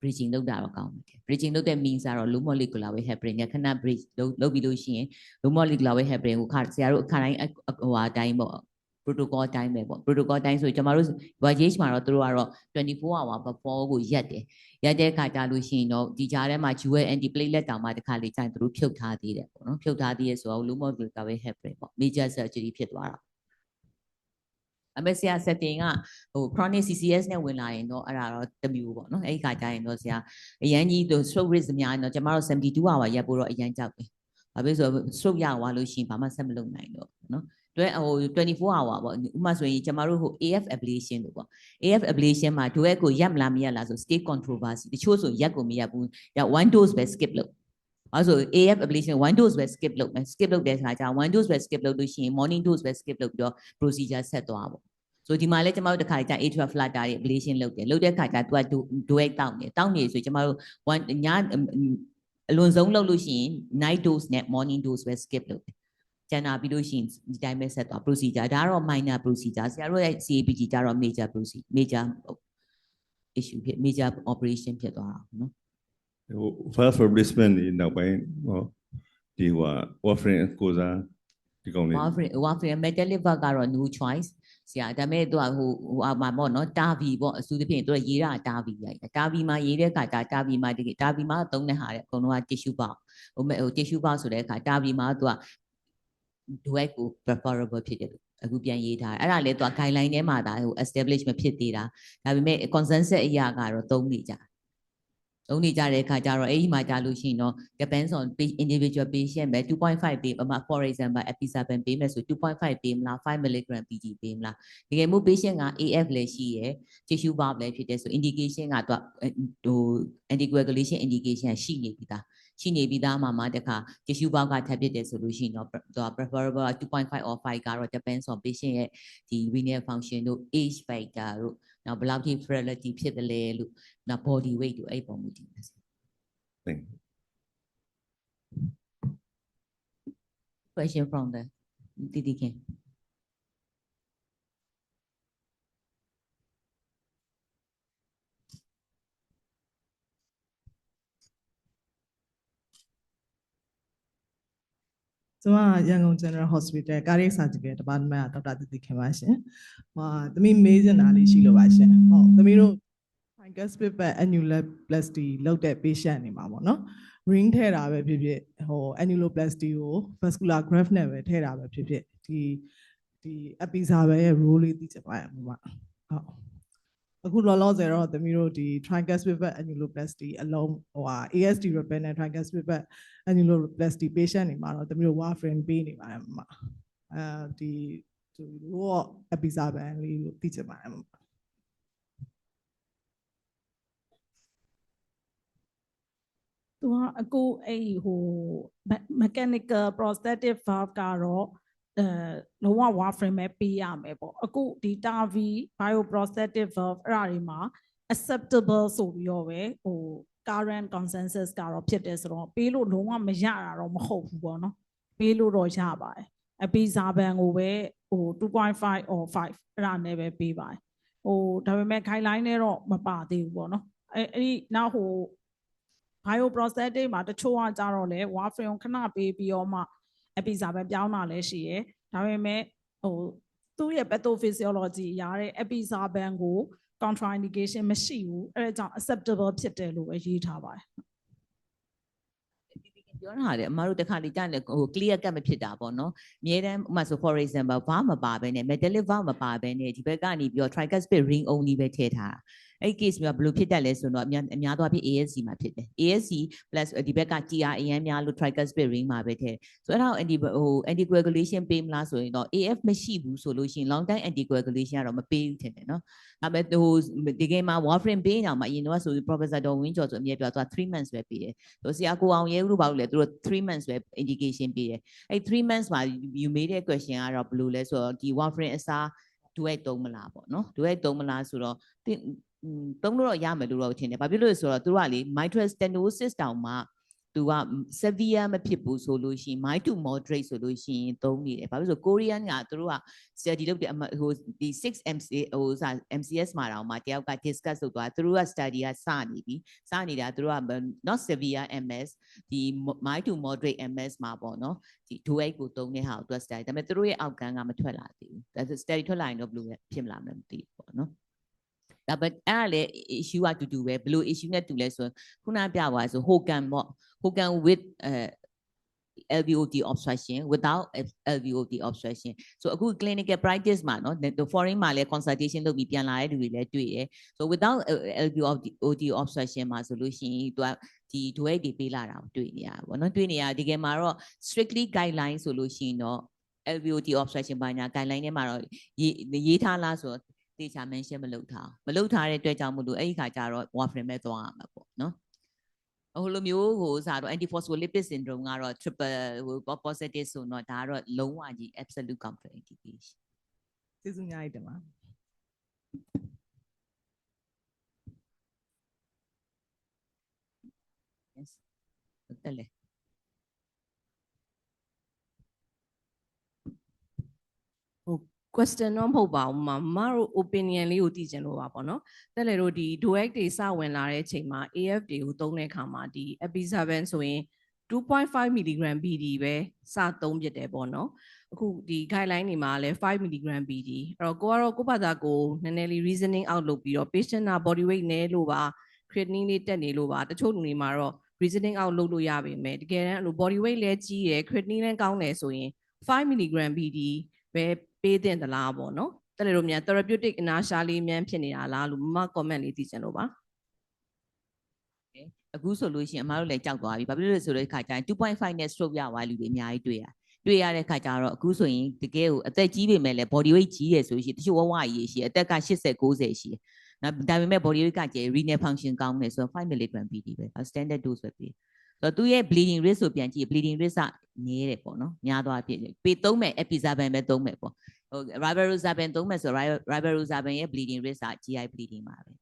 bridging လုပ်တာတော့ကောင်းတယ် bridging လုပ်တဲ့ means ကတော့ low molecular weight heparin နဲ့ခဏ bridge လုပ်ပြီးလို့ရှိရင် low molecular weight heparin ကိုဆရာတို့အခါတိုင်းဟိုအတိုင်းပေါ့ protocol အတိုင်းပဲပေါ့ protocol အတိုင်းဆိုကျမတို့ voyage မှာတော့သူတို့ကတော့24 hour before ကိုရက်တဲ့အခါကြလို့ရှိရင်တော့ဒီကြားထဲမှာ dual antiplatelet တောင်မှတစ်ခါလေကျရင်သူတို့ဖြုတ်ထားသေးတယ်ပေါ့နော်ဖြုတ်ထားသေးရဆိုတော့ low molecular weight heparin ပေါ့ major surgery ဖြစ်သွားတာအမေဆရာ setting ကဟို chronic CCS နဲ့ဝင်လာရင်တော့အဲ့ဒါတော့တမျိုးပေါ့နော်အဲ့ဒီခါကျရင်တော့ဆရာအရန်ကြီးတို့ stroke risk များရင်တော့ကျမတို့72 hour ရက်ဖို့တော့အရန်ကြောက်တယ်ဘာဖြစ်လို့ဆိုတော့ stroke ရသွားလို့ရှိရင်ဘာမှဆက်မလုပ်နိုင်တော့နော်တွဲဟို24 hour ပေါ့ဥပမာဆိုရင်ကျမတို့ဟို AF ablation လို့ပေါ့ AF ablation မှာ DOAC ကိုရက်မလားမရက်လားဆို state controversy တချို့ဆိုရက်ကိုမရက်ဘူးရ one dose ပဲ skip လုပ်အဲဆို AF ablation one dose ပဲ skip လုပ်မယ် skip လုပ်တဲ့အခါကျ one dose ပဲ skip လုပ်လို့ရှိရင် morning dose ပဲ skip လုပ်ပြီးတော့ procedure ဆက်သွားပေါ့ဆိုဒီမှာလဲကျမတို့တစ်ခါကြာ atrial flutter တွေ ablation လုပ်တယ်လုပ်တဲ့အခါကျ तू က DOAC တောင်းနေဆိုကျမတို့ one ညအလွန်ဆုံးလုပ်လို့ရှိရင် night dose နဲ့ morning dose ပဲ skip လုပ်တယ်ကျန်တာပြီးလို့ရှိရင်ဒီတိုင်းပဲဆက်သွား procedure ဒါကတော့ minor procedure ဆရာတို့ရဲ့ CABG ကြတော့ major procedure major issue ဖြစ် major operation ဖြစ်သွားတာနော် valve replacement နောက်ပိုင်းဟောဒီwarfarin ကိုစားဒီကောင်လေး warfarin metallic valve ကတော့ no choice ဆရာဒါပေမဲ့သူကဟိုမှာပေါ့နော်တာဗီပေါ့အစူးသဖြင့်သူကရေးတာတာဗီရိုက်တာဗီမှာရေးတဲ့အခါတာဗီမှာတာဗီမှာသုံးတဲ့ဟာတဲ့အကုန်လုံးက tissue box ဟို tissue box ဆိုတဲ့အခါတာဗီမှာသူက duet ကို preferable ဖြစ်တယ်အခုပြန်ရေးထားတယ်အဲ့ဒါလေသူက guideline ထဲမှာဒါဟို establish မဖြစ်သေးတာဒါပေမဲ့ consensus အရာကတော့သုံးနေကြတဲ့အခါကျတော့အဲ့ဒီမှာကြာလို့ရှိရင်တော့ depends on individual patient ပဲ 2.5 ပေးမှာ for example episaben ပေးမယ်ဆို 2.5 ပေးမလား 5 mg PG ပေးမလားတကယ်လို့ patient က AF လည်းရှိရယ် tissue bulb လည်းဖြစ်တယ်ဆို indication ကသူဟို anticoagulation indication ရှိနေပြီးသားမှာတခါ tissue bulb ကထပ်ဖြစ်တယ်ဆိုလို့ရှိရင်တော့သူက preferable 2.5 or 5ကတော့ depends on patient ရဲ့ဒီ renal function တို့ age factor တို့နောက်ဘယ်လောက်ထိ frailty ဖြစ်တယ်လဲလို့နောက် body weight တို့အဲ့ပုံမူတည်ပါစေ Thank you. question from the Didi Ken. ကျွန်မရန်ကုန် General Hospital Cardiac Surgical Department ကဒေါက်တာတည်တည်ခင်ပါရှင်။သမီးမေးချင်တာလေးရှိလို့ပါရှင်။ဟုတ်သမီးတို့ tricuspid annuloplasty လုပ်တဲ့ patient နေမှာပေါ့နော်။ ring ထည့်တာပဲဖြစ်ဖြစ်ဟို annuloplasty ကို vascular graft နဲ့ပဲထည့်တာပဲဖြစ်ဖြစ်ဒီ episaben ရဲ့ role လေးသိချင်ပါရဲ့ဟုတ်အခုလောလောဆယ်တော့သမီးတို့ဒီ tricuspid annuloplasty အလုံးဟိုASD repair နဲ့ tricuspid annuloplasty patient တွေမှာတော့သမီးတို့ warfarin ပေးနေပါတယ်မဒီရော episaben လေးလို့သိချင်ပါတယ်သူကအကူအဲ့ဟို mechanical prosthetic valve ကတော့လုံးဝ warfarin ပဲပေးရမယ်ပေါ့အခုဒီ TAVI bioprosthetic valve အဲ့ဒါတွေမှာ acceptable ဆိုပြီးတော့ပဲဟို current consensus ကတော့ဖြစ်တယ်ဆိုတော့ပေးလို့လုံးဝမရတာတော့မဟုတ်ဘူးပေါ့နော်ပေးလို့တော့ရပါတယ်episaben ကိုပဲဟို 2.5 or 5အဲ့ဒါနဲ့ပဲပေးပါတယ်ဟိုဒါပေမဲ့ guideline နဲ့တော့မပါသေးဘူးပေါ့နော်အဲ့ဒီနောက်ဟို bioprosthetic မှာတချို့ကကြတော့လေ warfarin ခဏပေးပြီးတော့မှ episaben ပြောင်းတာလည်းရှိရယ်ဒါပေမဲ့ဟိုသူ့ရဲ့ pathophysiology အရာတဲ့ episaben ကို contraindication မရှိဘူးအဲ့ဒါကြောင့် acceptable ဖြစ်တယ်လို့ပဲရေးထားပါတယ်ပြောတာလေအမတို့တခါလေကြားနေဟို clear cut မဖြစ်တာပေါ့နော်အများတန်းဥပမာဆို for example ဘာမပါဘဲနဲ့ metallic valve မပါဘဲနဲ့ဒီဘက်ကနေပြီးတော့ tricuspid ring only ပဲထည့်ထားတာအဲ့ case မျိုးဘယ်လိုဖြစ်တတ်လဲဆိုတော့အများသောအားဖြင့် ASC မှာဖြစ်တယ် ASC plus ဒီဘက်က TRAN များလို့ tricuspid ring မှာပဲထည့်ဆိုအဲ့ဒါanticoagulation ပေးမလားဆိုရင်တော့ AF မရှိဘူးဆိုလို့ရှိရင် long time anticoagulation ကတော့မပေးဘူးထင်တယ်နော်ဒါပေမဲ့ဟိုဒီကိမှာ warfarin ပေးနေအောင်အရင်တော့ဆို professor ဒေါ်ဝင်းကျော်ဆိုအမြဲပြောသူက3 months ပဲပေးတယ်ဆိုဆရာကိုအောင်ရဲဦးတို့ဘာလို့လဲသူတို့3 months ပဲ indication ပေးတယ်အဲ့3 months မှာယူမေးတဲ့ question ကတော့ဘယ်လိုလဲဆိုတော့ဒီ warfarin အစား duet သုံးမလားပေါ့နော် duet သုံးမလားဆိုတော့သုံးလို့တော့ရမယ်လို့တော့ထင်တယ်ဘာဖြစ်လို့လဲဆိုတော့သူကလေ mitral stenosis တောင်မှသူက severe မဖြစ်ဘူးဆိုလို့ရှိရင် mild to moderate ဆိုလို့ရှိရင်သုံးနေတယ်ဘာဖြစ်လို့ဆို Korean ကသူတို့က study လုပ်တယ်ဟိုဒီ 6MC ဟိုစာ MCS မှာတောင်မှတယောက်က discuss လုပ်သွားသူတို့က study ကစနေပြီစနေတာသူတို့က not severe MS ဒီ mild to moderate MS မှာပေါ့နော်ဒီ duet ကိုသုံးတဲ့ဟာကိုသူက study ဒါပေမဲ့သူတို့ရဲ့ outcome ကမထွက်လာသေးဘူးဒါဆို study ထွက်လာရင်တော့ဘယ်လိုဖြစ်မလားမသိဘူးပေါ့နော်ဒါပေမဲ့အဲ့လေ issue ကတူတူပဲဘယ်လို issue နဲ့တူလဲဆိုခုနပြပါဆို Hogan ပေါ့ Hogan with LVOT obstruction without LVOT obstruction so အခု clinical practice မှာเนาะ foreign မှာလည်း consultation လုပ်ပြီးပြန်လာတဲ့လူတွေလည်းတွေ့ရယ် so without LVOT obstruction မှာဆိုလို့ရှိရင်သူကဒီ duet တွေပေးလာတာကိုတွေ့နေရတာပေါ့เนาะတွေ့နေရဒီကမှာတော့ strictly guideline ဆိုလို့ရှိရင်တော့ LVOT obstruction ဘာညာ guideline ထဲမှာတော့ရေးထားလားဆိုတော့တေချာ mention မလုပ်ထားတဲ့အတွက်ကြောင့်မို့လို့အဲ့ဒီခါကျတော့ warfarin ပဲသွားရမှာပေါ့နော်ဟိုလိုမျိုးဟိုစားတော့ antiphospholipid syndrome ကတော့ triple ဟို positive ဆိုတော့ဒါကတော့လုံးဝကြီး absolute contraindication ကျေးဇူးများတင်ပါ yes တက်လေquestion တော့မဟုတ်ပါဘူးမတို့ opinion လေးကိုသိချင်လို့ပါပေါ့နော်တက်လေတို့ဒီ duet တွေစဝင်လာတဲ့အချိန်မှာ AF တွေကိုသုံးတဲ့အခါမှာဒီ episaben ဆိုရင် 2.5 mg BD ပဲစသုံးဖြစ်တယ်ပေါ့နော် အခုဒီ guideline တွေမှာလည်း5 mg BD အဲ့တော့ကိုကတော့ကိုယ့်ဘာသာကိုနည်းနည်းလေး reasoning out လုပ်ပြီးတော့ patient က body weight နည်းလို့ပါ creatinine လေးတက်နေလို့ပါတချို့လူတွေမှာတော့ reasoning out လုပ်လို့ရပါမယ်တကယ်တမ်းအဲ့လို body weight လည်းကြီးရယ် creatinine လည်းကောင်းတယ်ဆိုရင်5 mg BD ပဲပေးတင်သလားပေါ့နော်တက်လေတို့မြန် therapeutic inertia လေးမြန်ဖြစ်နေတာလားလို့မမ comment လေးသိချင်လို့ပါ အခုဆိုလို့ရှိရင်အမတို့လည်းကြောက်သွားပြီဘာဖြစ်လို့လဲဆိုတော့ခါကျရင်2.5နဲ့ stroke ရသွားလူတွေအများကြီးတွေ့ရတဲ့ခါကျတော့အခုဆိုရင်တကယ်ကိုအသက်ကြီးပေမဲ့လည်း body weight ကြီးရယ်ဆိုရှင်တချို့ဝဝကြီးရှိအသက်က80 90ရှိနော်ဒါပေမဲ့ body weight ကကျ renal function ကောင်းတယ်ဆိုတော့5 mg BD ပဲ standard dose ပဲပြီးဆိုတော့သူရဲ့ bleeding risk ဆိုပြန်ကြည့် bleeding risk ကနည်းတယ်ပေါ့နော်များသွားဖြစ်ပေသုံးမယ် epizaban ပဲသုံးမယ်ပေါ့ဟို rivaroxaban သုံးမယ်ဆို rivaroxaban ရဲ့ bleeding risk က GI bleeding ပါပဲ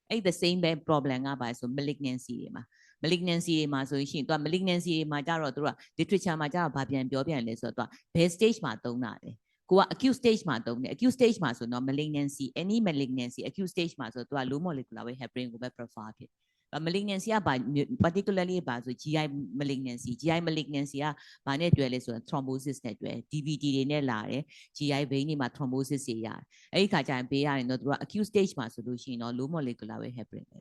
အဲ့ the same ပဲ problem ကပါဆို malignancy တွေမှာ malignancy တွေမှာဆိုရင်သူက malignancy တွေမှာကြတော့သူက literature မှာကြတော့ဗာပြန်ပြောပြန်လဲဆိုတော့သူက base stage မှာသုံးတာလေကိုက acute stage မှာသုံးတယ် acute stage မှာဆိုတော့ malignancy any malignancy acute stage မှာဆိုတော့သူက low molecular weight heparin ကိုပဲ prefer ဖြစ် malignancy က particularly ပါဆို GI malignancy ကဘာနဲ့တွဲလဲဆိုတော့ thrombosis နဲ့တွဲ DVT တွေနဲ့လာတယ် GI vein တွေမှာ thrombosis တွေရတယ်အဲ့ဒီခါကျရင်ပေးရတယ်တော့သူက acute stage မှာဆိုလို့ရှိရင်တော့ low molecular weight heparin ပဲ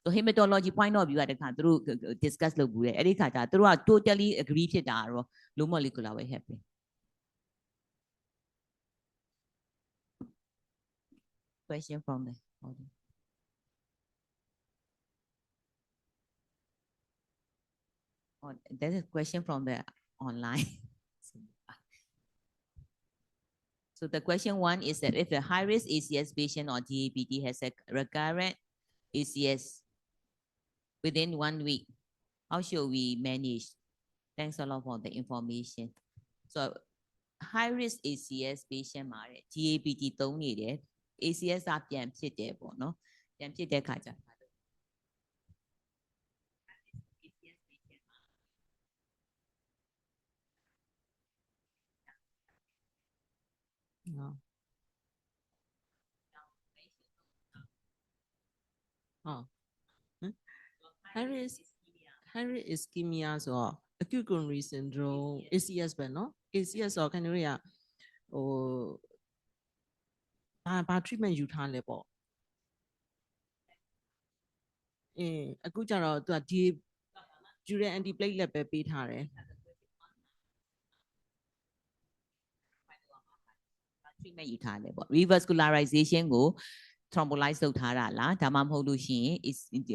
so hematology point of view ကတခါသူတို့ discuss လုပ်ဘူးလေအဲ့ဒီခါကျသူတို့က totally agree ဖြစ်တာတော့ low molecular weight heparin question from the audience oh, there's a question from the online so the question one is that if a high risk ACS patient or DAPT has a recurrent ACS within 1 week, how should we manage? Thanks a lot for the information. So, high risk ACS patient မှာ DAPT သုံးနေတယ် ACS ကပြန်ဖြစ်တယ်ပေါ့နော်ပြန်ဖြစ်တဲ့ခါကျhigh risk ischemia ဆိုတော့ acute coronary syndrome ACS ပဲเนาะ ACS ဆိုတော့ခင်ဗျားတို့ကဟိုဘာ treatment ယူထားလဲပေါ့အခုကျတော့သူကဒီ dural antiplatelet ပဲပေးထားတယ်treatment ယူထားတယ်ပေါ့ revascularization ကို thrombolyze လုပ်ထားတာလားဒါမှမဟုတ်လို့ရှိရင်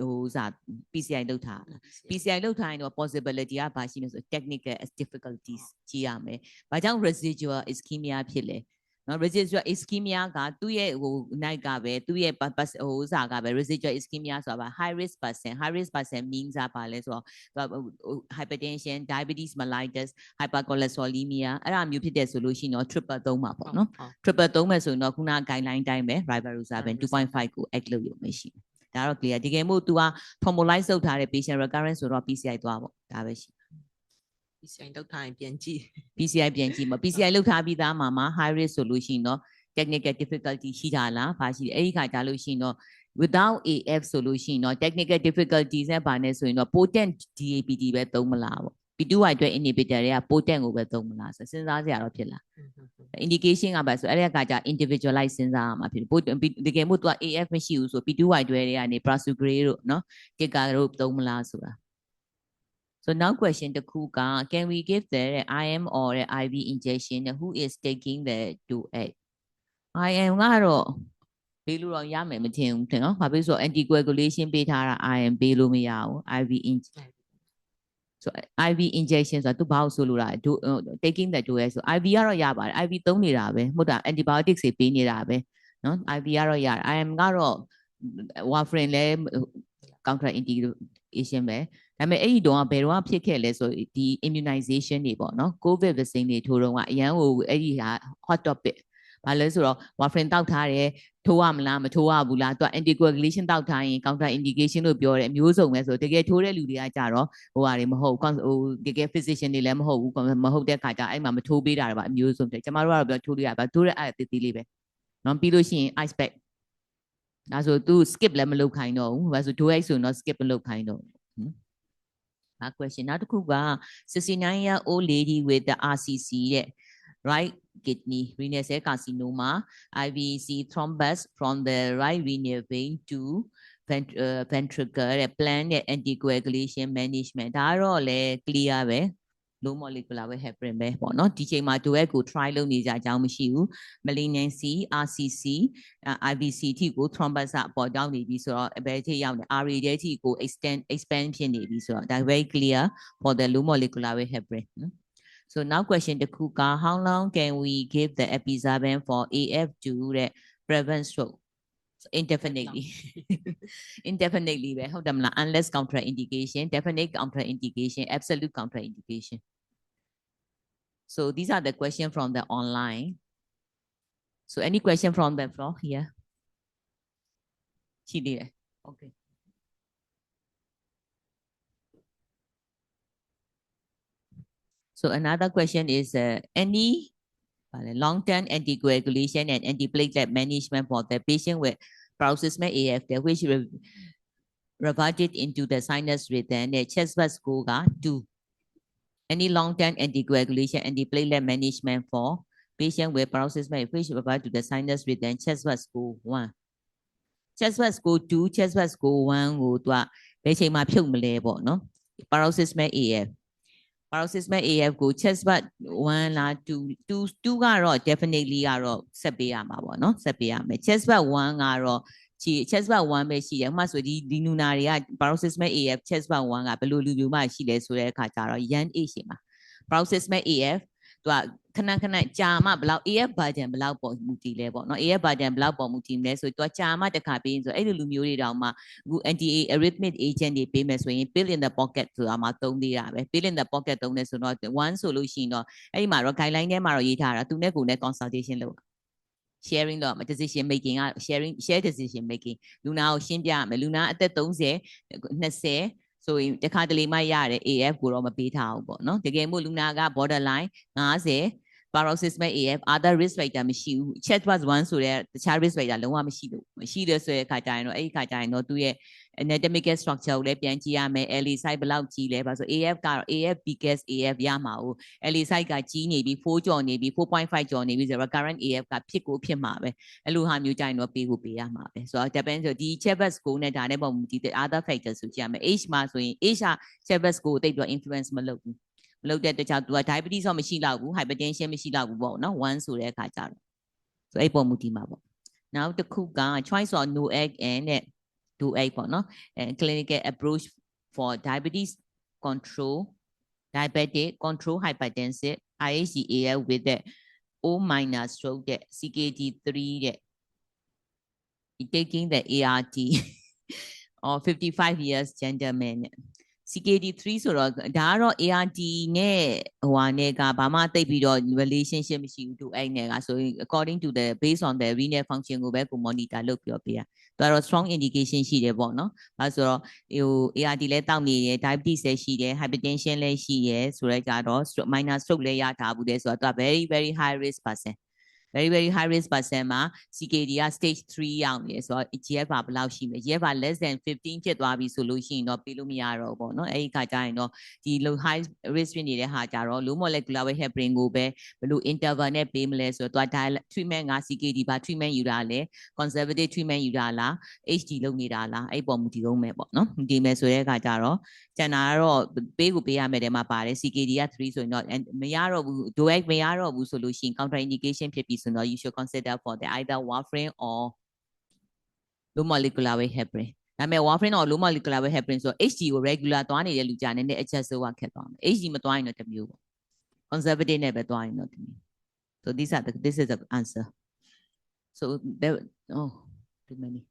ဟိုစာ PCI လုပ်ထားတာ PCI လုပ်ထားရင်တော့ possibility ကဘာရှိလဲဆို technical difficulties ကြည့်ရမယ်။ဘာကြောင့် residual ischemia ဖြစ်လဲနော် residual ischemia ကသူ့ရဲ့ဟို night ကပဲသူ့ရဲ့ဟိုစာကပဲ residual ischemia ဆိုတာ high risk person means ဘာလဲဆိုတော့ hypertension diabetes mellitus hypercholesterolemia အဲ့ဒါမျိုးဖြစ်တဲ့ဆိုလို့ရှိရင်တော့ triple သုံးပါပေါ့နော် triple သုံးမယ်ဆိုရင်တော့ခုန guideline တိုင်းပဲ rivaroxaban 2.5 ကို act လုပ်ရုံပဲရှိတယ်ဒါတော့ clear ဒီကဲမို့ तू က thrombolyze လုပ်ထားတဲ့ patient recurrent ဆိုတော့ PCI သွားပေါ့ဒါပဲရှိ PCI လောက်ထားရင်ပြန်ကြည့် PCI ပြန်ကြည့်မှာ PCI လောက်ထားပြီးသားမှာ high risk ဆိုလို့ရှိရင်တော့ technical difficulty ရှိတာလားဘာရှိလဲအဲ့ဒီခါကြာလို့ရှိရင်တော့ without AF ဆိုလို့ရှိရင်တော့ technical difficulties နဲ့ဘာနဲ့ဆိုရင်တော့ potent DAPT ပဲသုံးမလားပေါ့ P2Y အတွက် inhibitor တွေက potent ကိုပဲသုံးမလားဆိုစဉ်းစားစရာတော့ဖြစ်လား indication ကပါဆိုအဲ့ဒီခါကြာ individualize စဉ်းစားရမှာဖြစ်တကယ်မို့ तू AF မရှိဘူးဆို P2Y တွေကနေ prasugrade တို့နော် Kika တို့သုံးမလားဆိုတာSo now question the kuka, can we give the IM or the IV injection? Who is taking the 2A? IM ကတော့ပေးလို့တော့ရမယ်မထင်ဘူးထင်နော်။ဘာဖြစ်လို့ anticoagulation ပေးထားတာ IM ပေးလို့မရဘူး IV injection. So IV injection ဆိုတာသူဘာလို့ဆိုလို့လား taking the 2A ဆို IV ကတော့ရပါတယ် IV သုံးနေတာပဲမဟုတ်တာ antibiotics တွေပေးနေတာပဲနော် IV ကတော့ရတယ် IM ကတော့ warfarin လဲ counter indication ပဲဒါပေမဲ့အဲ့ဒီတော့ဘယ်တော့ဖြစ်ခဲ့လဲဆိုဒီ immunization တွေပေါ့နော် COVID vaccine တွေထိုးတော့ကအရန်ကိုအဲ့ဒီဟာ hot topic ဘာလဲဆိုတော့ warfarin တောက်ထားတယ်ထိုးရမလားမထိုးရဘူးလားသူက anticoagulation တောက်ထားရင် counter indication လို့ပြောတယ်အမျိုးစုံပဲဆိုတကယ်ထိုးတဲ့လူတွေကကြတော့ဟိုဟာတွေမဟုတ်ဟိုတကယ် physician တွေလည်းမဟုတ်ဘူးမဟုတ်တဲ့ခါကျအဲ့မှာမထိုးပေးတာတွေပါအမျိုးစုံတယ်ကျမတို့ကတော့ပြောထိုးလို့ရပါထိုးတဲ့အဲ့တီးလေးပဲနော်ပြီးလို့ရှိရင် ice pack ဒါဆိုသူ skip လည်းမလုပ်ခိုင်းတော့ဘူးဘာဆို dose ဆိုတော့ skip မလုပ်ခိုင်းတော့question နောက်တစ်ခုက 69-year-old lady with the RCC တဲ့ right kidney renal cell carcinoma, IVC thrombus from the right renal vein to ventricle, plan anticoagulation management. Đó rồi là clear về low molecular weight heparin ပဲပေါ့နော်ဒီချိန်မှာ duet ကို try လုပ်နေကြအကြောင်းမရှိဘူး malignancy RCC IVC ထိကို thrombus ပေါ်တောင်းနေပြီဆိုတော့ဘယ်ထိရောက်နေ RA တဲ့ထိကို expand ဖြစ်နေပြီဆိုတော့ဒါ very clear for the low molecular weight heparin So now question the kuka, how long can we give the epizaban for AF2 that prevent stroke? Indefinitely. Indefinitely, unless contraindication, definite contraindication, absolute contraindication. So these are the questions from the online. So any question from the floor here? Okay. So another question is any long-term anticoagulation and antiplatelet management for the patient with paroxysmal AF which reverted into the sinus rhythm, the chest was go 2. Any long-term anticoagulation and antiplatelet management for patient with paroxysmal which reverted to the sinus rhythm, chest was go 1. Chest was go 2, chest was go 1 ကိုသူကဘယ်ချိန်မှာဖြုတ်မလဲပေါ့နော် paroxysmal AF paroxysmal AF ကို chest was 1 လား 2ကတော့ definitely ကတော့ဆက်ပေးရမှာပေါ့နော်ဆက်ပေးရမယ် chest was 1ကတော့ chest was 1ပဲရှိတယ်ဥပမာဆိုဒီနူနာတွေက paroxysmal AF chest was 1ကဘယ်လိုလူမျိုးမှရှိလဲဆိုတဲ့အခါကျတော့ young age မှာ paroxysmal AF သူကခဏကြာမှဘယ်လောက် AF burden ဘယ်လောက်ပေါ်မူတည်လဲပေါ့နော် AF burden ဘယ်လောက်ပေါ်မူတည်မလဲဆိုတော့သူကကြာမှတစ်ခါပေးရင်ဆိုအဲ့ဒီလူမျိုးတွေတောင်မှအခု anti arrhythmic agent တွေပေးမယ်ဆိုရင် pill in the pocket ဆိုတာမှသုံးသေးတာပဲ pill in the pocket သုံးတယ်ဆိုတော့ one ဆိုလို့ရှိရင်တော့အဲ့ဒီမှာတော့ guideline ထဲမှာတော့ရေးထားတာသူနဲ့ကိုယ်နဲ့ consultation လုပ် sharing တော့ decision making က share decision making လူနာကိုရှင်းပြရမယ်လူနာအသက်30 20ဆိုရင်တခါတလေမှရတဲ့ AF ကိုတော့မပေးထားဘူးပေါ့နော်တကယ်မို့လူနာက borderline 50 paroxysmal AF other risk factor မရှိဘူး chat was 1ဆိုတဲ့တခြား risk factor လုံးဝမရှိလို့မရှိတယ်ဆိုတဲ့အခါကျရင်တော့အဲ့ဒီအခါကျရင်တော့သူရဲ့ anatomical structure ကိုလည်းပြန်ကြည့်ရမယ် LA site ဘယ်လောက်ကြီးလဲပါဆို AF ကတော့ AF biggest AF ရမှာကို LA site ကကြီးနေပြီ4ကျော်နေပြီ 4.5 ကျော်နေပြီဆိုတော့ current AF ကဖြစ်မှာပဲအဲ့လိုဟာမျိုးကြရင်တော့ပေးရမှာပဲဆိုတော့ depend ဆိုဒီ chat score နဲ့ဒါနဲ့ပုံမူတည် other factors ဆိုကြည့်ရမယ် age မှာဆိုရင် age က chat score ကိုတိတ်ပြီး influence မလုပ်ဘူးမလုပ်တဲ့တခြားသူက diabetes တော့မရှိတော့ဘူး hypertension မရှိတော့ဘူးပေါ့နော်1ဆိုတဲ့အခါကျတော့ဆိုအဲ့ပုံမူတည်မှာပေါ့နောက်တစ်ခုက choice of NOAC and NOAC ပေါ့နော် clinical approach for diabetes control diabetic control hypertensive IHDAF with the O minor stroke တဲ့ CKD3 တဲ့ taking the ART or 55 years gentleman CKD3 ဆိုတော့ဒါကတော့ ART နဲ့ဟိုဟာနဲ့ကဘာမှသိပ်ပြီးတော့ relationship မရှိဘူးသူအဲ့နဲ့ကဆိုရင် according to the based on the renal function ကိုပဲကို monitor လုပ်ပြီးတော့ပေးရသူကတော့ strong indication ရှိတယ်ပေါ့နော်အဲဆိုတော့ဟို ART လည်းတောက်နေတယ် diabetes လည်းရှိတယ် hypertension လည်းရှိတယ်ဆိုတော့ကြတော့ minor stroke လည်းရထားဘူးတယ်ဆိုတော့သူက very very high risk person very high risk person မှာ CKD က stage 3ရောက်နေဆိုတော့ GFR ဘယ်လောက်ရှိမလဲ GFR less than 15ဖြစ်သွားပြီဆိုလို့ရှိရင်တော့ပေးလို့မရတော့ဘူးပေါ့နော်အဲ့ဒီခါကျရင်တော့ဒီ low high risk ဖြစ်နေတဲ့ဟာကြတော့ low molecular weight heparin ကိုပဲဘယ်လို interval နဲ့ပေးမလဲဆိုတော့သူက treatment က CKD ပါ treatment ယူတာလဲ conservative treatment ယူတာလား HD လုပ်နေတာလားအဲ့ပေါ်မူတည်အောင်မယ်ပေါ့နော်ဒီမယ်ဆိုတဲ့အခါကျတော့ကျန်တာကတော့ပေးရမယ်တဲ့မှာပါတယ် CKD က 3ဆိုရင်တော့မရတော့ဘူး DOAC မရတော့ဘူးဆိုလို့ရှိရင် counter indication ဖြစ်ပြီးဆိုတော့ you should consider for the either warfarin or low molecular weight heparin ဒါပေမဲ့ warfarin or low molecular weight heparin ဆို HD ကို regular သွားနေတဲ့လူကြာနေနဲ့ adjust လုပ်ရခက်သွားမယ် HD မသွားရင်တော့တစ်မျိုးပေါ့ conservative နဲ့ပဲသွားရင်တော့တစ်မျိုး so this is the answer so there too many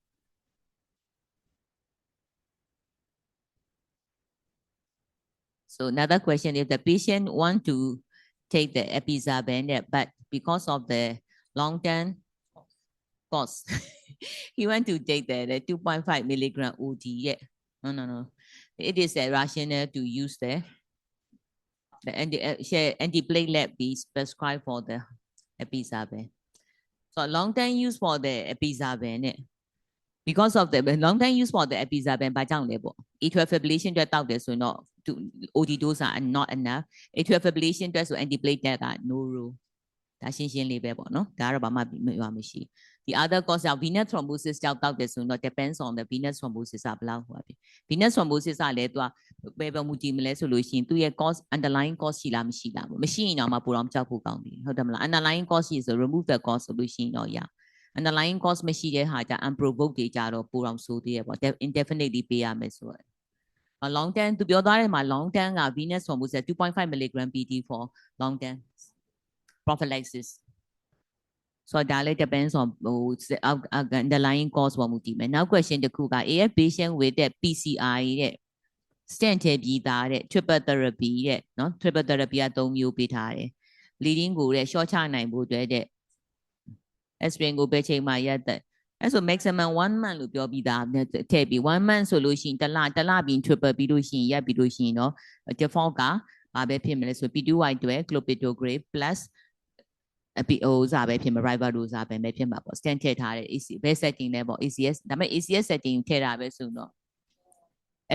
So another question, if the patient want to take the epizaban, but because of the long-term cost, he want to take the 2.5 milligram OD. Yeah, no. It is a rational to use the antiplatelet be prescribed for the epizaban. So long-term use for the epizaban. Because of the long-term use for the epizaban, by down level, atrial fibrillation just out there, so not OD dose are not enough. Atrial fibrillation just antiplatelet are no rule. ဒါရှင်းရှင်းလေးပဲပေါ့နော်ဒါကတော့ဘာမှမပြောမရှိ the other cause ကြောင့် venous thrombosis ကြောင့်တောက်တယ်ဆိုတော့ depends on the venous thrombosis ကဘယ်လောက်ဟိုပါပြီ venous thrombosis ကလည်းသူကဘယ်မူကြည့်မလဲဆိုလို့ရှိရင်သူ့ရဲ့ cause underlying cause ရှိလားမရှိလားမရှိရင်တော့မှပိုတော့ကြောက်ဖို့ကောင်းတယ်ဟုတ်တယ်မလား underlying cause ရှိဆို remove the cause ဆိုလို့ရှိရင်တော့ရ underlying cause မရှိတဲ့ဟာကြ unprovoked တွေကြတော့ပိုတော့ဆိုသေးရပေါ့ indefinitely ပေးရမယ်ဆိုတော့ long term သူပြောသွားတယ်မှာ long term က venous thrombosis 2.5 mg PD for long term prophylaxis so that depends on underlying cause ပေါ်မူတည်မယ်နောက် question တစ်ခုက AF patient with that PCI တဲ့ stent ထည့်ပြီးသားတဲ့ triple therapy တဲ့နော် triple therapy က3မျိုးပေးထားတယ် bleeding ကိုတဲ့ short ချနိုင်ဖို့အတွက်တဲ့ aspirin ကိုပဲချိန်မှရက်တဲ့အဲ့ဆို maximum 1 month လို့ပြောပြီးသားထည့်ပြီး1 month ဆိုလို့ရှိရင်တစ်လပြီး triple ပြီးလို့ရှိရင်ရက်ပြီးလို့ရှိရင်တော့ default ကဘာပဲဖြစ်မလဲဆို P2Y အတွက် clopidogrel plus အပီအိုစားပဲဖြစ်မှာ rivaroxaban ပဲဖြစ်မှာပေါ့ stent ထည့်ထားတဲ့ AC ဘယ် setting လဲပေါ့ ACS ဒါပေမဲ့ ACS setting ထည့်တာပဲဆိုတော့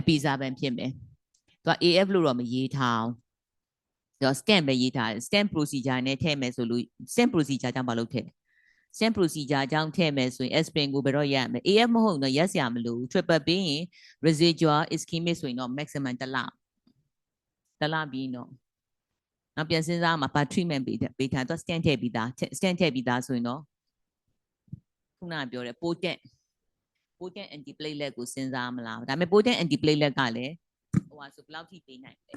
epizaban ဖြစ်မယ်သူက AF လို့တော့မရေးထားအောင်သူက stent ပဲရေးထားတယ် stent procedure နဲ့ထည့်မယ်ဆိုလို့ stent procedure ကြောင့်မလုပ်ထည့် stent procedure ကြောင့်ထည့်မယ်ဆိုရင် aspirin ကိုဘယ်တော့ရရမယ် AF မဟုတ်တော့ရက်စရာမလိုဘူး triple ပြီးရင် residual ischemic ဆိုရင်တော့ maximum တစ်လပြီးတော့နောက်ပြန်စဉ်းစားမှာပါ treatment ပေးထားတော့ stent ထည့်ပြီးသား stent ထည့်ပြီးသားဆိုရင်တော့ခုနကပြောတဲ့ potent antiplatelet ကိုစဉ်းစားမလားဒါပေမဲ့ potent antiplatelet ကလည်းဟိုဟာဆိုဘယ်လောက်ထိပေးနိုင်လဲ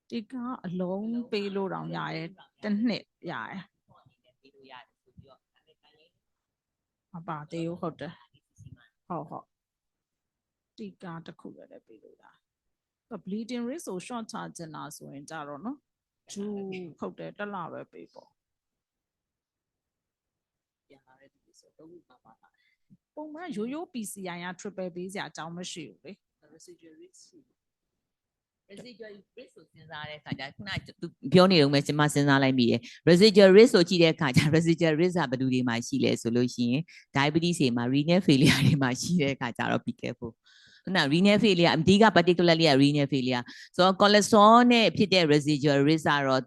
ဒီကအလုံးပေးလို့တောင်ရရဲတစ်နှစ်ရရဲမပါသေးဘူးဟုတ်တယ်ဟုတ်ဒီကတစ်ခုလည်းပေးလို့ရတယ်bleeding risk ကို short ချချင်တာဆိုရင်ကြတော့နော်ဂျူဟုတ်တယ်တစ်လပဲပေးပေါ့ပုံမှန်ရိုးရိုး PCI က triple ပေးစရာအကြောင်းမရှိဘူးလေ residual risk ကိုစဉ်းစားတဲ့အခါကျခုနကပြောနေတော့မှကျွန်မစဉ်းစားလိုက်မိတယ် residual risk ကိုကြည့်တဲ့အခါကျ residual risk ကဘယ်သူတွေမှာရှိလဲဆိုလို့ရှိရင် diabetes တွေမှာ renal failure တွေမှာရှိတဲ့အခါကျတော့ be careful ခုန renal failure အဓိက particularly renal failure ဆိုတော့ cholesterol နဲ့ဖြစ်တဲ့ residual risk ကတော့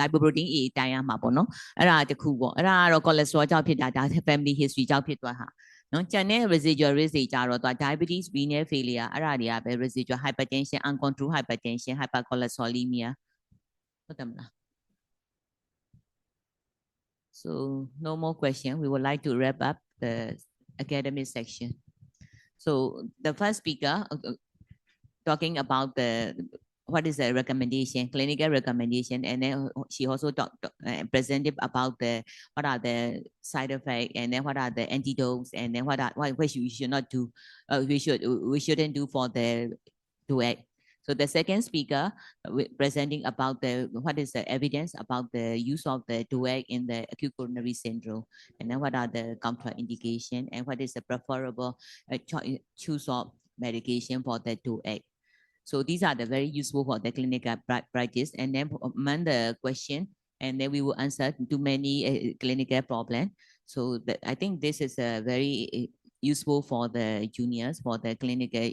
lipoprotein A တိုင်းရမှာပေါ့နော်အဲ့ဒါတခုပေါ့အဲ့ဒါကတော့ cholesterol ကြောင့်ဖြစ်တာဒါ family history ကြောင့်ဖြစ်သွားတာနော်ကျန်တဲ့ residual risk တွေကြတော့ diabetes renal failure အဲ့ဒါတွေကပဲ residual hypertension uncontrolled hypertension hypercholesterolemia ဟုတ်တယ်မလား so no more question we would like to wrap up the academic section so the first speaker talking about the what is the recommendation clinical recommendation and then she also presented about the what are the side effects and then what are the antidotes and then what we should not do we shouldn't do for the DOAC. So the second speaker presenting about the what is the evidence about the use of the DOAC in the acute coronary syndrome and then what are the contraindication and what is the preferable choose of medication for the DOAC. So these are the very useful for the clinical practice and then among the question and then we will answer to many clinical problems. So I think this is a very useful for the juniors for the clinical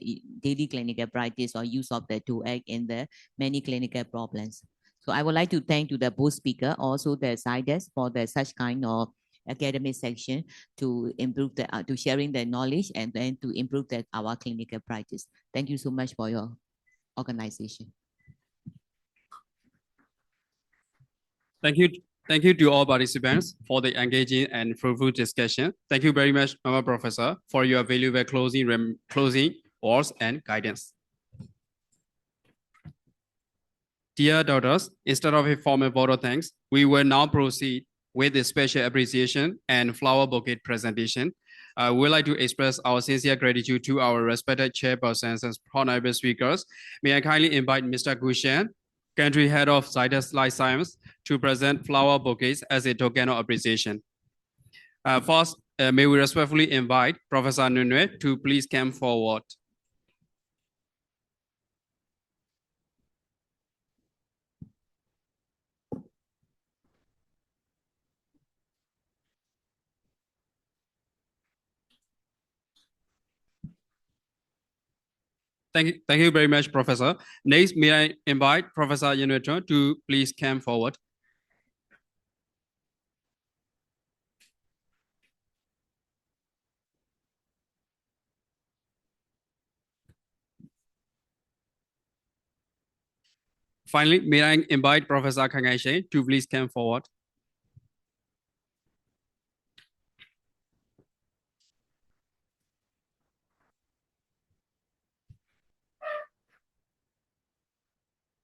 daily clinical practice or use of the DOAC in the many clinical problems. So I would like to thank to the both speaker also the scientists for the such kind of academic section to improve the to sharing the knowledge and then to improve that our clinical practice. Thank you so much for your organization. Thank you to all participants for the engaging and fruitful discussion. Thank you very much, Mama Professor, for your valuable closing words and guidance. Dear daughters, instead of a formal vote of thanks, we will now proceed with the special appreciation and flower bouquet presentation. We'd like to express our sincere gratitude to our respected chairpersons and honorable speakers. May I kindly invite Mr. Gushan, Country Head of Zydus Life Science, to present flower bouquets as a token of appreciation. First, may we respectfully invite Professor Nunue to please come forward. Thank you very much, Professor. Next, may I invite Professor Yenuetron to please come forward. Finally, may I invite Professor Kang Ai-sheng to please come forward.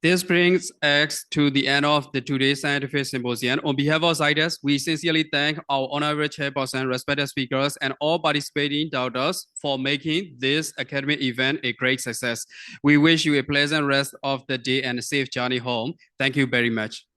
This brings us to the end of the today's scientific symposium. On behalf of CITES, we sincerely thank our honorary chairperson, respected speakers, and all participating doubters for making this academic event a great success. We wish you a pleasant rest of the day and a safe journey home. Thank you very much.